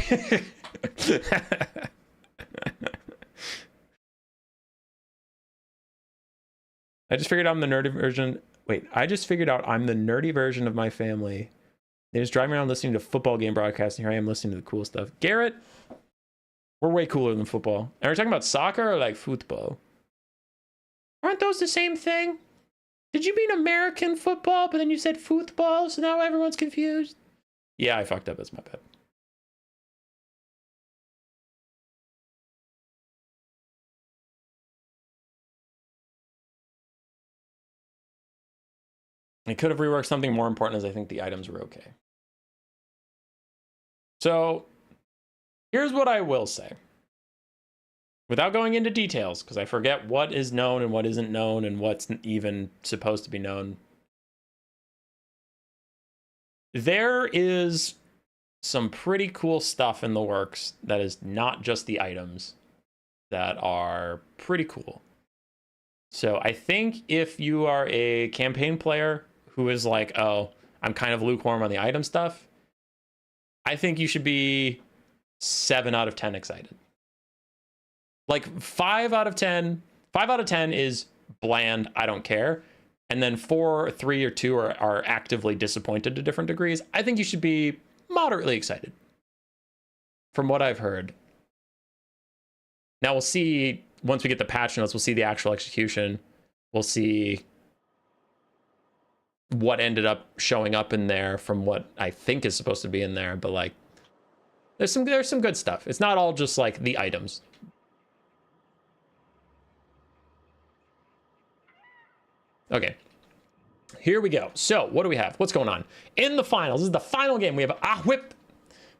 I just figured I'm the nerdy version. Wait, I just figured out I'm the nerdy version of my family. They just driving around listening to football game broadcasts, and here I am listening to the cool stuff. Garrett, we're way cooler than football. And we're talking about soccer or like football? Aren't those the same thing? Did you mean American football, but then you said football, so now everyone's confused? Yeah, I fucked up. That's my bad. I could have reworked something more important, as I think the items were okay. So here's what I will say, without going into details, because I forget what is known and what isn't known and what's even supposed to be known. There is some pretty cool stuff in the works that is not just the items that are pretty cool. So I think if you are a campaign player who is like, oh, I'm kind of lukewarm on the item stuff, I think you should be 7 out of 10 excited. Like 5 out of 10 is bland, I don't care. And then 4, 3, or 2 are actively disappointed to different degrees. I think you should be moderately excited, from what I've heard. Now we'll see, once we get the patch notes, we'll see the actual execution. We'll see what ended up showing up in there from what I think is supposed to be in there. But like, there's some good stuff. It's not all just like the items. Okay, here we go. So what do we have? What's going on in the finals? This is the final game. We have Ahwip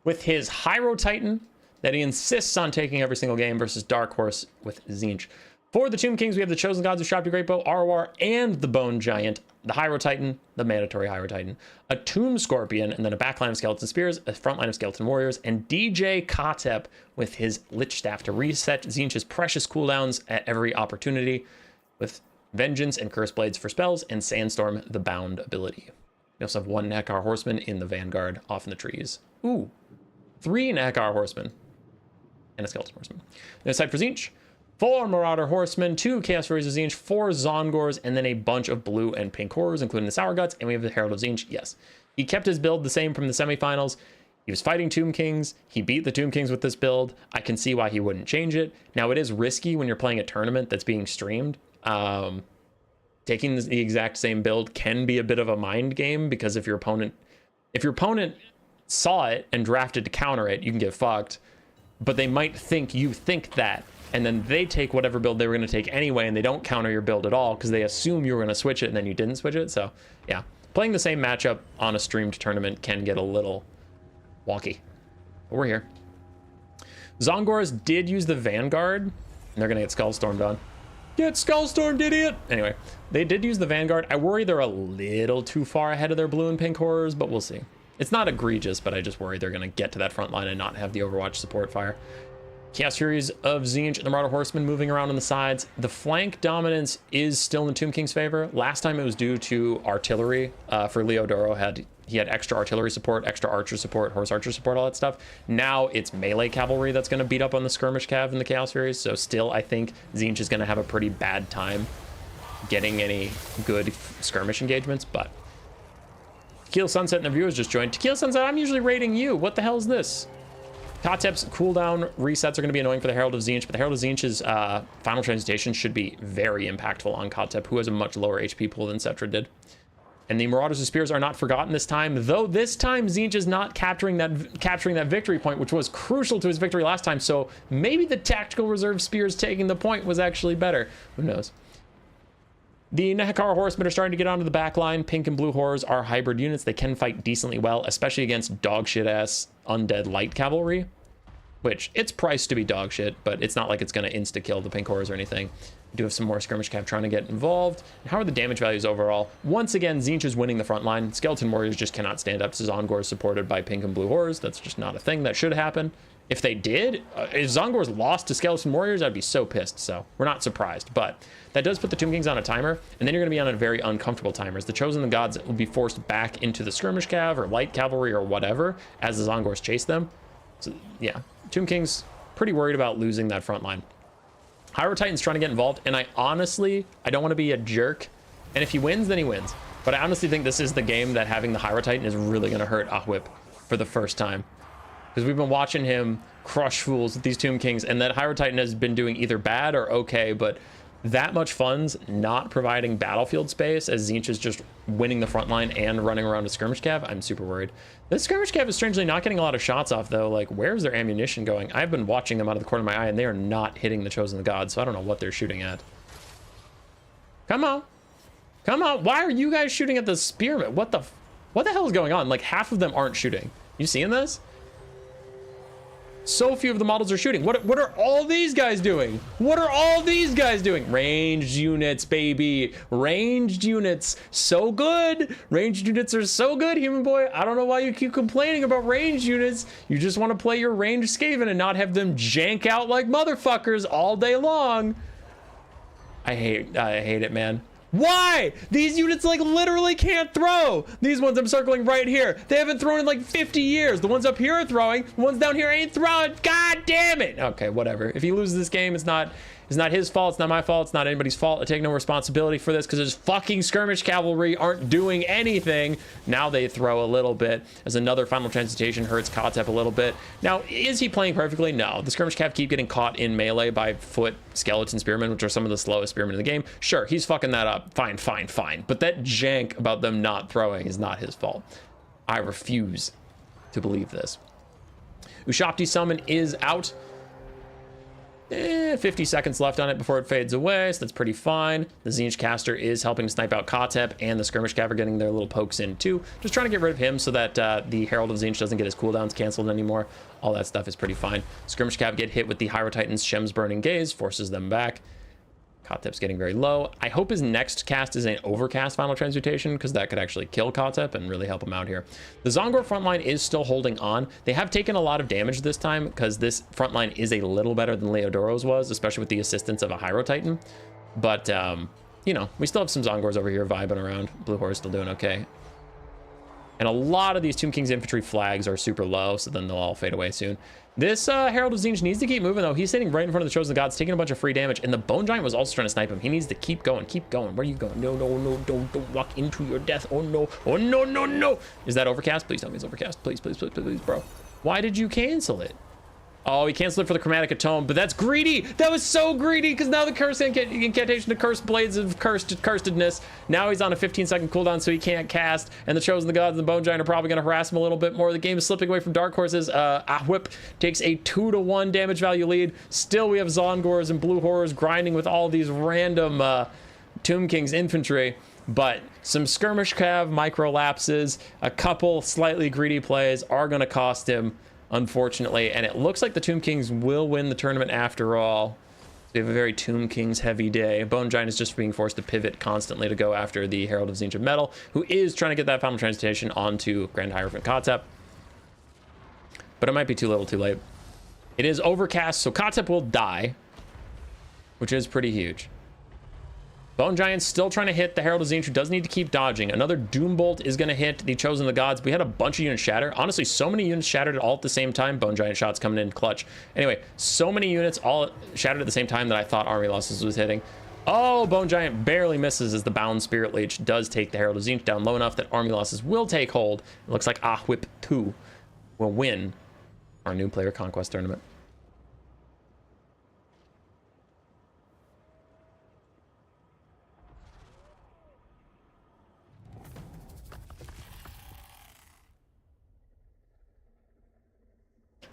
with his Hyro Titan that he insists on taking every single game versus Dark Horse with Tzeentch. For the Tomb Kings, we have the Chosen Gods of Shrapnel Great Bow, Arwar, and the Bone Giant, the Hyro Titan, the Mandatory Hyro Titan, a Tomb Scorpion, and then a backline of Skeleton Spears, a frontline of Skeleton Warriors, and DJ Kotep with his Lich Staff to reset Tzeentch's precious cooldowns at every opportunity, with Vengeance and Curse Blades for spells, and Sandstorm, the Bound ability. We also have 1 Nekar Horseman in the Vanguard off in the trees. Ooh, 3 Nekar Horsemen and a Skeleton Horseman. Then aside for Tzeentch, 4 Marauder Horsemen, 2 Chaos Furies of Tzeentch, 4 Zongors, and then a bunch of blue and pink horrors, including the Sour Guts, and we have the Herald of Tzeentch. Yes, he kept his build the same from the semifinals. He was fighting Tomb Kings. He beat the Tomb Kings with this build. I can see why he wouldn't change it. Now, it is risky when you're playing a tournament that's being streamed. Taking the exact same build can be a bit of a mind game, because if your opponent saw it and drafted to counter it, you can get fucked. But they might think you think that, and then they take whatever build they were going to take anyway, and they don't counter your build at all because they assume you were going to switch it and then you didn't switch it. So yeah, playing the same matchup on a streamed tournament can get a little wonky. But we're here. Zongors did use the Vanguard, and they're going to get Skullstormed on. Get Skullstormed, idiot! Anyway, they did use the Vanguard. I worry they're a little too far ahead of their blue and pink horrors, but we'll see. It's not egregious, but I just worry they're going to get to that front line and not have the Overwatch support fire. Chaos Furies of Tzeentch and the Marauder Horsemen moving around on the sides. The flank dominance is still in the Tomb King's favor. Last time it was due to artillery. For Leodoro, he had extra artillery support, extra archer support, horse archer support, all that stuff. Now it's melee cavalry that's going to beat up on the skirmish cav and the Chaos Furies. So still, I think Tzeentch is going to have a pretty bad time getting any good skirmish engagements, but Tequila Sunset and the viewers just joined. Tequila Sunset, I'm usually rating you. What the hell is this? Kotep's cooldown resets are going to be annoying for the Herald of Tzeentch, but the Herald of Tzeentch's final transmutation should be very impactful on Kotep, who has a much lower HP pool than Cetra did. And the Marauders of Spears are not forgotten this time, though this time Tzeentch is not capturing that victory point, which was crucial to his victory last time, so maybe the Tactical Reserve Spears taking the point was actually better. Who knows? The Nekar Horsemen are starting to get onto the back line. Pink and blue horrors are hybrid units. They can fight decently well, especially against dogshit-ass undead light cavalry, which it's priced to be dogshit, but it's not like it's going to insta-kill the pink horrors or anything. We do have some more skirmish cav trying to get involved. And how are the damage values overall? Once again, Tzeentch is winning the front line. Skeleton Warriors just cannot stand up to Zongors supported by pink and blue horrors. That's just not a thing that should happen. If they did, if Zongors lost to Skeleton Warriors, I'd be so pissed. So we're not surprised, but that does put the Tomb Kings on a timer, and then you're going to be on a very uncomfortable timer. As the Chosen Gods will be forced back into the skirmish cav or light cavalry or whatever as the Zongors chase them. So yeah, Tomb Kings pretty worried about losing that front line. Hyro Titan's trying to get involved, and I don't want to be a jerk, and if he wins, then he wins. But I honestly think this is the game that having the Hyro Titan is really going to hurt Ahwip for the first time. Because we've been watching him crush fools with these Tomb Kings, and that Hyro Titan has been doing either bad or okay, but that much funds not providing battlefield space as Tzeentch is just winning the front line and running around a skirmish cav, I'm super worried. This skirmish cav is strangely not getting a lot of shots off, though. Like, where's their ammunition going? I've been watching them out of the corner of my eye, and they are not hitting the Chosen Gods, so I don't know what they're shooting at. Come on. Come on. Why are you guys shooting at the spearmen? What the hell is going on? Like, half of them aren't shooting. You seeing this? So few of the models are shooting. What are all these guys doing? What are all these guys doing? Ranged units, baby. Ranged units. So good. Ranged units are so good, human boy. I don't know why you keep complaining about ranged units. You just want to play your ranged Skaven and not have them jank out like motherfuckers all day long. I hate it, man. Why? These units like literally can't throw. These ones I'm circling right here, they haven't thrown in like 50 years. The ones up here are throwing, the ones down here ain't throwing. God damn it. Okay, whatever. If he loses this game, it's not his fault, it's not my fault, it's not anybody's fault. I take no responsibility for this because his fucking skirmish cavalry aren't doing anything. Now they throw a little bit as another final transmutation hurts Kotep a little bit. Now, is he playing perfectly? No. The skirmish cav keep getting caught in melee by foot skeleton spearmen, which are some of the slowest spearmen in the game. Sure, he's fucking that up. Fine. But that jank about them not throwing is not his fault. I refuse to believe this. Ushapti's summon is out. 50 seconds left on it before it fades away, so that's pretty fine. The Tzeentch caster is helping to snipe out Kotep, and the skirmish cav are getting their little pokes in too. Just trying to get rid of him so that the Herald of Tzeentch doesn't get his cooldowns canceled anymore. All that stuff is pretty fine. Skirmish cav get hit with the Hyro Titan's Shem's Burning Gaze, forces them back. Kotep's getting very low. I hope his next cast is an overcast Final Transmutation, because that could actually kill Kotep and really help him out here. The Zongor front line is still holding on. They have taken a lot of damage this time, because this front line is a little better than Leodoro's was, especially with the assistance of a Hyro Titan. But, you know, we still have some Zongors over here vibing around. Blue Horse still doing okay. And a lot of these Tomb King's infantry flags are super low, so then they'll all fade away soon. This Herald of Tzeentch needs to keep moving, though. He's sitting right in front of the Chosen Gods, taking a bunch of free damage, and the Bone Giant was also trying to snipe him. He needs to keep going, keep going. Where are you going? No, no, no, don't walk into your death. Oh, no. Oh, no, no, no. Is that overcast? Please tell me it's overcast. Please, please, please, please, bro. Why did you cancel it? Oh, he canceled it for the Chromatic Atone, but that's greedy. That was so greedy, because now the curse incantation to curse blades of cursedness. Now he's on a 15-second cooldown, so he can't cast, and the Chosen Gods and the Bone Giant are probably going to harass him a little bit more. The game is slipping away from Dark Horses. Ahwip takes a 2-to-1 damage value lead. Still, we have Zongors and Blue Horrors grinding with all these random Tomb King's infantry, but some skirmish cav micro lapses, a couple slightly greedy plays are going to cost him, unfortunately, and it looks like the Tomb Kings will win the tournament after all. We have a very Tomb Kings heavy day. Bone Giant is just being forced to pivot constantly to go after the Herald of Tzeentch of Metal, who is trying to get that Final Transmutation onto Grand Hierophant Kotep. But it might be too little too late. It is overcast, so Kotep will die, which is pretty huge. Bone Giant's still trying to hit the Herald of Tzeentch, who does need to keep dodging. Another Doom Bolt is going to hit the Chosen of the Gods. We had a bunch of units shatter. Honestly, so many units shattered all at the same time. Bone Giant shots coming in clutch. Anyway, so many units all shattered at the same time that I thought Army Losses was hitting. Oh, Bone Giant barely misses as the Bound Spirit Leech does take the Herald of Tzeentch down low enough that Army Losses will take hold. It looks like Ahwip 2 will win our new player conquest tournament.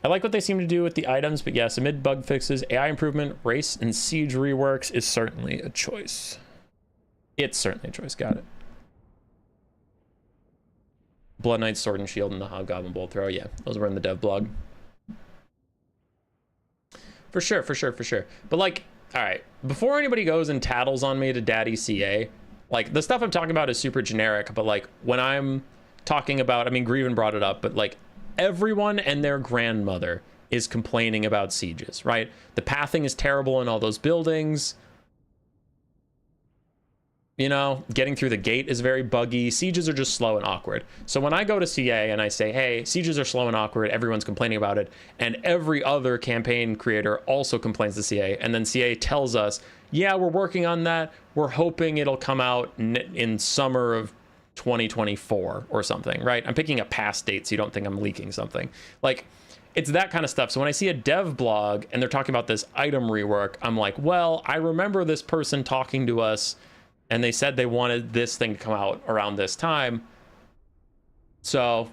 I like what they seem to do with the items, but yes, amid bug fixes, AI improvement, race, and siege reworks is certainly a choice. It's certainly a choice, got it. Blood Knight's Sword and Shield and the Hobgoblin Bolt Throw, yeah, those were in the dev blog. For sure, for sure, for sure. But like, all right, before anybody goes and tattles on me to Daddy CA, like the stuff I'm talking about is super generic, but like when I'm talking about, I mean, Grieven brought it up, but like, everyone and their grandmother is complaining about sieges, right? The pathing is terrible in all those buildings. You know, getting through the gate is very buggy. Sieges are just slow and awkward. So when I go to CA and I say, hey, sieges are slow and awkward, everyone's complaining about it, and every other campaign creator also complains to CA, and then CA tells us, yeah, we're working on that. We're hoping it'll come out in summer of 2024 or something, right? I'm picking a past date so you don't think I'm leaking something. Like, it's that kind of stuff. So when I see a dev blog and they're talking about this item rework, I'm like, well, I remember this person talking to us and they said they wanted this thing to come out around this time. So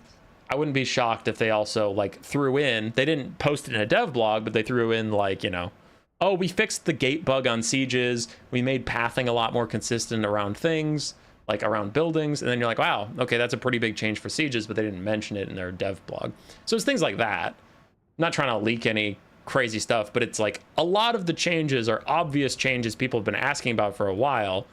I wouldn't be shocked if they also like threw in, they didn't post it in a dev blog, but they threw in like, you know, oh, we fixed the gate bug on sieges. We made pathing a lot more consistent around things, like around buildings, and then you're like, wow, okay, that's a pretty big change for sieges, but they didn't mention it in their dev blog. So it's things like that. I'm not trying to leak any crazy stuff, but it's like a lot of the changes are obvious changes people have been asking about for a while,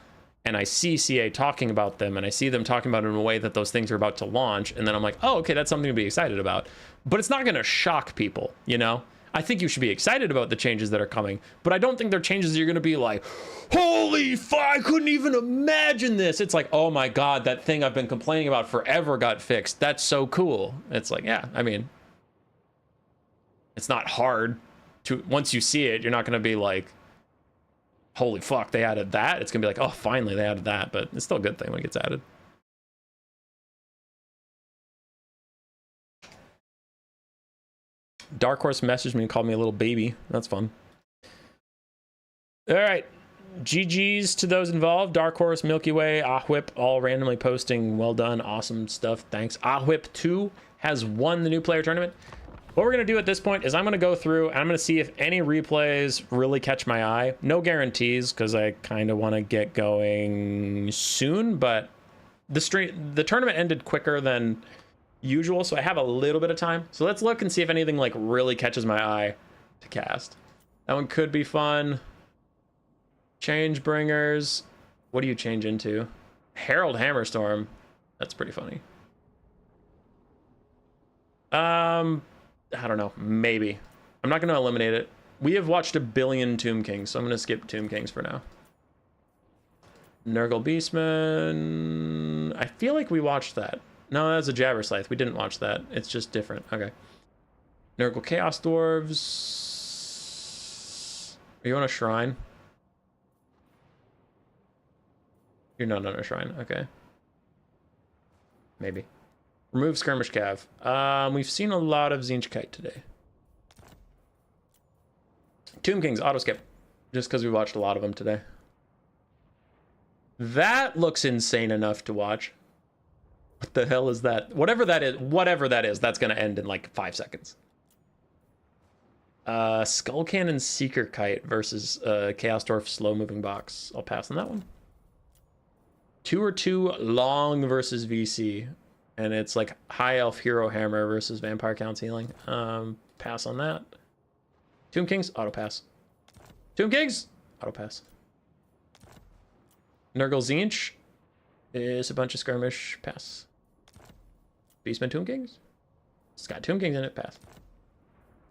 and I see CA talking about them, and I see them talking about it in a way that those things are about to launch, and then I'm like, oh, okay, that's something to be excited about. But it's not going to shock people, you know? I think you should be excited about the changes that are coming, but I don't think they're changes that you're going to be like, holy fuck, I couldn't even imagine this. It's like, oh my God, that thing I've been complaining about forever got fixed. That's so cool. It's like, yeah, I mean, it's not hard to, once you see it, you're not going to be like, holy fuck, they added that. It's going to be like, oh, finally they added that, but it's still a good thing when it gets added. Dark Horse messaged me and called me a little baby. That's fun. All right. GG's to those involved. Dark Horse, Milky Way, Ahwip, all randomly posting. Well done. Awesome stuff. Thanks. Ahwip 2 has won the new player tournament. What we're going to do at this point is I'm going to go through and I'm going to see if any replays really catch my eye. No guarantees because I kind of want to get going soon, but the tournament ended quicker than usual, so I have a little bit of time. So let's look and see if anything like really catches my eye to cast. That one could be fun. Change bringers. What do you change into? Herald Hammerstorm. That's pretty funny. I don't know. Maybe. I'm not going to eliminate it. We have watched 1 billion Tomb Kings, so I'm going to skip Tomb Kings for now. Nurgle Beastmen. I feel like we watched that. No, that's a Jabber Scythe. We didn't watch that. It's just different. Okay. Nurgle Chaos Dwarves. Are you on a shrine? You're not on a shrine. Okay. Maybe. Remove Skirmish Cav. We've seen a lot of Tzeentch Kite today. Tomb Kings, auto skip. Just because we watched a lot of them today. That looks insane enough to watch. What the hell is that? Whatever that is, that's going to end in like 5 seconds. Skull Cannon Seeker Kite versus Chaos Dwarf Slow Moving Box. I'll pass on that one. 2 or 2 long versus VC. And it's like High Elf Hero Hammer versus Vampire Counts Healing. Pass on that. Tomb Kings, auto pass. Tomb Kings, auto pass. Nurgle Tzeentch is a bunch of skirmish, pass. Beastmen Tomb Kings, it's got Tomb Kings in it, pass.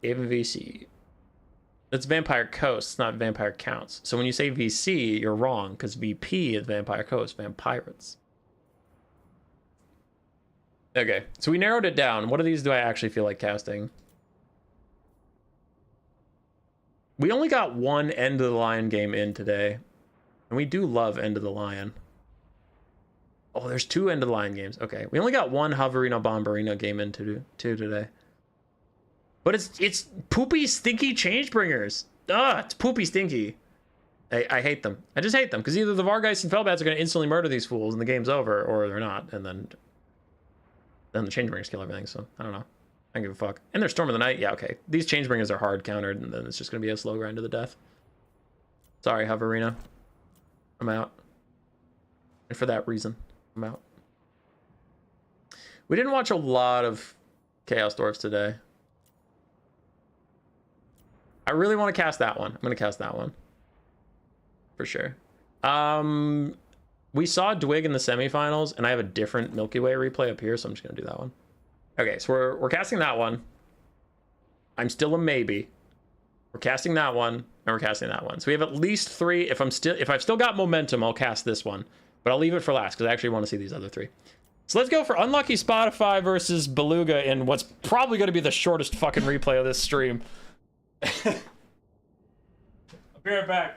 Skaven VC. That's Vampire Coast, not Vampire Counts. So when you say VC, you're wrong, because VP is Vampire Coast, Vampirates. Okay, so we narrowed it down. What of these do I actually feel like casting? We only got 1 End of the Lion game in today. And we do love End of the Lion. Oh, there's 2 End of the Lion games. Okay, we only got 1 Hoverino Bomberino game in two today. But it's poopy, stinky Changebringers. Ugh, it's poopy, stinky. I hate them. I just hate them. Because either the Vargeist and Felbats are going to instantly murder these fools and the game's over, or they're not. And then the Changebringers kill everything, so I don't know. I don't give a fuck. And they're Storm of the Night. Yeah, okay. These Changebringers are hard countered, and then it's just going to be a slow grind to the death. Sorry, Hoverino. I'm out. And for that reason, I'm out. We didn't watch a lot of Chaos Dwarfs today. I really want to cast that one. I'm going to cast that one. For sure. We saw Dwig in the semifinals, and I have a different Milky Way replay up here, so I'm just going to do that one. Okay, so we're casting that one. I'm still a maybe. We're casting that one, and we're casting that one. So we have at least 3. If I've still got momentum, I'll cast this one. But I'll leave it for last, because I actually want to see these other 3. So let's go for Unlucky Spotify versus Beluga in what's probably going to be the shortest fucking replay of this stream. I'll be right back.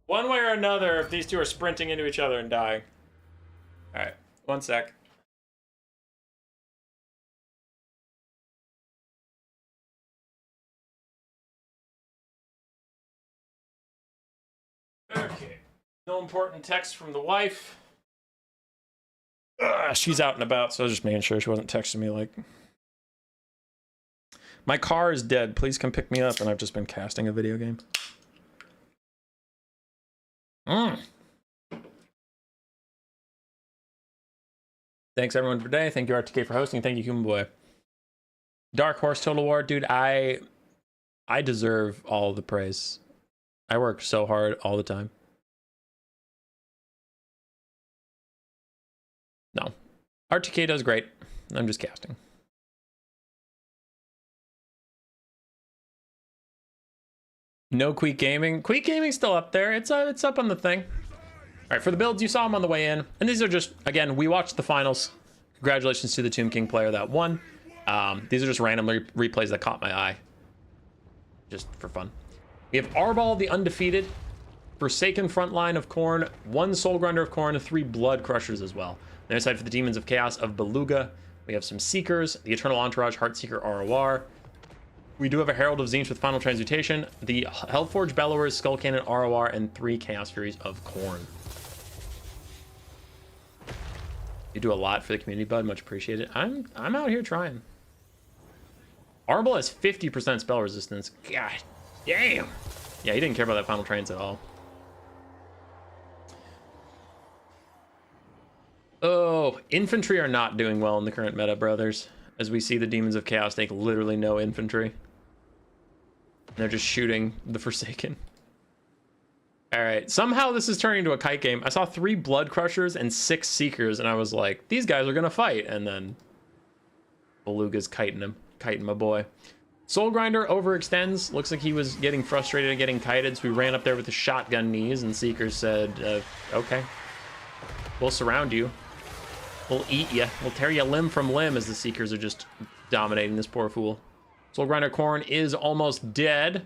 One way or another, if these two are sprinting into each other and dying. All right, 1 sec. Okay. No important text from the wife. She's out and about, so I was just making sure she wasn't texting me like... My car is dead. Please come pick me up. And I've just been casting a video game. Thanks everyone for today. Thank you RTK for hosting. Thank you Human Boy. Dark Horse Total War, dude. I deserve all the praise. I work so hard all the time. No, RTK does great. I'm just casting. No Queek Gaming. Queek Gaming's still up there. It's up on the thing. All right, for the builds, you saw them on the way in. And these are just, again, we watched the finals. Congratulations to the Tomb King player that won. These are just random replays that caught my eye. Just for fun. We have Arbal the Undefeated, Forsaken Frontline of Khorne, 1 Soul Grinder of Khorne, 3 Blood Crushers as well. On the other side for the Demons of Chaos of Beluga, we have some Seekers, the Eternal Entourage, Heartseeker ROR. We do have a Herald of Tzeentch with Final Transmutation, the Hellforge Bellowers, Skull Cannon ROR, and 3 Chaos Furies of Khorne. You do a lot for the community, bud. Much appreciated. I'm out here trying. Arbal has 50% spell resistance. God damn. Yeah, he didn't care about that Final Trans at all. Oh, infantry are not doing well in the current meta, brothers. As we see the Demons of Chaos take literally no infantry. They're just shooting the Forsaken. All right, somehow this is turning into a kite game. I saw 3 Blood Crushers and 6 Seekers, and I was like, these guys are gonna fight. And then Beluga's kiting him, kiting my boy. Soul Grinder overextends. Looks like he was getting frustrated and getting kited, so we ran up there with the shotgun knees, and Seeker said, okay, we'll surround you. We'll eat you. We'll tear you limb from limb, as the Seekers are just dominating this poor fool. Soul Grinder Khorne is almost dead.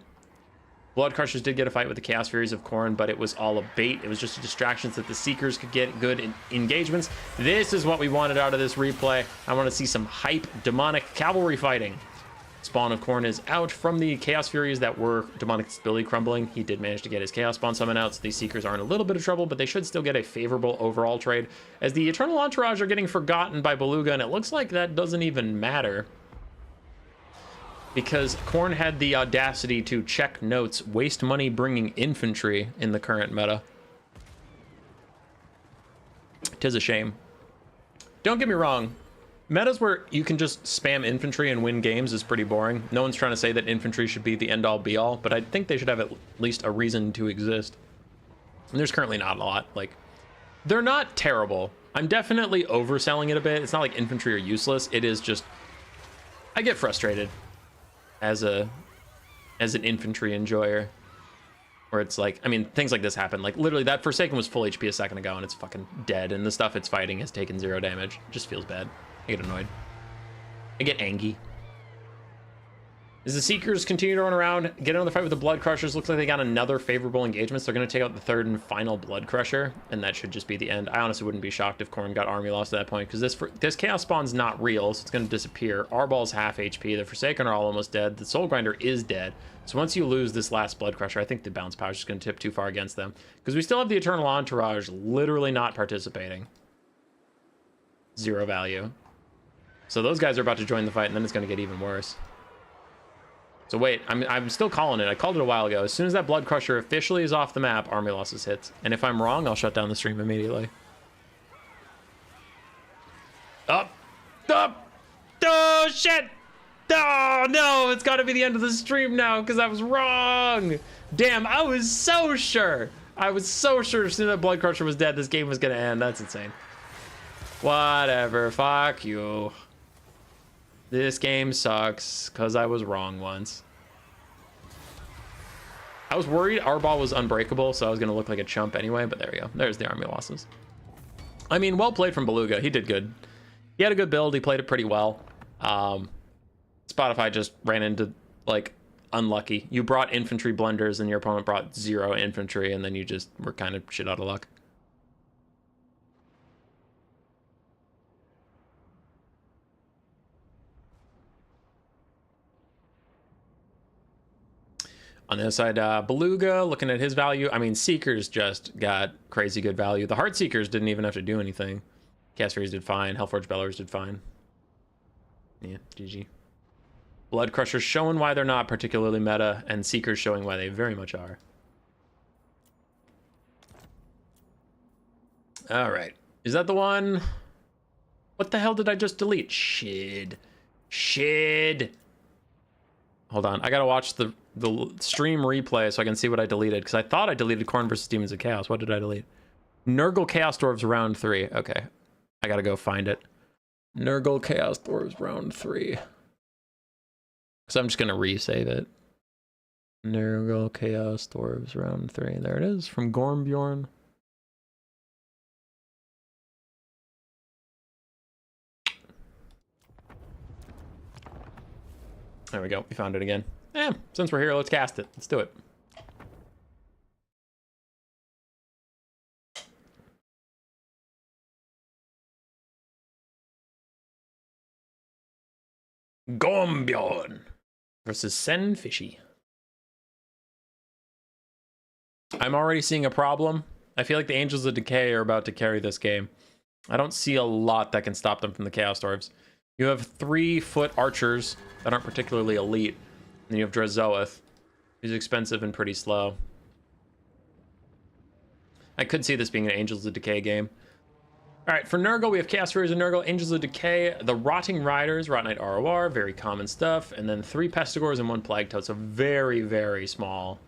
Blood Crushers did get a fight with the Chaos Furies of Khorne, but it was all a bait. It was just a distraction so that the Seekers could get good engagements. This is what we wanted out of this replay. I want to see some hype, demonic cavalry fighting. Spawn of Khorne is out from the Chaos Furies that were demonic disability crumbling. He did manage to get his Chaos Spawn summon out, so these Seekers are in a little bit of trouble, but they should still get a favorable overall trade, as the Eternal Entourage are getting forgotten by Beluga, and it looks like that doesn't even matter, because Khorne had the audacity to check notes, waste money bringing infantry in the current meta. Tis a shame. Don't get me wrong, metas where you can just spam infantry and win games is pretty boring. No one's trying to say that infantry should be the end-all be-all, but I think they should have at least a reason to exist. And there's currently not a lot. Like, they're not terrible. I'm definitely overselling it a bit. It's not like infantry are useless. It is just, I get frustrated as an infantry enjoyer, where it's like, I mean, things like this happen. Like, literally, that Forsaken was full HP a second ago, and it's fucking dead, and the stuff it's fighting has taken 0 damage. It just feels bad. I get annoyed. I get angry. As the Seekers continue to run around, get another fight with the Blood Crushers. Looks like they got another favorable engagement, so they're going to take out the 3rd and final Blood Crusher, and that should just be the end. I honestly wouldn't be shocked if Khorne got army lost at that point, because this Chaos Spawn's not real, so it's going to disappear. Arball's half HP. The Forsaken are all almost dead. The Soul Grinder is dead. So once you lose this last Blood Crusher, I think the bounce power is just going to tip too far against them, because we still have the Eternal Entourage literally not participating. 0 value. So those guys are about to join the fight, and then it's going to get even worse. So wait, I'm still calling it. I called it a while ago. As soon as that Blood Crusher officially is off the map, army losses hits. And if I'm wrong, I'll shut down the stream immediately. Up! Up! Oh, shit! Oh, no! It's got to be the end of the stream now, because I was wrong! Damn, I was so sure! I was so sure as soon as that Blood Crusher was dead, this game was going to end. That's insane. Whatever. Fuck you. This game sucks, because I was wrong once. I was worried Arball was unbreakable, so I was going to look like a chump anyway, but there we go. There's the army losses. I mean, well played from Beluga. He did good. He had a good build. He played it pretty well. Spotify just ran into, like, unlucky. You brought infantry blenders, and your opponent brought 0 infantry, and then you just were kind of shit out of luck. On the other side, Beluga, looking at his value. I mean, Seekers just got crazy good value. The Heart Seekers didn't even have to do anything. Chaos Furies did fine. Hellforged Bellers did fine. Yeah, GG. Blood Crushers showing why they're not particularly meta, and Seekers showing why they very much are. All right. Is that the one? What the hell did I just delete? Shid. Hold on. I got to watch the stream replay so I can see what I deleted, because I thought I deleted Khorne versus Demons of Chaos. What did I delete? Nurgle Chaos Dwarves round 3. Okay. I gotta go find it. Nurgle Chaos Dwarves round 3. So I'm just gonna resave it. Nurgle Chaos Dwarves round 3. There it is, from Gormbjorn. There we go. We found it again. Yeah, since we're here, let's cast it. Let's do it. Gormbjorn versus Sen Fishy. I'm already seeing a problem. I feel like the Angels of Decay are about to carry this game. I don't see a lot that can stop them from the Chaos Dwarves. You have 3-foot archers that aren't particularly elite. And you have Drazoeth, who's expensive and pretty slow. I could see this being an Angels of Decay game. All right, for Nurgle, we have Chaos Furies of Nurgle, Angels of Decay, the Rotting Riders, Rot Knight ROR, very common stuff, and then 3 Pestigores and 1 Plague Toad, so very, very small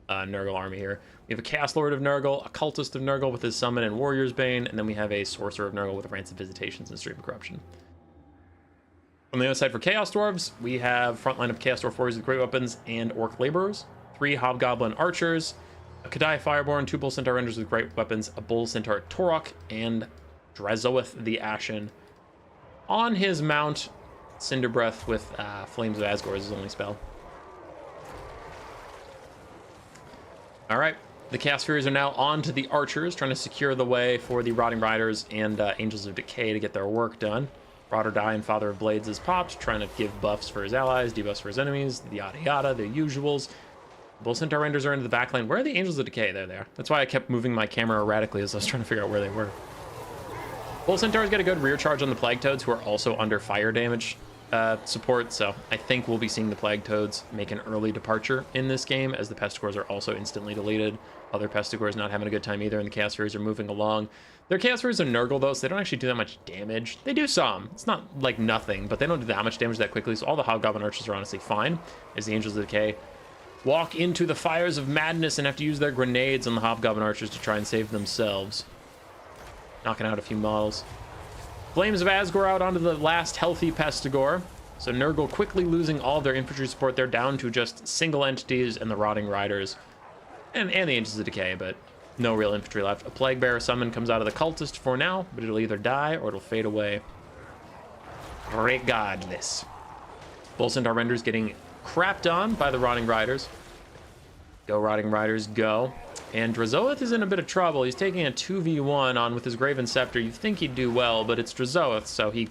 Nurgle army here. We have a Chaos Lord of Nurgle, a Cultist of Nurgle with his Summon and Warrior's Bane, and then we have a Sorcerer of Nurgle with Rants of Visitations and Stream of Corruption. On the other side for Chaos Dwarves, we have frontline of Chaos Dwarf Warriors with Great Weapons and Orc Laborers, 3 Hobgoblin Archers, a Kadai Fireborn, 2 Bull Centaur Rangers with Great Weapons, a Bull Centaur Torok, and Drazoeth the Ashen. On his mount, Cinder Breath with Flames of Asgore is his only spell. All right, the Chaos Furies are now on to the Archers, trying to secure the way for the Rotting Riders and Angels of Decay to get their work done. Rot or Die and Father of Blades is popped, trying to give buffs for his allies, debuffs for his enemies, the yada yada, the usuals. Bull Centaur Rangers are into the back lane. Where are the Angels of Decay? They're there. That's why I kept moving my camera erratically as I was trying to figure out where they were. Bull Centaurs get a good rear charge on the Plague Toads, who are also under fire damage support, so I think we'll be seeing the Plague Toads make an early departure in this game, as the Pestigores are also instantly deleted. Other Pestigores not having a good time either, and the Chaos Furies are moving along. Their Chaos Furies are Nurgle, though, so they don't actually do that much damage. They do some. It's not, like, nothing, but they don't do that much damage that quickly, so all the Hobgoblin Archers are honestly fine, as the Angels of Decay walk into the fires of madness and have to use their grenades on the Hobgoblin Archers to try and save themselves. Knocking out a few models. Flames of Asgore out onto the last healthy Pestigore. So Nurgle quickly losing all of their infantry support. They're down to just single entities and the Rotting Riders. And the Angels of Decay, but no real infantry left. A Plague Bearer summon comes out of the Cultist for now, but it'll either die or it'll fade away. Regardless. Bull Centaur Renders getting crapped on by the Rotting Riders. Go Rotting Riders, go. And Drazoeth is in a bit of trouble. He's taking a 2v1 on with his Graven Scepter. You'd think he'd do well, but it's Drazoeth, so he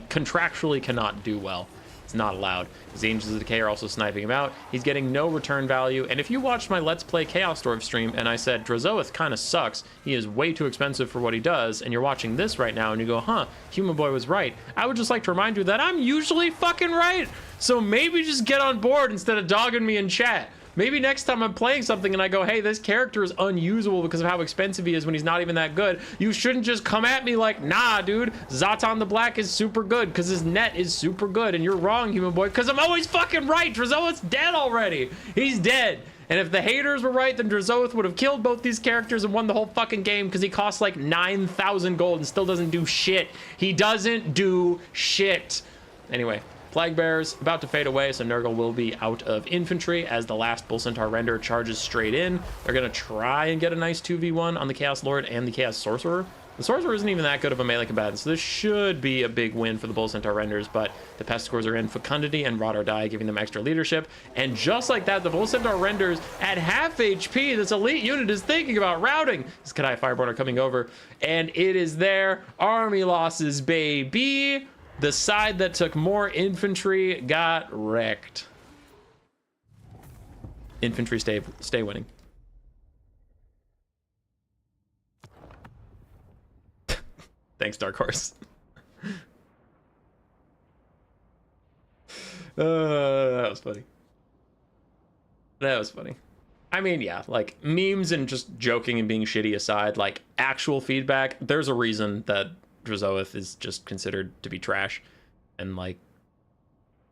contractually cannot do well. It's not allowed. His Angels of Decay are also sniping him out. He's getting no return value. And if you watched my Let's Play Chaos Dwarf stream and I said, Drazoeth kind of sucks, he is way too expensive for what he does, and you're watching this right now and you go, huh, Human Boy was right, I would just like to remind you that I'm usually fucking right. So maybe just get on board instead of dogging me in chat. Maybe next time I'm playing something and I go, hey, this character is unusable because of how expensive he is when he's not even that good, you shouldn't just come at me like, nah, dude, Zatan the Black is super good because his net is super good, and you're wrong, Human Boy, because I'm always fucking right. Drazoeth's dead already. He's dead. And if the haters were right, then Drazoeth would have killed both these characters and won the whole fucking game, because he costs like 9,000 gold and still doesn't do shit. He doesn't do shit. Anyway. Plague Bearers about to fade away, so Nurgle will be out of infantry as the last Bull Centaur Render charges straight in. They're going to try and get a nice 2v1 on the Chaos Lord and the Chaos Sorcerer. The Sorcerer isn't even that good of a melee combatant, so this should be a big win for the Bull Centaur Renders, but the Pestigores are in Fecundity and Rot or Die, giving them extra leadership. And just like that, the Bull Centaur Renders at half HP, this elite unit is thinking about routing. This Kadai Fireborn are coming over, and it is their army losses, baby. The side that took more infantry got wrecked. Infantry stay winning. Thanks, Dark Horse. That was funny. That was funny. I mean, yeah, like memes and just joking and being shitty aside, like actual feedback, there's a reason that Drazoeth is just considered to be trash, and like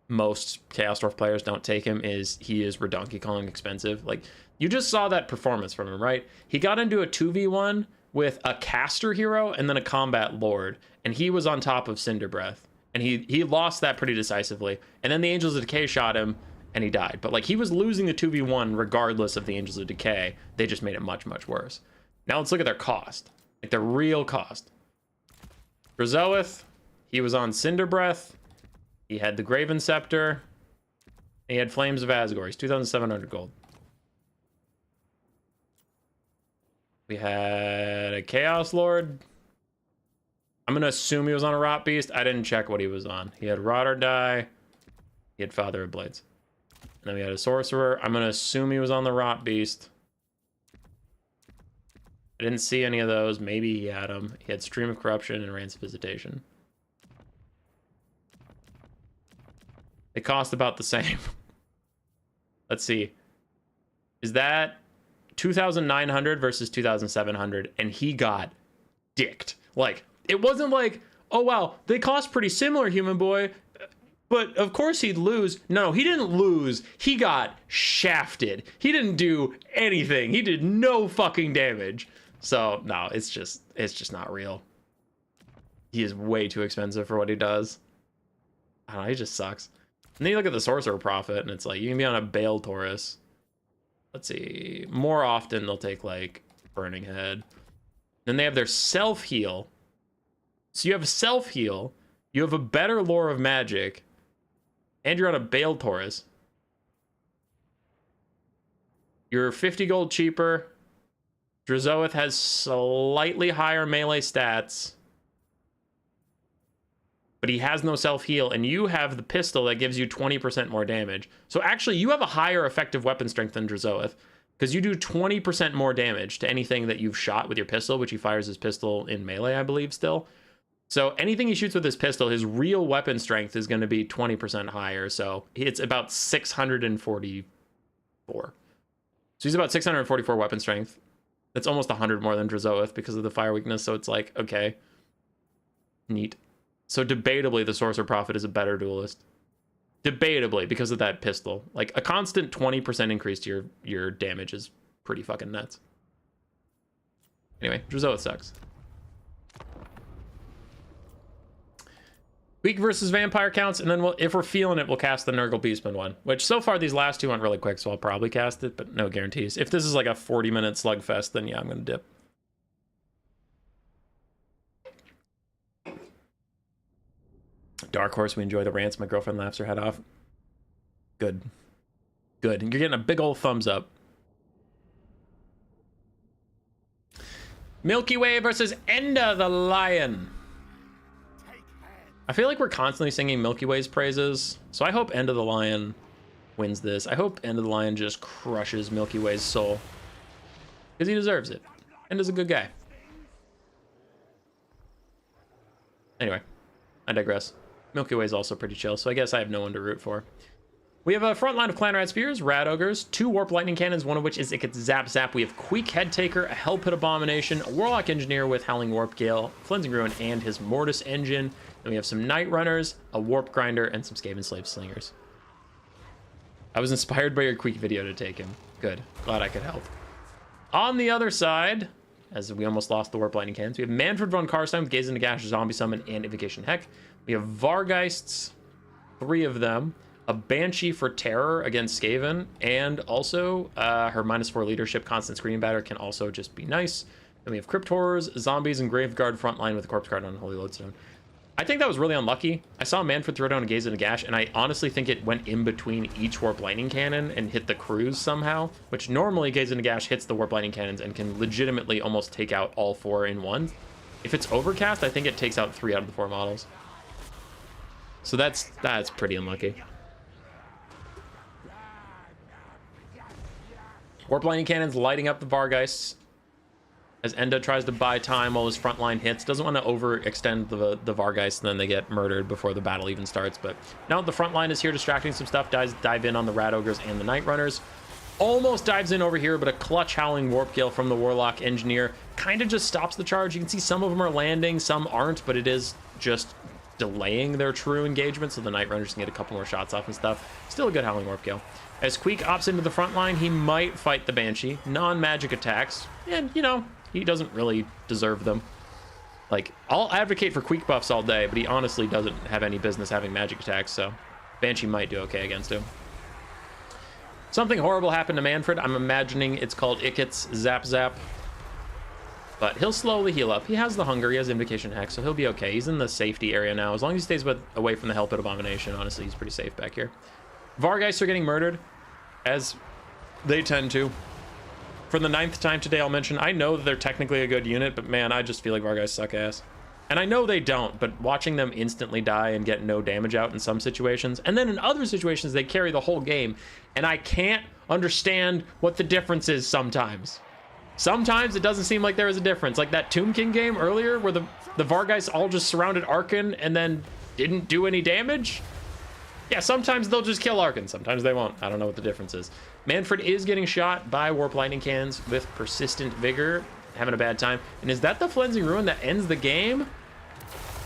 most Chaos Dwarf players don't take him, is he is Donkey Kong expensive. Like, you just saw that performance from him, right? He got into a 2v1 with a caster hero and then a combat lord, and he was on top of Cinder Breath, and he lost that pretty decisively, and then the Angels of Decay shot him and he died. But like, he was losing the 2v1 regardless of the Angels of Decay. They just made it much, much worse. Now let's look at their cost, like their real cost. Drazoeth, he was on Cinder Breath, he had the Graven Scepter, he had Flames of Asgore. He's 2,700 gold. We had a Chaos Lord. I'm going to assume he was on a Rot Beast. I didn't check what he was on. He had Rot or Die. He had Father of Blades. And then we had a Sorcerer. I'm going to assume he was on the Rot Beast. I didn't see any of those. Maybe he had them. He had Stream of Corruption and Rants of Visitation. They cost about the same. Let's see. Is that 2,900 versus 2,700? And he got dicked. Like, It wasn't like, oh wow, they cost pretty similar, Human Boy, but of course he'd lose. No, he didn't lose. He got shafted. He didn't do anything. He did no fucking damage. So no, it's just not real. He is way too expensive for what he does. I don't know, he just sucks. And then you look at the Sorcerer Prophet, and it's like, you can be on a Bale Taurus. Let's see. More often, they'll take, like, Burning Head. Then they have their self-heal. So you have a self-heal, you have a better Lore of Magic, and you're on a Bale Taurus. You're 50 gold cheaper. Drazoeth has slightly higher melee stats, but he has no self-heal, and you have the pistol that gives you 20% more damage. So actually, you have a higher effective weapon strength than Drazoeth, because you do 20% more damage to anything that you've shot with your pistol, which he fires his pistol in melee, I believe, still. So anything he shoots with his pistol, his real weapon strength is going to be 20% higher, so it's about 644. So he's about 644 weapon strength. That's almost 100 more than Drazoeth because of the fire weakness, so it's like, okay. Neat. So debatably, the Sorcerer Prophet is a better duelist. Debatably, because of that pistol. Like, a constant 20% increase to your damage is pretty fucking nuts. Anyway, Drazoeth sucks. Weak versus vampire counts, and then if we're feeling it, we'll cast the Nurgle Beastmen one. Which, so far, these last two went really quick, so I'll probably cast it, but no guarantees. If this is like a 40-minute slugfest, then yeah, I'm gonna dip. Dark Horse, we enjoy the rants. My girlfriend laughs her head off. Good. Good. You're getting a big old thumbs up. Milky Way versus Enda the Lion. I feel like we're constantly singing Milky Way's praises, so I hope Enda the Lion wins this. I hope Enda the Lion just crushes Milky Way's soul, because he deserves it. Enda's a good guy. Anyway, I digress. Milky Way is also pretty chill, so I guess I have no one to root for. We have a front line of Clan Rat Spears, Rat Ogres, 2 Warp Lightning Cannons, one of which is Ikit Zap Zap. We have Queek Head Taker, a Hell Pit Abomination, a Warlock Engineer with Howling Warp Gale, Cleansing Ruin, and his Mortis Engine. Then we have some Night Runners, a Warp Grinder, and some Skaven Slave Slingers. I was inspired by your Queek video to take him. Good. Glad I could help. On the other side, as we almost lost the Warp Lightning Cannons, we have Manfred von Karstein with Gaze into Gash, Zombie Summon, and Invocation Heck. We have Vargeists, 3 of them, a Banshee for Terror against Skaven, and also her -4 leadership, Constant Screaming Batter, can also just be nice. Then we have Crypt Horrors, Zombies, and Graveguard frontline with a Corpse Guard on Holy Lodestone. I think that was really unlucky. I saw Manfred throw down a Gaze into Gash, and I honestly think it went in between each Warp Lightning Cannon and hit the crews somehow, which normally Gaze into Gash hits the Warp Lightning Cannons and can legitimately almost take out all 4 in one. If it's Overcast, I think it takes out 3 out of the 4 models. So that's pretty unlucky. Warp Lightning Cannons lighting up the Vargeists as Enda tries to buy time while his front line hits. Doesn't want to overextend the Vargeists, and then they get murdered before the battle even starts. But now the front line is here distracting some stuff. Dive in on the Rat Ogres and the Night Runners. Almost dives in over here, but a clutch Howling Warp Gale from the Warlock Engineer kind of just stops the charge. You can see some of them are landing, some aren't, but it is just delaying their true engagement, so the Night Runners can get a couple more shots off and stuff. Still a good Howling Warp Gale. As Queek opts into the front line, he might fight the Banshee. Non-magic attacks, and, you know, he doesn't really deserve them. Like, I'll advocate for Queek buffs all day, but he honestly doesn't have any business having magic attacks, so Banshee might do okay against him. Something horrible happened to Manfred. I'm imagining it's called Ikit's Zap Zap. But he'll slowly heal up. He has the hunger, he has Invocation Hex, so he'll be okay. He's in the safety area now. As long as he stays away from the Hell Pit Abomination, honestly, he's pretty safe back here. Vargeists are getting murdered, as they tend to. For the 9th time today, I'll mention, I know that they're technically a good unit, but man, I just feel like Vargeists suck ass. And I know they don't, but watching them instantly die and get no damage out in some situations, and then in other situations, they carry the whole game, and I can't understand what the difference is sometimes. Sometimes it doesn't seem like there is a difference. Like that Tomb King game earlier, where the Vargeists all just surrounded Arkan and then didn't do any damage. Yeah, sometimes they'll just kill Arkan, sometimes they won't. I don't know what the difference is. Manfred is getting shot by Warp Lightning Cannons with Persistent Vigor, having a bad time. And is that the Cleansing Ruin that ends the game?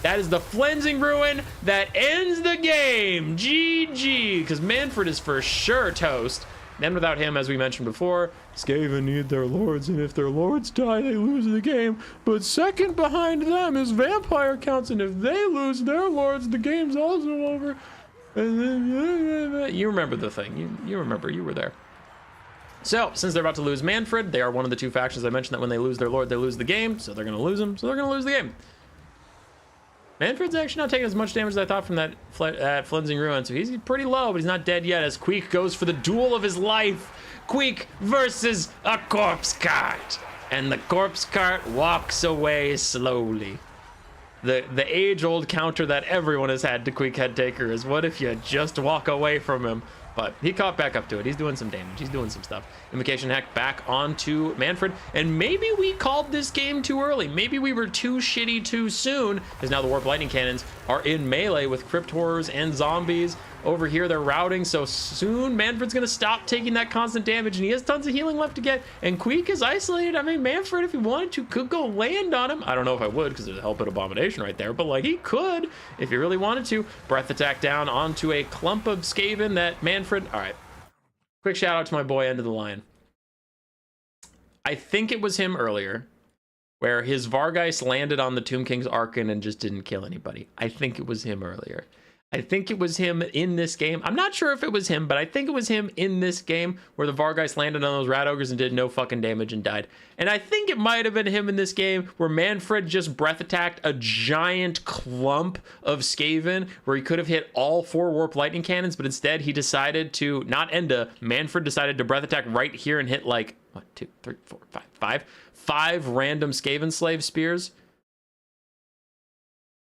That is the Flensing Ruin that ends the game. GG, because Manfred is for sure toast. Then without him, as we mentioned before, Skaven need their lords, and if their lords die, they lose the game. But second behind them is Vampire Counts, and if they lose their lords, the game's also over. And then, you remember the thing. You remember. You were there. So, since they're about to lose Manfred, they are one of the two factions I mentioned that when they lose their lord, they lose the game. So they're going to lose him. So they're going to lose the game. Manfred's actually not taking as much damage as I thought from that Flensing Ruin, so he's pretty low, but he's not dead yet as Queek goes for the duel of his life. Queek versus a corpse cart. And the corpse cart walks away slowly. The age-old counter that everyone has had to Queek Headtaker is, what if you just walk away from him? But he caught back up to it. He's doing some damage. He's doing some stuff. Invocation Heck back onto Manfred. And maybe we called this game too early. Maybe we were too shitty too soon, because now the Warp Lightning Cannons are in melee with Crypt Horrors and Zombies. Over here, they're routing, so soon Manfred's going to stop taking that constant damage, and he has tons of healing left to get. And Queek is isolated. I mean, Manfred, if he wanted to, could go land on him. I don't know if I would, because there's a Hell Pit Abomination right there, but, like, he could if he really wanted to. Breath Attack down onto a clump of Skaven that Manfred... All right. Quick shout out to my boy, End of the Line. I think it was him earlier, where his Vargeist landed on the Tomb King's Archon and just didn't kill anybody. I think it was him earlier. I think it was him in this game. I'm not sure if it was him, but I think it was him in this game where the Vargeist landed on those Rat Ogres and did no fucking damage and died. And I think it might have been him in this game where Manfred just breath attacked a giant clump of Skaven where he could have hit all 4 Warp Lightning Cannons, but instead he decided to, not Enda, Manfred decided to breath attack right here and hit like, 1, 2, 3, 4, 5, 5 random Skaven Slave Spears.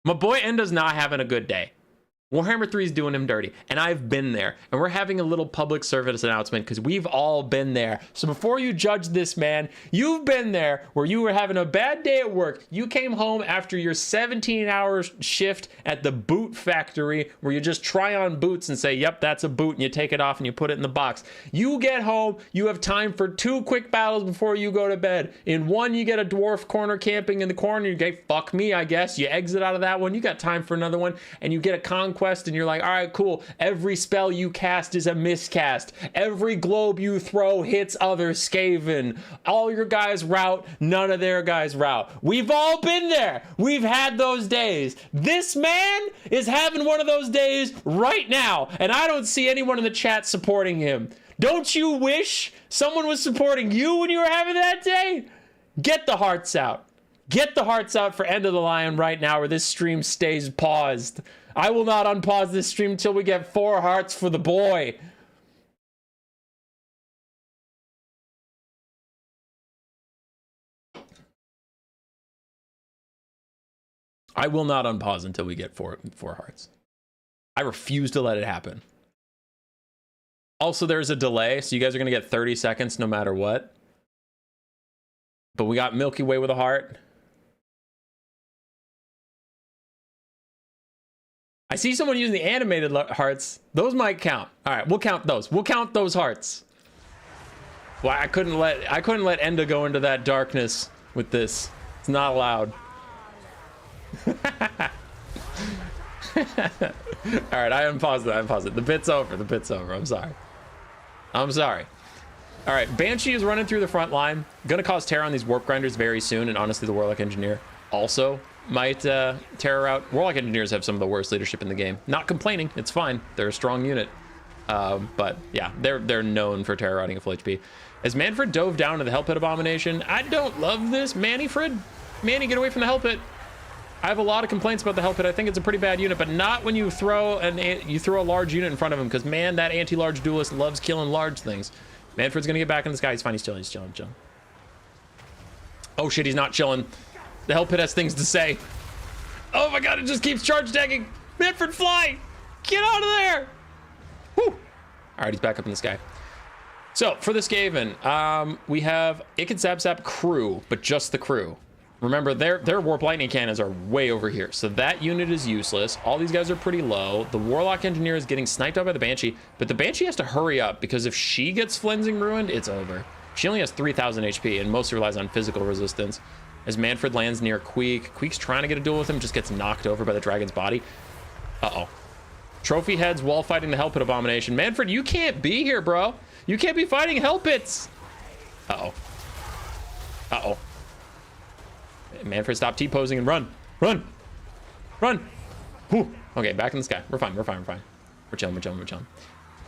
My boy Enda's not having a good day. Warhammer 3 is doing him dirty, and I've been there, and we're having a little public service announcement because we've all been there. So before you judge this man, you've been there where you were having a bad day at work. You came home after your 17-hour shift at the boot factory where you just try on boots and say, yep, that's a boot, and you take it off and you put it in the box. You get home, you have time for 2 quick battles before you go to bed. In one, you get a dwarf corner camping in the corner. You go, fuck me, I guess. You exit out of that one. You got time for another one, and you get a conquest. And you're like, all right, cool. Every spell you cast is a miscast. Every globe you throw hits other Skaven. All your guys rout, none of their guys rout. We've all been there. We've had those days. This man is having one of those days right now, and I don't see anyone in the chat supporting him. Don't you wish someone was supporting you when you were having that day? Get the hearts out. Get the hearts out for End of the Lion right now, or this stream stays paused. I will not unpause this stream until we get 4 hearts for the boy. I will not unpause until we get four hearts. I refuse to let it happen. Also, there's a delay, so you guys are going to get 30 seconds no matter what. But we got Milky Way with a heart. I see someone using the animated hearts. Those might count. All right, we'll count those. We'll count those hearts. Well, I couldn't let Enda go into that darkness with this. It's not allowed. All right, I unpaused it. I unpaused it. The bit's over. The bit's over. I'm sorry. I'm sorry. All right, Banshee is running through the front line. Gonna cause terror on these Warp Grinders very soon, and honestly, the Warlock Engineer also might terror out. Warlock Engineers have some of the worst leadership in the game. Not complaining, it's fine. They're a strong unit. But yeah, they're known for terror routing at full HP. As Manfred dove down to the Hell Pit Abomination, I don't love this. Manny-Fred. Manny, get away from the Hell Pit. I have a lot of complaints about the Hell Pit. I think it's a pretty bad unit, but not when you throw a large unit in front of him, because man, that anti-large duelist loves killing large things. Manfred's gonna get back in the sky. He's fine. He's chilling. He's chilling. Chilling. Oh shit, he's not chilling. The Hell Pit has things to say. Oh my god, it just keeps charge decking. Manfred, fly! Get out of there! Whew! All right, he's back up in the sky. So for the Skaven, we have Ikid Zap Zap crew, but just the crew. Remember, their Warp Lightning Cannons are way over here, so that unit is useless. All these guys are pretty low. The Warlock Engineer is getting sniped out by the Banshee, but the Banshee has to hurry up, because if she gets Flensing Ruined, it's over. She only has 3,000 HP, and mostly relies on physical resistance. as Manfred lands near Queek. Queek's trying to get a duel with him, just gets knocked over by the dragon's body. Uh-oh. Trophy heads wall fighting the Hell Pit Abomination. Manfred, you can't be here, bro. You can't be fighting Hell Pits. Uh-oh. Uh-oh. Manfred, stop T-posing and run. Run. Run. Whew. Okay, back in the sky. We're fine. We're fine. We're fine. We're chilling. We're chilling. We're chilling.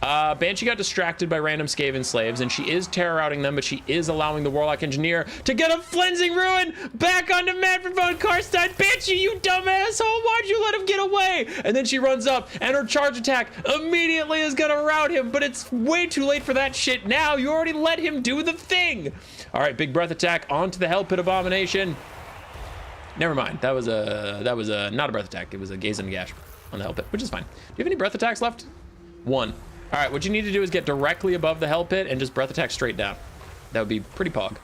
Banshee got distracted by random Skaven slaves, and she is terror routing them, but she is allowing the Warlock Engineer to get a Flensing Ruin back onto Manfred von Karstein. Banshee, you dumb asshole! Why'd you let him get away? And then she runs up, and her charge attack immediately is gonna rout him, but it's way too late for that shit now. You already let him do the thing. All right, big breath attack onto the Hell Pit Abomination. Never mind. That was a not a breath attack. It was a gaze and gash on the Hell Pit, which is fine. Do you have any breath attacks left? One. All right, what you need to do is get directly above the Hell Pit and just breath attack straight down. That would be pretty pog.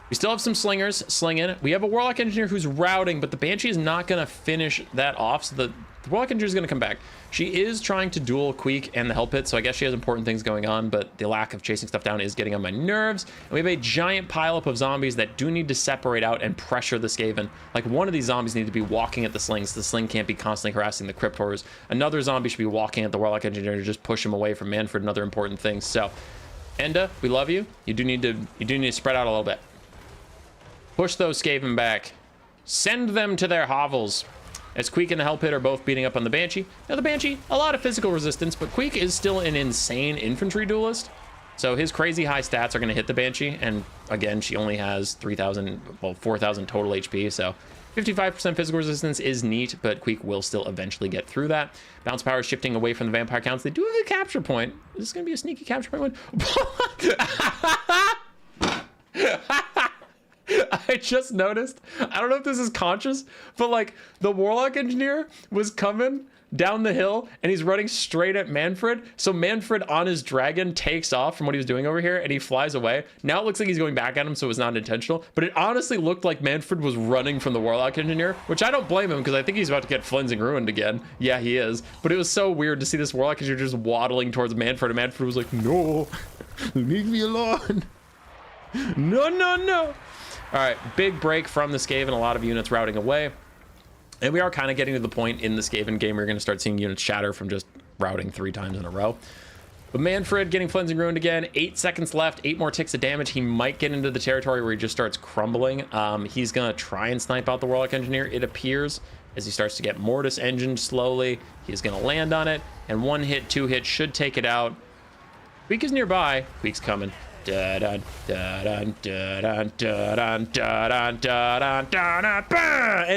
We still have some slingers slinging. We have a Warlock Engineer who's routing, but the Banshee is not going to finish that off, so the Warlock Engineer is going to come back. She is trying to duel Queek and the Hell Pit, so I guess she has important things going on, but the lack of chasing stuff down is getting on my nerves. And we have a giant pileup of zombies that do need to separate out and pressure the Skaven. Like, one of these zombies need to be walking at the slings. The sling can't be constantly harassing the Crypt Horrors. Another zombie should be walking at the Warlock Engineer to just push him away from Manfred and other important things. So, Enda, we love you. You do need to spread out a little bit. Push those Skaven back. Send them to their hovels. As Queek and the Hell Pit are both beating up on the Banshee. Now the Banshee, a lot of physical resistance, but Queek is still an insane infantry duelist. So his crazy high stats are going to hit the Banshee. And again, she only has 3,000, well, 4,000 total HP. So 55% physical resistance is neat, but Queek will still eventually get through that. Bounce power is shifting away from the vampire counts. They do have a capture point. Is this going to be a sneaky capture point one? I just noticed, I don't know if this is conscious, but like the Warlock Engineer was coming down the hill and he's running straight at Manfred. So Manfred on his dragon takes off from what he was doing over here and he flies away. Now it looks like he's going back at him, so it's not intentional, but it honestly looked like Manfred was running from the Warlock Engineer, which I don't blame him because I think he's about to get Flensing Ruined again. Yeah, he is. But it was so weird to see this Warlock Engineer just waddling towards Manfred, and Manfred was like, no, leave me alone. No, no, no. All right, big break from the Skaven, a lot of units routing away. And we are kind of getting to the point in the Skaven game where you're going to start seeing units shatter from just routing 3 times in a row. But Manfred getting Flensing Ruined again, 8 seconds left, 8 more ticks of damage. He might get into the territory where he just starts crumbling. He's going to try and snipe out the Warlock Engineer, it appears, as he starts to get Mortis engined slowly. He's going to land on it, and 1 hit, 2 hits should take it out. Queek is nearby. Queek's coming. And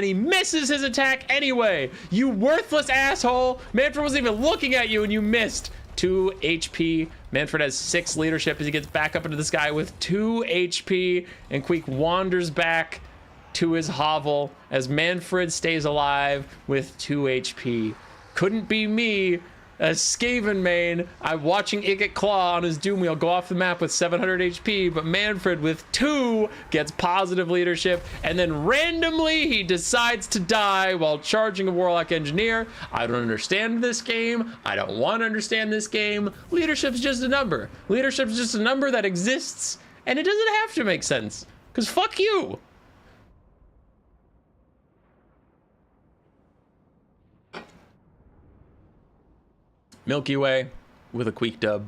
he misses his attack anyway. You worthless asshole. Manfred wasn't even looking at you and you missed. 2 HP. Manfred has 6 leadership as he gets back up into the sky with 2 HP. And Queek wanders back to his hovel as Manfred stays alive with 2 HP. Couldn't be me. As Skaven main, I'm watching Igot Claw on his Doom Wheel go off the map with 700 HP, but Manfred with 2 gets positive leadership, and then randomly he decides to die while charging a Warlock Engineer. I don't understand this game. I don't want to understand this game. Leadership's just a number. Leadership's just a number that exists, and it doesn't have to make sense, because fuck you. Milky Way with a Queek dub.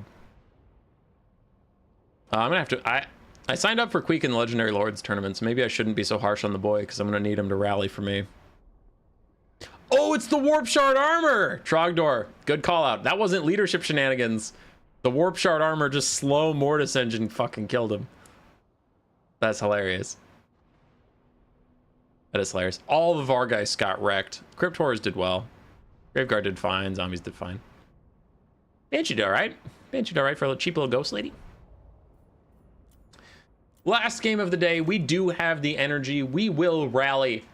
I'm gonna have to, I signed up for Queek in the Legendary Lords tournament, so maybe I shouldn't be so harsh on the boy because I'm gonna need him to rally for me. Oh, it's the Warp Shard Armor! Trogdor, good call out. That wasn't leadership shenanigans. The Warp Shard Armor just slow Mortis engine fucking killed him. That's hilarious. That is hilarious. All the Vargeists got wrecked. Crypt Horrors did well. Graveguard did fine, zombies did fine. Banshee did alright. Banshee did alright for a cheap little ghost lady. Last game of the day, we do have the energy. We will rally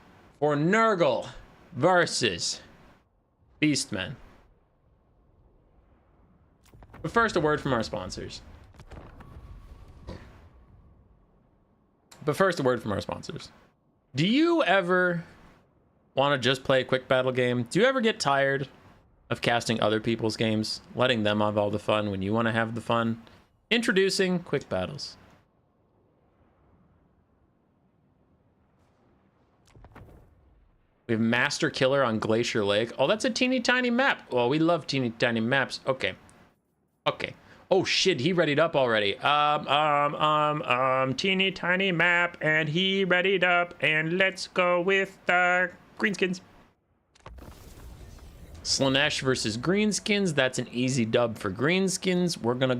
for Nurgle versus Beastmen. But first, a word from our sponsors. Do you ever want to just play a quick battle game? Do you ever get tired of casting other people's games, letting them have all the fun when you want to have the fun? Introducing Quick Battles. We have Master Killer on Glacier Lake. Oh, that's a teeny tiny map. Well, we love teeny tiny maps. Okay. Okay. Oh shit, he readied up already. Teeny tiny map, and he readied up, and let's go with greenskins. Slaanesh versus greenskins. That's an easy dub for greenskins. We're gonna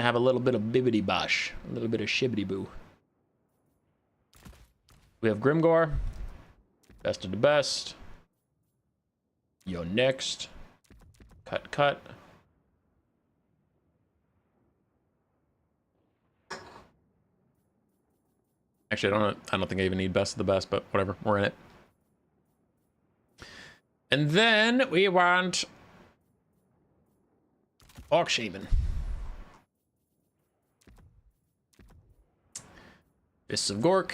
have a little bit of bibbity bosh, a little bit of shibbity boo. We have Grimgore, best of the best. Yo, next. Cut. Actually, I don't think I even need best of the best, but whatever, we're in it. And then we want Orc Shaman. Fists of Gork.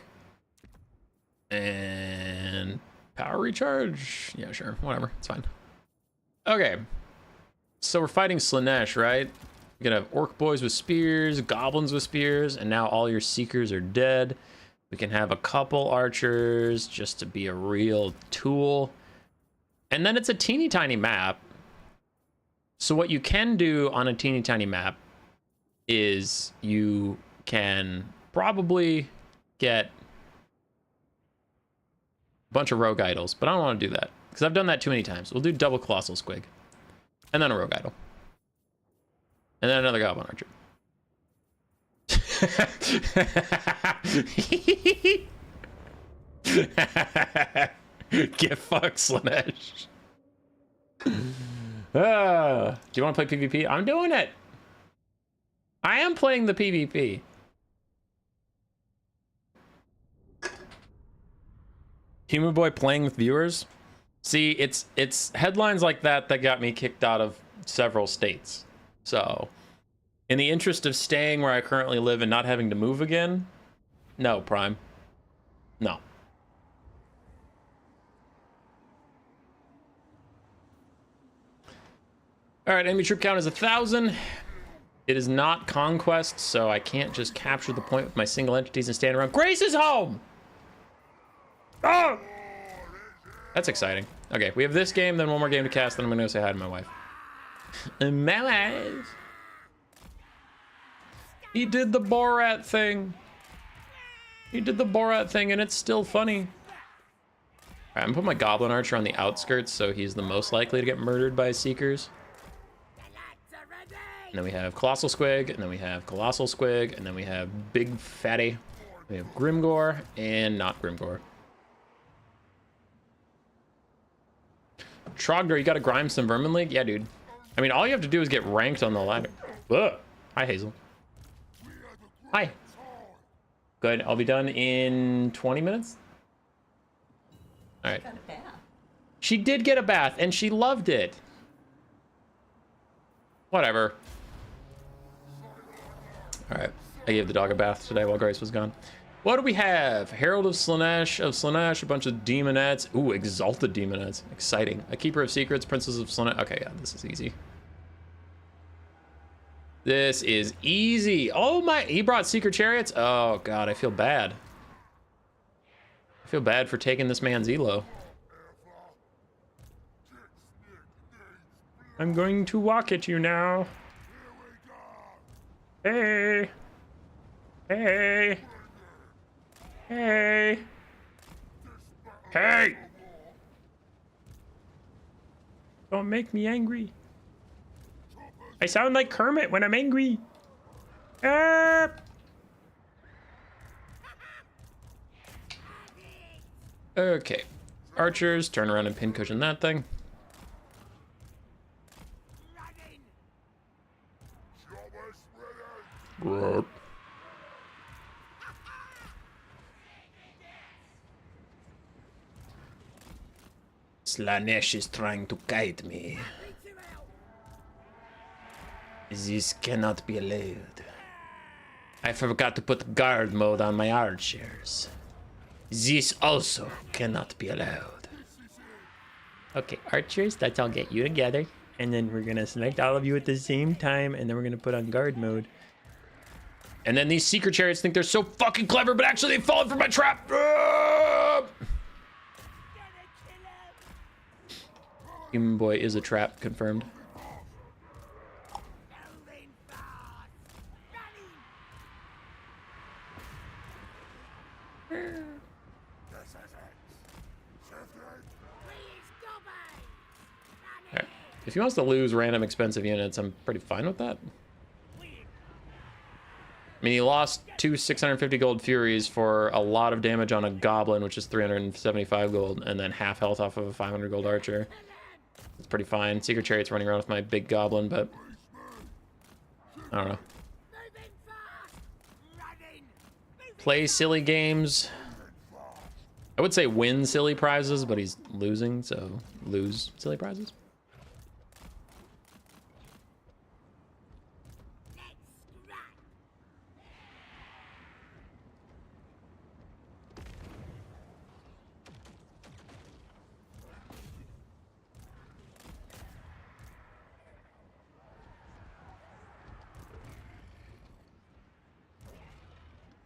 And power recharge. Yeah, sure, whatever, it's fine. Okay. So we're fighting Slaanesh, right? You're gonna have orc boys with spears, goblins with spears, and now all your seekers are dead. We can have a couple archers just to be a real tool. And then it's a teeny tiny map. So what you can do on a teeny tiny map is you can probably get a bunch of rogue idols, but I don't want to do that because I've done that too many times. We'll do double colossal squig. And then a rogue idol. And then another goblin archer. Get fucked, Slaanesh. Do you want to play PvP? I'm doing it. I am playing the PvP. Human Boy playing with viewers. See, it's headlines like that that got me kicked out of several states. So, in the interest of staying where I currently live and not having to move again, no, Prime. No. All right, enemy troop count is 1,000. It is not conquest, so I can't just capture the point with my single entities and stand around. Grace is home! Oh! That's exciting. Okay, we have this game, then one more game to cast, then I'm gonna go say hi to my wife. My wife! He did the Borat thing. He did the Borat thing, and it's still funny. All right, I'm gonna put my Goblin Archer on the outskirts, so he's the most likely to get murdered by Seekers. And then we have Colossal Squig, and then we have Colossal Squig, and then we have Big Fatty. We have Grimgore, and not Grimgore. Trogdor, you gotta grind some Vermin League? Yeah, dude. I mean, all you have to do is get ranked on the ladder. Ugh. Hi, Hazel. Hi. Good, I'll be done in 20 minutes. All right. She did get a bath, and she loved it. Whatever. All right, I gave the dog a bath today while Grace was gone. What do we have? Herald of Slaanesh, a bunch of Demonettes. Ooh, Exalted Demonettes, exciting. A Keeper of Secrets, Princess of Slaanesh. Okay, yeah, this is easy. This is easy. Oh my, he brought Secret Chariots? Oh God, I feel bad. I feel bad for taking this man's elo. I'm going to walk at you now. Hey. Hey. Hey. Hey. Don't make me angry. I sound like Kermit when I'm angry. Ah. Okay. Archers, turn around and pincushion that thing. Grab. Slaanesh is trying to guide me. This cannot be allowed. I forgot to put guard mode on my archers. This also cannot be allowed. Okay, archers, let's all get you together. And then we're gonna select all of you at the same time, and then we're gonna put on guard mode. And then these Secret Chariots think they're so fucking clever, but actually they've fallen for my trap. Human boy is a trap, confirmed. Alright. If he wants to lose random expensive units, I'm pretty fine with that. I mean, he lost 2 650 gold Furies for a lot of damage on a Goblin, which is 375 gold, and then half health off of a 500 gold Archer. It's pretty fine. Secret Chariot's running around with my big Goblin, but I don't know. Play silly games. I would say win silly prizes, but he's losing, so lose silly prizes.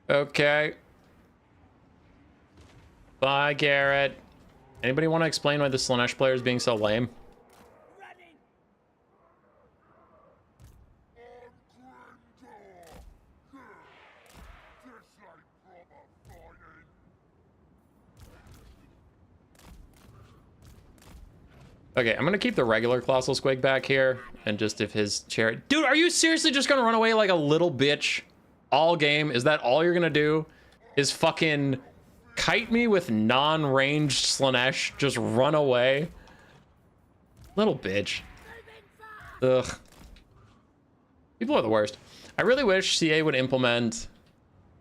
Okay. Bye, Garrett. Anybody want to explain why the Slaanesh player is being so lame? Okay, I'm gonna keep the regular Colossal Squig back here, and just if his chariot... Dude, are you seriously just gonna run away like a little bitch all game? Is that all you're gonna do? Is fucking kite me with non-ranged Slaanesh? Just run away? Little bitch. Ugh. People are the worst. I really wish CA would implement,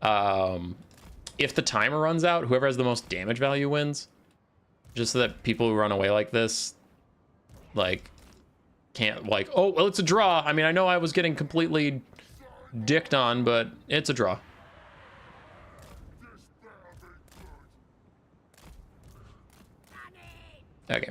if the timer runs out, whoever has the most damage value wins. Just so that people who run away like this, like, can't, like, oh, well, it's a draw. I mean, I know I was getting completely dicked on, but it's a draw. Okay.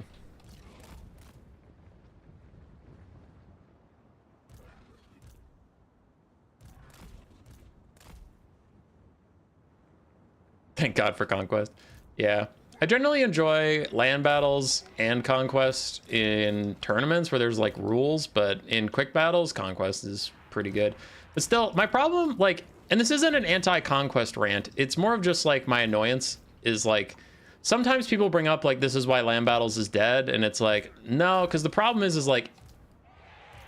Thank God for Conquest. Yeah. I generally enjoy land battles and Conquest in tournaments where there's like rules, but in quick battles, Conquest is pretty good. But still, my problem, like, and this isn't an anti-Conquest rant, it's more of just like my annoyance is like, sometimes people bring up like, this is why land battles is dead, and it's like, no, because the problem is like,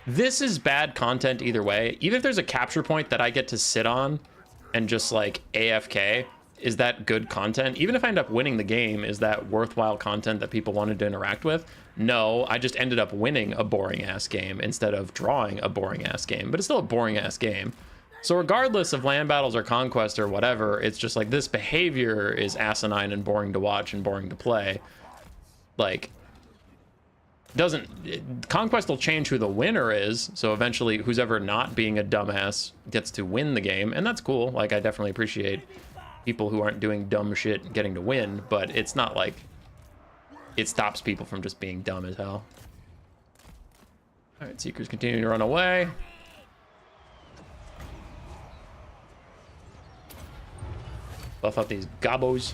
this is bad content either way. Even if there's a capture point that I get to sit on and just like AFK, is that good content? Even if I end up winning the game, is that worthwhile content that people wanted to interact with? No, I just ended up winning a boring ass game instead of drawing a boring ass game, but it's still a boring ass game. So regardless of land battles or Conquest or whatever, it's just like this behavior is asinine and boring to watch and boring to play. Like, Conquest will change who the winner is, so eventually who's ever not being a dumbass gets to win the game, and that's cool. Like, I definitely appreciate people who aren't doing dumb shit getting to win, but it's not like it stops people from just being dumb as hell. All right, Seekers continue to run away. Buff up these gobos.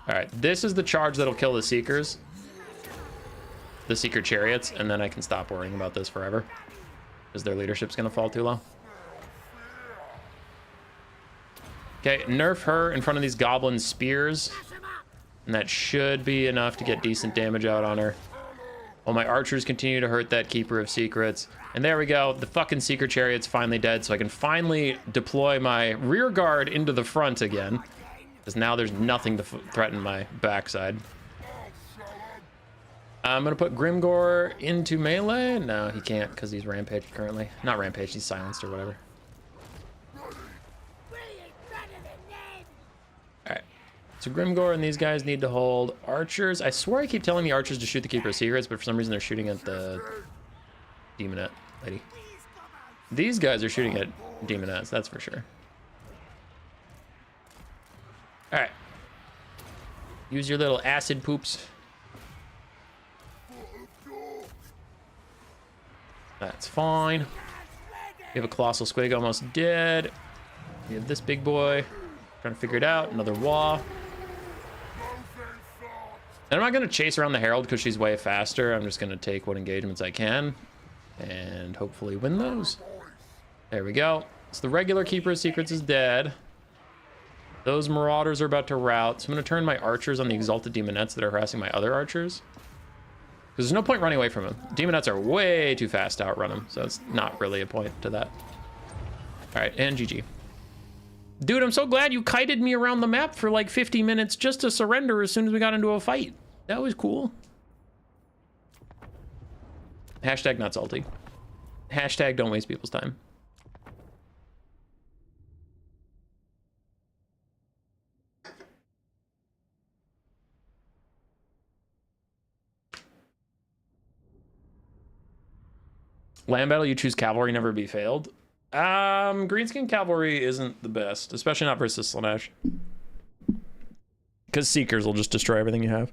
All right, this is the charge that'll kill the Seekers. The Seeker Chariots, and then I can stop worrying about this forever because their leadership's gonna fall too low. Okay, nerf her in front of these Goblin Spears, and that should be enough to get decent damage out on her. While my archers continue to hurt that Keeper of Secrets. And there we go, the fucking Seeker Chariot's finally dead, so I can finally deploy my rear guard into the front again, because now there's nothing to threaten my backside. I'm gonna put Grimgor into melee. No, he can't because he's rampaged currently. Not rampaged, he's silenced or whatever. Alright. So Grimgor and these guys need to hold archers. I swear I keep telling the archers to shoot the Keeper of Secrets, but for some reason they're shooting at the Demonette lady. These guys are shooting at Demonettes, that's for sure. Alright. Use your little acid poops. That's fine. We have a Colossal Squig almost dead. We have this big boy. Trying to figure it out. Another Wah. And I'm not going to chase around the Herald because she's way faster. I'm just going to take what engagements I can and hopefully win those. There we go. So the regular Keeper of Secrets is dead. Those Marauders are about to rout. So I'm going to turn my archers on the Exalted Demonettes that are harassing my other archers. Because there's no point running away from them. Demonettes are way too fast to outrun them. So it's not really a point to that. All right, and GG. Dude, I'm so glad you kited me around the map for like 50 minutes just to surrender as soon as we got into a fight. That was cool. Hashtag not salty. Hashtag don't waste people's time. Land battle, you choose cavalry, never be failed. Greenskin cavalry isn't the best, especially not versus Slaanesh. Because Seekers will just destroy everything you have.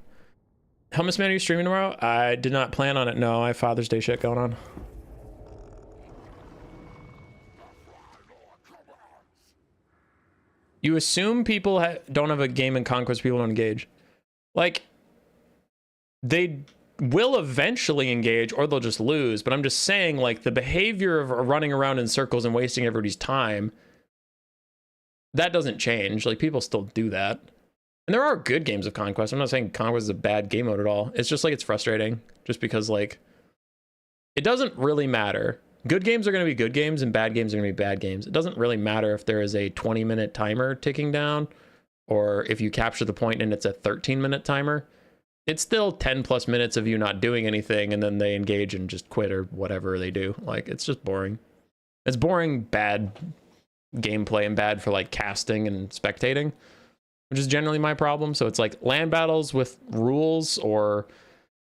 Helmus Man, are you streaming tomorrow? I did not plan on it. No, I have Father's Day shit going on. You assume people don't have a game in Conquest, people don't engage. Like, they will eventually engage or they'll just lose, but I'm just saying, like, the behavior of running around in circles and wasting everybody's time, that doesn't change. Like, people still do that. And there are good games of Conquest. I'm not saying Conquest is a bad game mode at all. It's just like, it's frustrating just because, like, it doesn't really matter. Good games are going to be good games and bad games are going to be bad games. It doesn't really matter if there is a 20-minute timer ticking down or if you capture the point and it's a 13-minute timer. It's still 10 plus minutes of you not doing anything and then they engage and just quit or whatever they do. Like, it's just boring. It's boring, bad gameplay and bad for like casting and spectating, which is generally my problem. So it's like land battles with rules or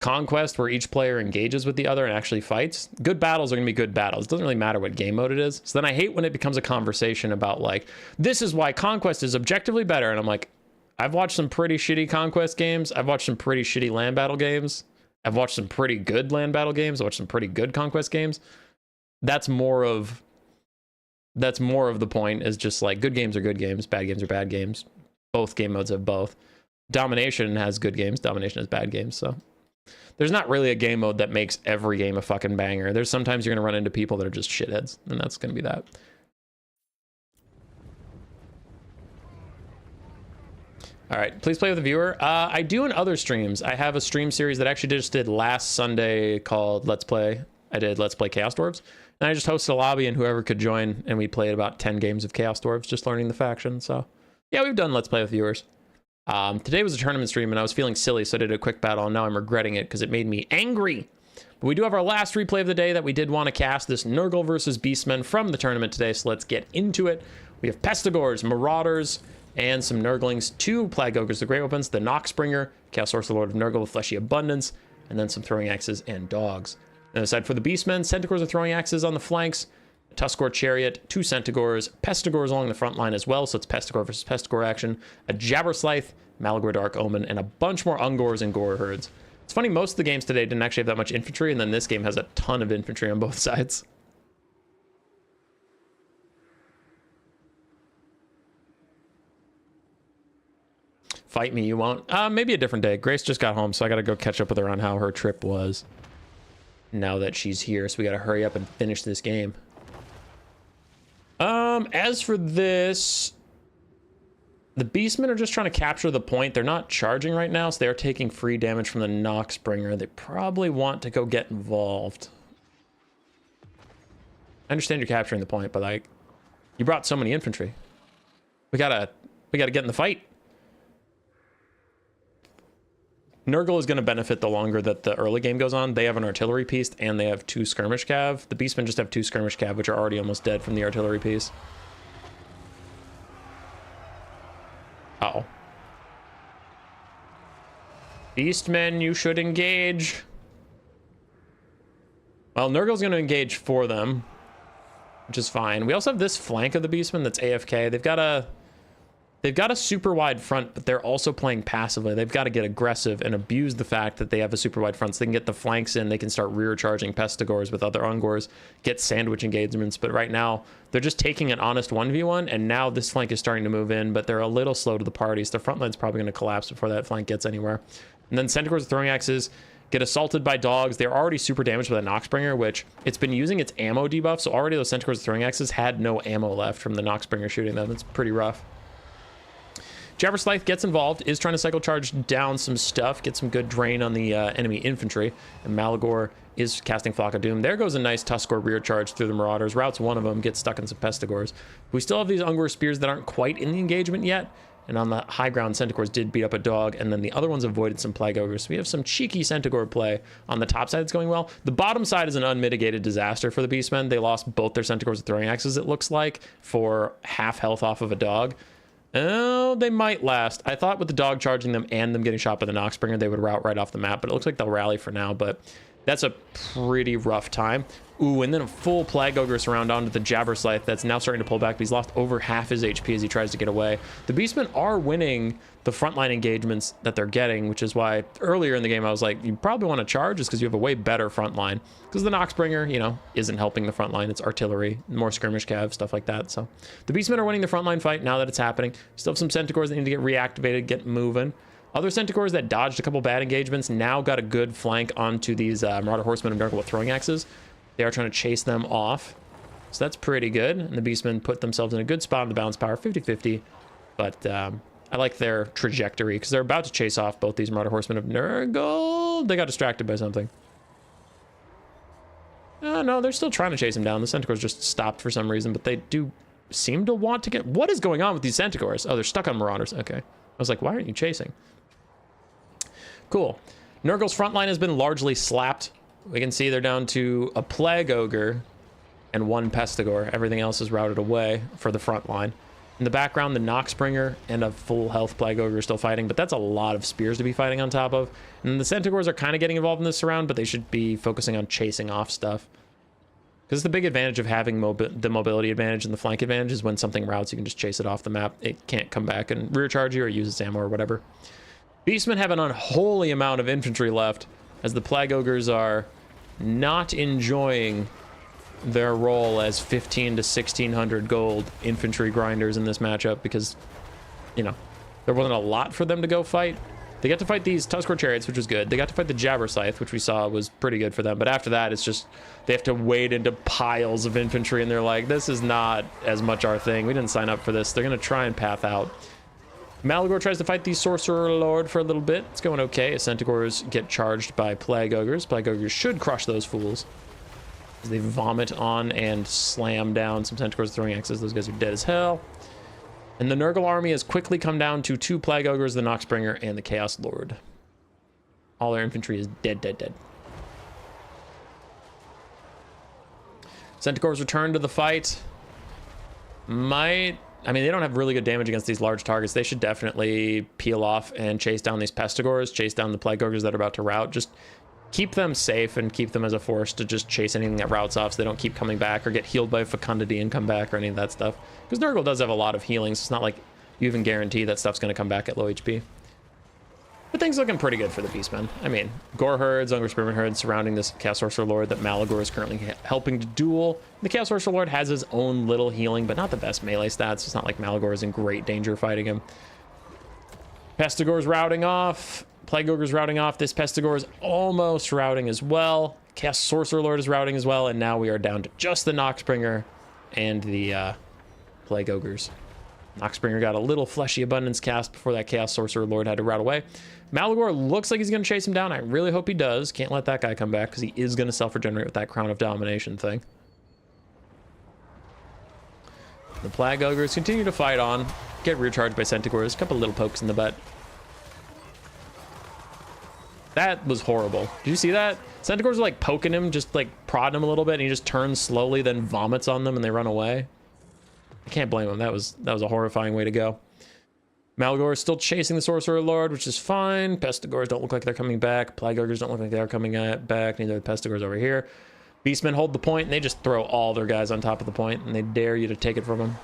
Conquest where each player engages with the other and actually fights. Good battles are going to be good battles. It doesn't really matter what game mode it is. So then I hate when it becomes a conversation about like, this is why Conquest is objectively better. And I'm like, I've watched some pretty shitty Conquest games. I've watched some pretty shitty land battle games. I've watched some pretty good land battle games. I've watched some pretty good Conquest games. That's more of the point, is just like, good games are good games, bad games are bad games. Both game modes have both. Domination has good games, Domination has bad games. So there's not really a game mode that makes every game a fucking banger. There's sometimes you're going to run into people that are just shitheads, and that's going to be that. All right, please play with a viewer. I do in other streams. I have a stream series that I actually just did last Sunday called Let's Play. I did Let's Play Chaos Dwarfs. And I just hosted a lobby and whoever could join, and we played about 10 games of Chaos Dwarfs, just learning the faction. So yeah, we've done Let's Play with viewers. Today was a tournament stream and I was feeling silly, so I did a quick battle and now I'm regretting it because it made me angry. But we do have our last replay of the day that we did want to cast, this Nurgle versus Beastmen from the tournament today. So let's get into it. We have Pestigors, Marauders, and some Nurglings, 2 Plague Ogres, the Great Weapons, the Noxbringer, Chaos Source, the Lord of Nurgle with Fleshy Abundance, and then some Throwing Axes and Dogs. And aside for the Beastmen, Centaurs are throwing axes on the flanks, Tuskor Chariot, 2 Centaurs, Pestigors along the front line as well, so it's Pestigor versus Pestigor action, a Jabberslythe, Malagor Dark Omen, and a bunch more Ungors and Gore Herds. It's funny, most of the games today didn't actually have that much infantry, and then this game has a ton of infantry on both sides. Fight me, you won't. Maybe a different day. Grace just got home, so I gotta go catch up with her on how her trip was. Now that she's here, so we gotta hurry up and finish this game. As for this, the Beastmen are just trying to capture the point. They're not charging right now, so they're taking free damage from the Noxbringer. They probably want to go get involved. I understand you're capturing the point, but like, you brought so many infantry. We gotta get in the fight. Nurgle is going to benefit the longer that the early game goes on. They have an artillery piece and they have 2 skirmish cav. The Beastmen just have 2 skirmish cav, which are already almost dead from the artillery piece. Uh-oh. Beastmen, you should engage. Well, Nurgle's going to engage for them, which is fine. We also have this flank of the Beastmen that's AFK. They've got a they've got a super wide front, but they're also playing passively. They've got to get aggressive and abuse the fact that they have a super wide front so they can get the flanks in. They can start rear charging Pestigors with other Ungors, get sandwich engagements. But right now, they're just taking an honest 1v1, and now this flank is starting to move in, but they're a little slow to the party. So their front line's probably going to collapse before that flank gets anywhere. And then Centaurs with throwing axes get assaulted by dogs. They're already super damaged by the Noxbringer, which it's been using its ammo debuff. So already those Centaurs with throwing axes had no ammo left from the Noxbringer shooting them. It's pretty rough. Jabberslythe gets involved, is trying to cycle charge down some stuff, get some good drain on the enemy infantry, and Malagor is casting Flock of Doom. There goes a nice Tuskor rear charge through the Marauders, routes one of them, gets stuck in some Pestigors. We still have these Ungor spears that aren't quite in the engagement yet, and on the high ground, Centaurs did beat up a dog, and then the other ones avoided some Plague Ogres. So we have some cheeky Centaur play on the top side that's going well. The bottom side is an unmitigated disaster for the Beastmen. They lost both their Centaurs with throwing axes, it looks like, for half health off of a dog. Oh, they might last. I thought with the dog charging them and them getting shot by the Noxbringer, they would route right off the map, but it looks like they'll rally for now, but that's a pretty rough time. Ooh, and then a full Plague Ogre surround onto the Jabberslythe that's now starting to pull back, but he's lost over half his HP as he tries to get away. The Beastmen are winning the frontline engagements that they're getting, which is why earlier in the game I was like, you probably want to charge just because you have a way better front line. Because the Noxbringer, you know, isn't helping the front line. It's artillery, more skirmish cav, stuff like that. So the Beastmen are winning the frontline fight now that it's happening. Still have some Centaurs that need to get reactivated, get moving. Other Centaurs that dodged a couple bad engagements now got a good flank onto these Marauder Horsemen of Nurgle with throwing axes. They are trying to chase them off. So that's pretty good. And the Beastmen put themselves in a good spot on the balance power, 50-50. But I like their trajectory because they're about to chase off both these Marauder Horsemen of Nurgle. They got distracted by something. No, they're still trying to chase him down. The Centaurs just stopped for some reason, but they do seem to want to get... What is going on with these Centaurs? Oh, they're stuck on Marauders. Okay. I was like, why aren't you chasing? Cool. Nurgle's front line has been largely slapped. We can see they're down to a Plague Ogre and one Pestigor. Everything else is routed away for the front line. In the background, the Noxbringer and a full health Plague Ogre are still fighting, but that's a lot of spears to be fighting on top of. And the Centaurs are kind of getting involved in this round, but they should be focusing on chasing off stuff. Because the big advantage of having the mobility advantage and the flank advantage is when something routes, you can just chase it off the map. It can't come back and rear charge you or use its ammo or whatever. Beastmen have an unholy amount of infantry left, as the Plague Ogres are not enjoying their role as 15 to 1600 gold infantry grinders in this matchup because, you know, there wasn't a lot for them to go fight. They got to fight these Tuskor Chariots, which was good. They got to fight the Jabberslythe, which we saw was pretty good for them. But after that, it's just they have to wade into piles of infantry, and they're like, this is not as much our thing. We didn't sign up for this. They're going to try and path out. Malagor tries to fight the Sorcerer Lord for a little bit. It's going okay as Centaurs get charged by Plague Ogres. Plague Ogres should crush those fools as they vomit on and slam down some Centaurs throwing axes. Those guys are dead as hell. And the Nurgle army has quickly come down to 2 Plague Ogres, the Noxbringer, and the Chaos Lord. All their infantry is dead, dead, dead. Centaurs return to the fight. I mean, they don't have really good damage against these large targets. They should definitely peel off and chase down these Pestigors, chase down the Plague Ogres that are about to rout. Just keep them safe and keep them as a force to just chase anything that routes off so they don't keep coming back or get healed by Fecundity and come back or any of that stuff. Because Nurgle does have a lot of healing, so it's not like you even guarantee that stuff's going to come back at low HP. But things looking pretty good for the Beastmen. I mean, Gore Herds, Ungor Spearman Herds surrounding this Chaos Sorcerer Lord that Malagor is currently helping to duel. The Chaos Sorcerer Lord has his own little healing, but not the best melee stats. It's not like Malagor is in great danger fighting him. Pestigor's routing off. Plague Ogre's routing off. This Pestigor is almost routing as well. Chaos Sorcerer Lord is routing as well, and now we are down to just the Noxbringer and the Plague Ogres. Noxbringer got a little fleshy abundance cast before that Chaos Sorcerer Lord had to rout away. Malagor looks like he's going to chase him down. I really hope he does. Can't let that guy come back because he is going to self-regenerate with that Crown of Domination thing. The Plague Ogres continue to fight on. Get rear charged by Centaurs. A couple little pokes in the butt. That was horrible. Did you see that? Centaurs are like poking him, just like prodding him a little bit, and he just turns slowly, then vomits on them, and they run away. I can't blame him. That was a horrifying way to go. Malagor is still chasing the Sorcerer Lord, which is fine. Pestigors don't look like they're coming back. Plague Ogres don't look like they're coming back. Neither the Pestigors over here. Beastmen hold the point, and they just throw all their guys on top of the point, and they dare you to take it from them.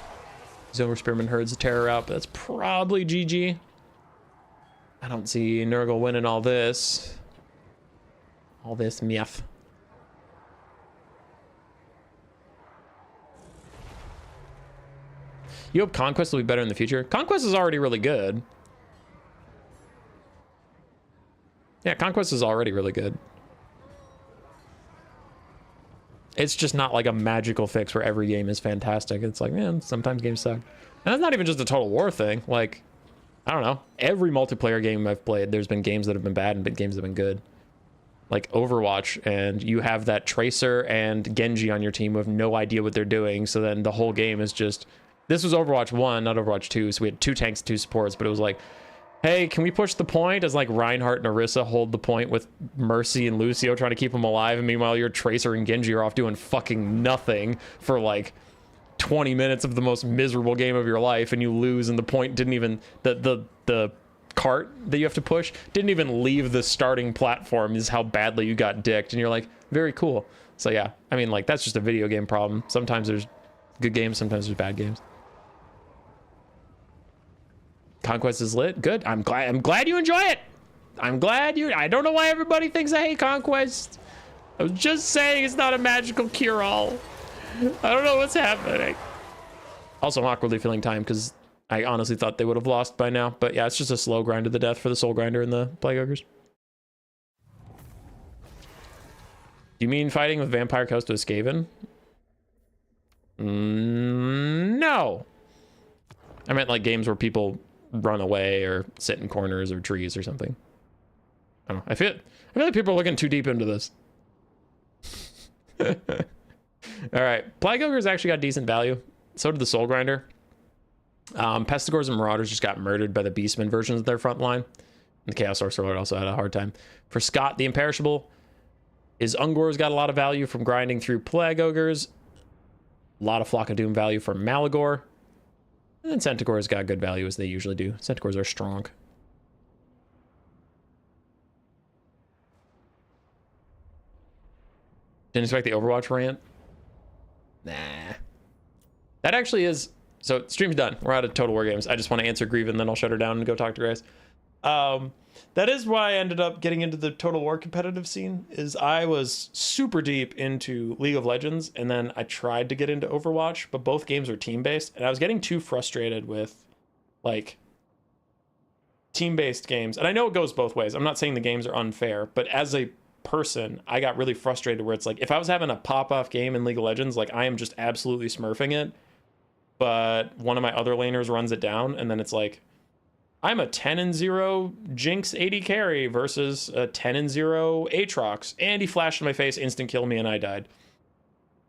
Zilver Spearman herds the terror out, but that's probably GG. I don't see Nurgle winning all this. All this myth. You hope Conquest will be better in the future? Conquest is already really good. Yeah, Conquest is already really good. It's just not like a magical fix where every game is fantastic. It's like, man, sometimes games suck. And that's not even just a Total War thing. Like, I don't know. Every multiplayer game I've played, there's been games that have been bad and games that have been good. Like Overwatch, and you have that Tracer and Genji on your team who have no idea what they're doing. So then the whole game is just... This was Overwatch 1, not Overwatch 2. So we had 2 tanks, 2 supports, but it was like, hey, can we push the point? As like Reinhardt and Orisa hold the point with Mercy and Lucio trying to keep them alive. And meanwhile, your Tracer and Genji are off doing fucking nothing for like 20 minutes of the most miserable game of your life. And you lose, and the point didn't even, the cart that you have to push didn't even leave the starting platform, is how badly you got dicked. And you're like, very cool. So yeah, I mean, like, that's just a video game problem. Sometimes there's good games, sometimes there's bad games. Conquest is lit. Good. I'm glad you enjoy it. I don't know why everybody thinks I hate Conquest. I was just saying it's not a magical cure-all. I don't know what's happening. Also, I'm awkwardly filling time because I honestly thought they would have lost by now. But yeah, it's just a slow grind to the death for the Soul Grinder and the Plague Ogres. Do you mean fighting with Vampire Coast with Skaven? No. I meant like games where people run away or sit in corners or trees or something. I don't know. I feel like people are looking too deep into this. All right. Plague Ogres actually got decent value. So did the Soul Grinder. Pestigores and Marauders just got murdered by the Beastmen versions of their front line. And the Chaos Sorcerer Lord also had a hard time. For Scott, the Imperishable, his Ungor's got a lot of value from grinding through Plague Ogres. A lot of Flock of Doom value from Malagor. And then Centaur's got good value, as they usually do. Centaurs are strong. Didn't expect the Overwatch rant? Nah. That actually is... So, stream's done. We're out of Total War games. I just want to answer Grieve, and then I'll shut her down and go talk to Grace. That is why I ended up getting into the Total War competitive scene, is I was super deep into League of Legends, and then I tried to get into Overwatch, but both games are team-based, and I was getting too frustrated with, like, team-based games. And I know it goes both ways. I'm not saying the games are unfair, but as a person, I got really frustrated where it's like, if I was having a pop-off game in League of Legends, like, I am just absolutely smurfing it, but one of my other laners runs it down, and then it's like, I'm a 10-0 Jinx AD carry versus a 10-0 Aatrox, and he flashed in my face, instant kill me, and I died.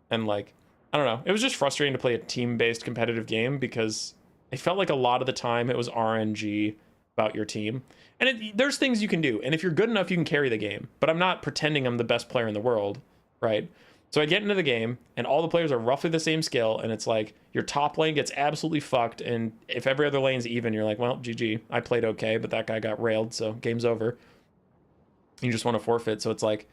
And like, I don't know. It was just frustrating to play a team-based competitive game because it felt like a lot of the time it was RNG about your team. And there's things you can do, and if you're good enough, you can carry the game. But I'm not pretending I'm the best player in the world, right? So I get into the game, and all the players are roughly the same skill, and it's like, your top lane gets absolutely fucked, and if every other lane's even, you're like, well, GG. I played okay, but that guy got railed, so game's over. You just want to forfeit, so it's like,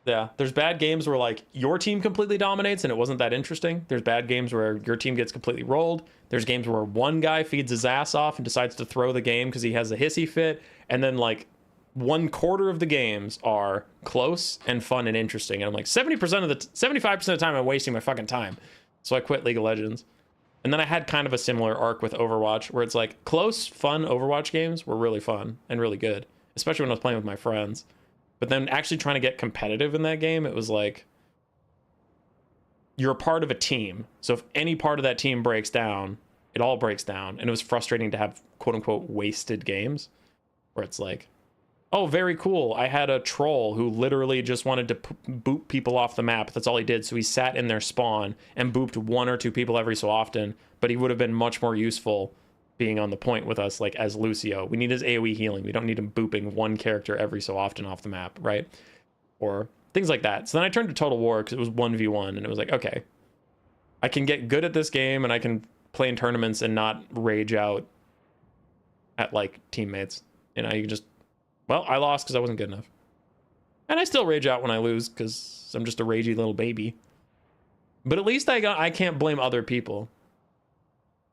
yeah, there's bad games where, like, your team completely dominates, and it wasn't that interesting. There's bad games where your team gets completely rolled. There's games where one guy feeds his ass off and decides to throw the game because he has a hissy fit, and then, like, 1/4 of the games are close and fun and interesting. And I'm like, 75% of the time I'm wasting my fucking time. So I quit League of Legends. And then I had kind of a similar arc with Overwatch where it's like close, fun Overwatch games were really fun and really good, especially when I was playing with my friends. But then actually trying to get competitive in that game, it was like, you're a part of a team. So if any part of that team breaks down, it all breaks down. And it was frustrating to have quote unquote wasted games where it's like, oh, very cool. I had a troll who literally just wanted to boop people off the map. That's all he did. So he sat in their spawn and booped 1 or 2 people every so often. But he would have been much more useful being on the point with us, like as Lucio. We need his AoE healing. We don't need him booping one character every so often off the map, right? Or things like that. So then I turned to Total War because it was 1v1. And it was like, okay, I can get good at this game and I can play in tournaments and not rage out at like teammates. You know, you can just... Well, I lost because I wasn't good enough. And I still rage out when I lose because I'm just a ragey little baby. But at least I can't blame other people.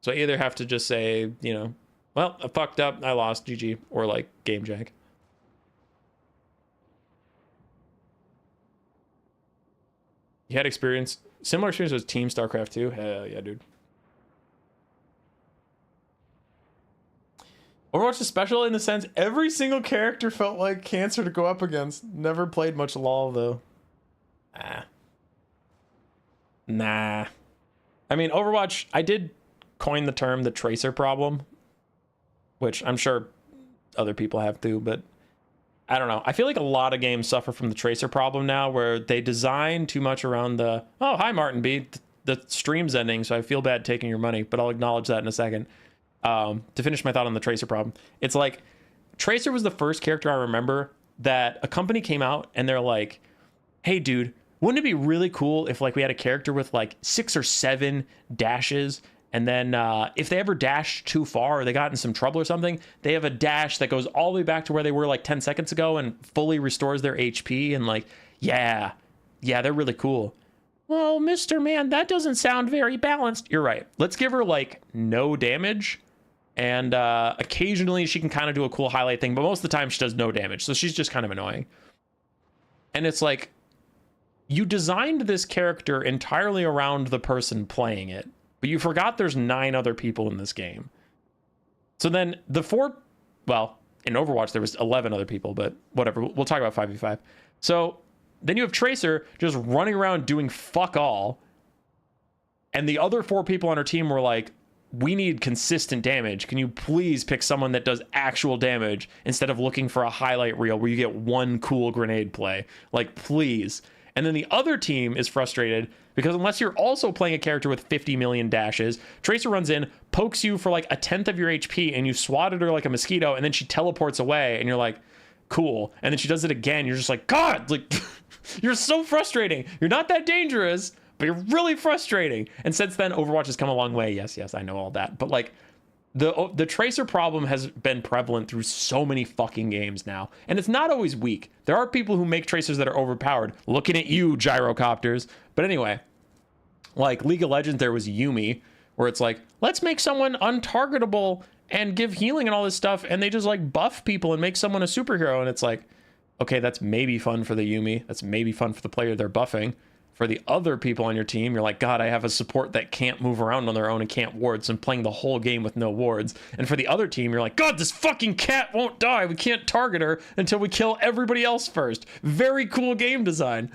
So I either have to just say, you know, well, I fucked up, I lost, GG, or like game jag. You had similar experience with Team StarCraft 2? Hell yeah, dude. Overwatch is special in the sense every single character felt like cancer to go up against. Never played much LoL though. Nah. I mean, Overwatch, I did coin the term the tracer problem, which I'm sure other people have too, but I don't know. I feel like a lot of games suffer from the tracer problem now, where they design too much around the, oh, hi, Martin B. The stream's ending, so I feel bad taking your money, but I'll acknowledge that in a second. To finish my thought on the tracer problem, it's like Tracer was the first character I remember that a company came out and they're like, hey, dude, wouldn't it be really cool if like we had a character with like 6 or 7 dashes, and then if they ever dash too far or they got in some trouble or something, they have a dash that goes all the way back to where they were like 10 seconds ago and fully restores their HP. And like, yeah, they're really cool. Well, Mr. Man, that doesn't sound very balanced. You're right. Let's give her like no damage. And occasionally she can kind of do a cool highlight thing, but most of the time she does no damage. So she's just kind of annoying. And it's like, you designed this character entirely around the person playing it, but you forgot there's 9 other people in this game. So then in Overwatch there was 11 other people, but whatever, we'll talk about 5v5. So then you have Tracer just running around doing fuck all, and the other 4 people on her team were like, we need consistent damage. Can you please pick someone that does actual damage instead of looking for a highlight reel where you get one cool grenade play? Like, please. And then the other team is frustrated because unless you're also playing a character with 50 million dashes, Tracer runs in, pokes you for like 1/10 of your HP, and you swatted her like a mosquito, and then she teleports away, and you're like, cool. And then she does it again. You're just like, God, like, you're so frustrating. You're not that dangerous, but you're really frustrating. And since then, Overwatch has come a long way. Yes, I know all that. But like, the Tracer problem has been prevalent through so many fucking games now. And it's not always weak. There are people who make Tracers that are overpowered. Looking at you, gyrocopters. But anyway, like League of Legends, there was Yuumi, where it's like, let's make someone untargetable and give healing and all this stuff, and they just like buff people and make someone a superhero. And it's like, okay, that's maybe fun for the Yuumi. That's maybe fun for the player they're buffing. For the other people on your team, you're like, God, I have a support that can't move around on their own and can't ward, so I'm playing the whole game with no wards. And for the other team, you're like, God, this fucking cat won't die. We can't target her until we kill everybody else first. Very cool game design.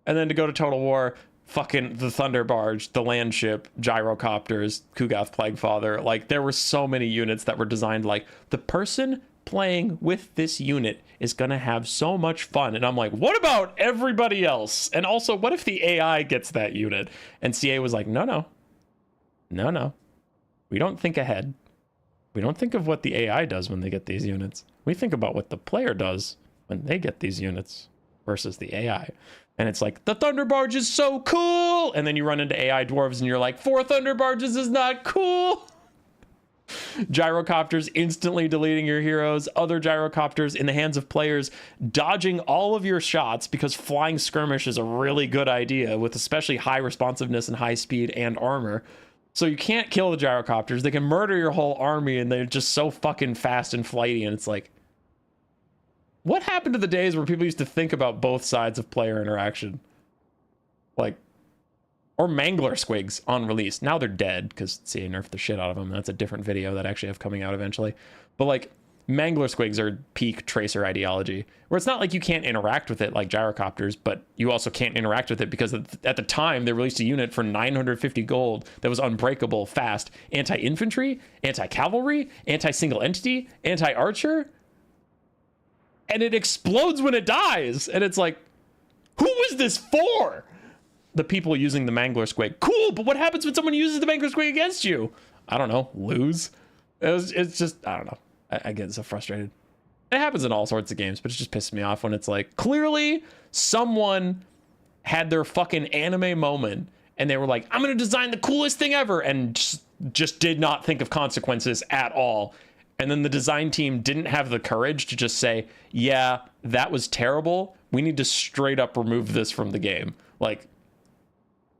And then to go to Total War, fucking the Thunder Barge, the land ship, gyrocopters, Kugath Plaguefather. Like, there were so many units that were designed like, the person playing with this unit is gonna have so much fun. And I'm like, what about everybody else? And also, what if the AI gets that unit? And CA was like, no, we don't think ahead. We don't think of what the AI does when they get these units. We think about what the player does when they get these units versus the AI. And it's like, the Thunder Barge is so cool, and then you run into AI dwarves and you're like, 4 Thunder Barges is not cool. Gyrocopters instantly deleting your heroes, other gyrocopters in the hands of players dodging all of your shots because flying skirmish is a really good idea with especially high responsiveness and high speed and armor. So you can't kill the gyrocopters. They can murder your whole army and they're just so fucking fast and flighty. And it's like, what happened to the days where people used to think about both sides of player interaction? Like, or Mangler Squigs on release. Now they're dead because CA nerfed the shit out of them. That's a different video that I actually have coming out eventually. But like, Mangler Squigs are peak Tracer ideology, where it's not like you can't interact with it like gyrocopters, but you also can't interact with it because at the time they released a unit for 950 gold that was unbreakable, fast, anti-infantry, anti-cavalry, anti-single entity, anti-archer, and it explodes when it dies. And it's like, who was this for? The people using the Mangler Squig. Cool, but what happens when someone uses the Mangler Squig against you? I don't know, lose? It's just, I don't know. I get so frustrated. It happens in all sorts of games, but it just pisses me off when it's like, clearly someone had their fucking anime moment and they were like, I'm gonna design the coolest thing ever, and just did not think of consequences at all. And then the design team didn't have the courage to just say, yeah, that was terrible. We need to straight up remove this from the game. Like,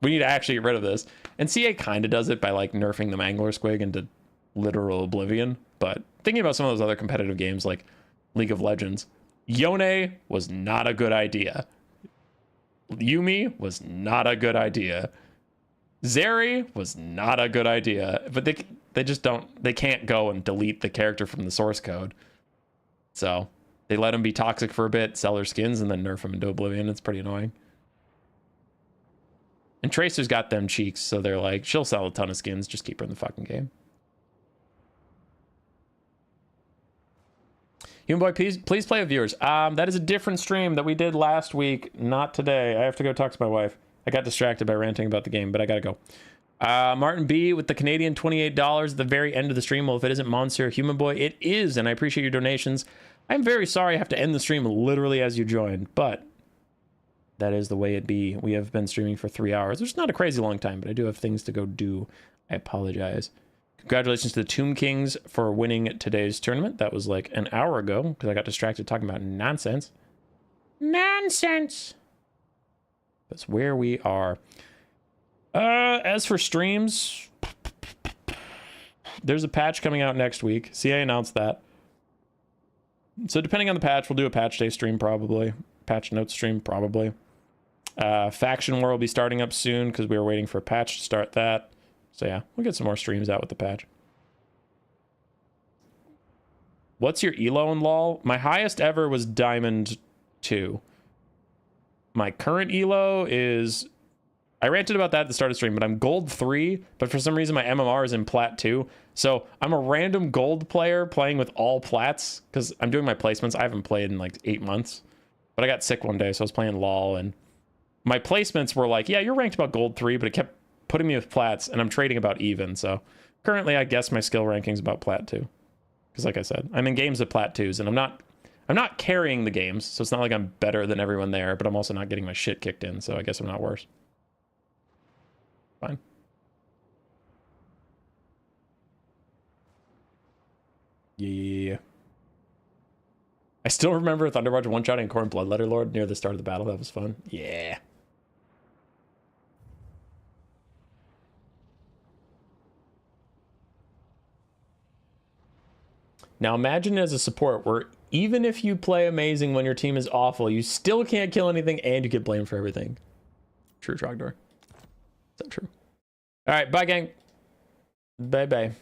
we need to actually get rid of this. And CA kind of does it by like nerfing the Mangler Squig into literal oblivion. But thinking about some of those other competitive games like League of Legends, Yone was not a good idea. Yumi was not a good idea. Zeri was not a good idea. But they just don't, they can't go and delete the character from the source code. So they let them be toxic for a bit, sell their skins, and then nerf them into oblivion. It's pretty annoying. And Tracer's got them cheeks, so they're like, she'll sell a ton of skins, just keep her in the fucking game. Human Boy, please play with viewers. That is a different stream that we did last week, not today. I have to go talk to my wife. I got distracted by ranting about the game, but I gotta go. Martin B with the Canadian $28 at the very end of the stream. Well, if it isn't Monsieur Human Boy, it is, and I appreciate your donations. I'm very sorry I have to end the stream literally as you joined, but that is the way it be. We have been streaming for 3 hours, which is not a crazy long time, but I do have things to go do. I apologize. Congratulations to the Tomb Kings for winning today's tournament. That was like an hour ago because I got distracted talking about nonsense. Nonsense! That's where we are. As for streams, there's a patch coming out next week. CA announced that. So depending on the patch, we'll do a patch day stream probably. Patch notes stream probably. Faction War will be starting up soon because we were waiting for a patch to start that. So yeah, we'll get some more streams out with the patch. What's your elo in LoL? My highest ever was Diamond 2. My current elo is... I ranted about that at the start of the stream, but I'm Gold 3, but for some reason my MMR is in Plat 2. So I'm a random gold player playing with all plats because I'm doing my placements. I haven't played in like 8 months, but I got sick one day, so I was playing LoL, and my placements were like, yeah, you're ranked about Gold 3, but it kept putting me with plats, and I'm trading about even. So currently, I guess my skill ranking's about Plat 2. Because like I said, I'm in games with Plat 2s, and I'm not carrying the games, so it's not like I'm better than everyone there, but I'm also not getting my shit kicked in, so I guess I'm not worse. Fine. Yeah. I still remember Thunderbarge one-shotting Khorne Bloodletter Lord near the start of the battle. That was fun. Yeah. Now imagine as a support where even if you play amazing when your team is awful, you still can't kill anything and you get blamed for everything. True, Trogdor. Is that true? All right, bye, gang. Bye-bye.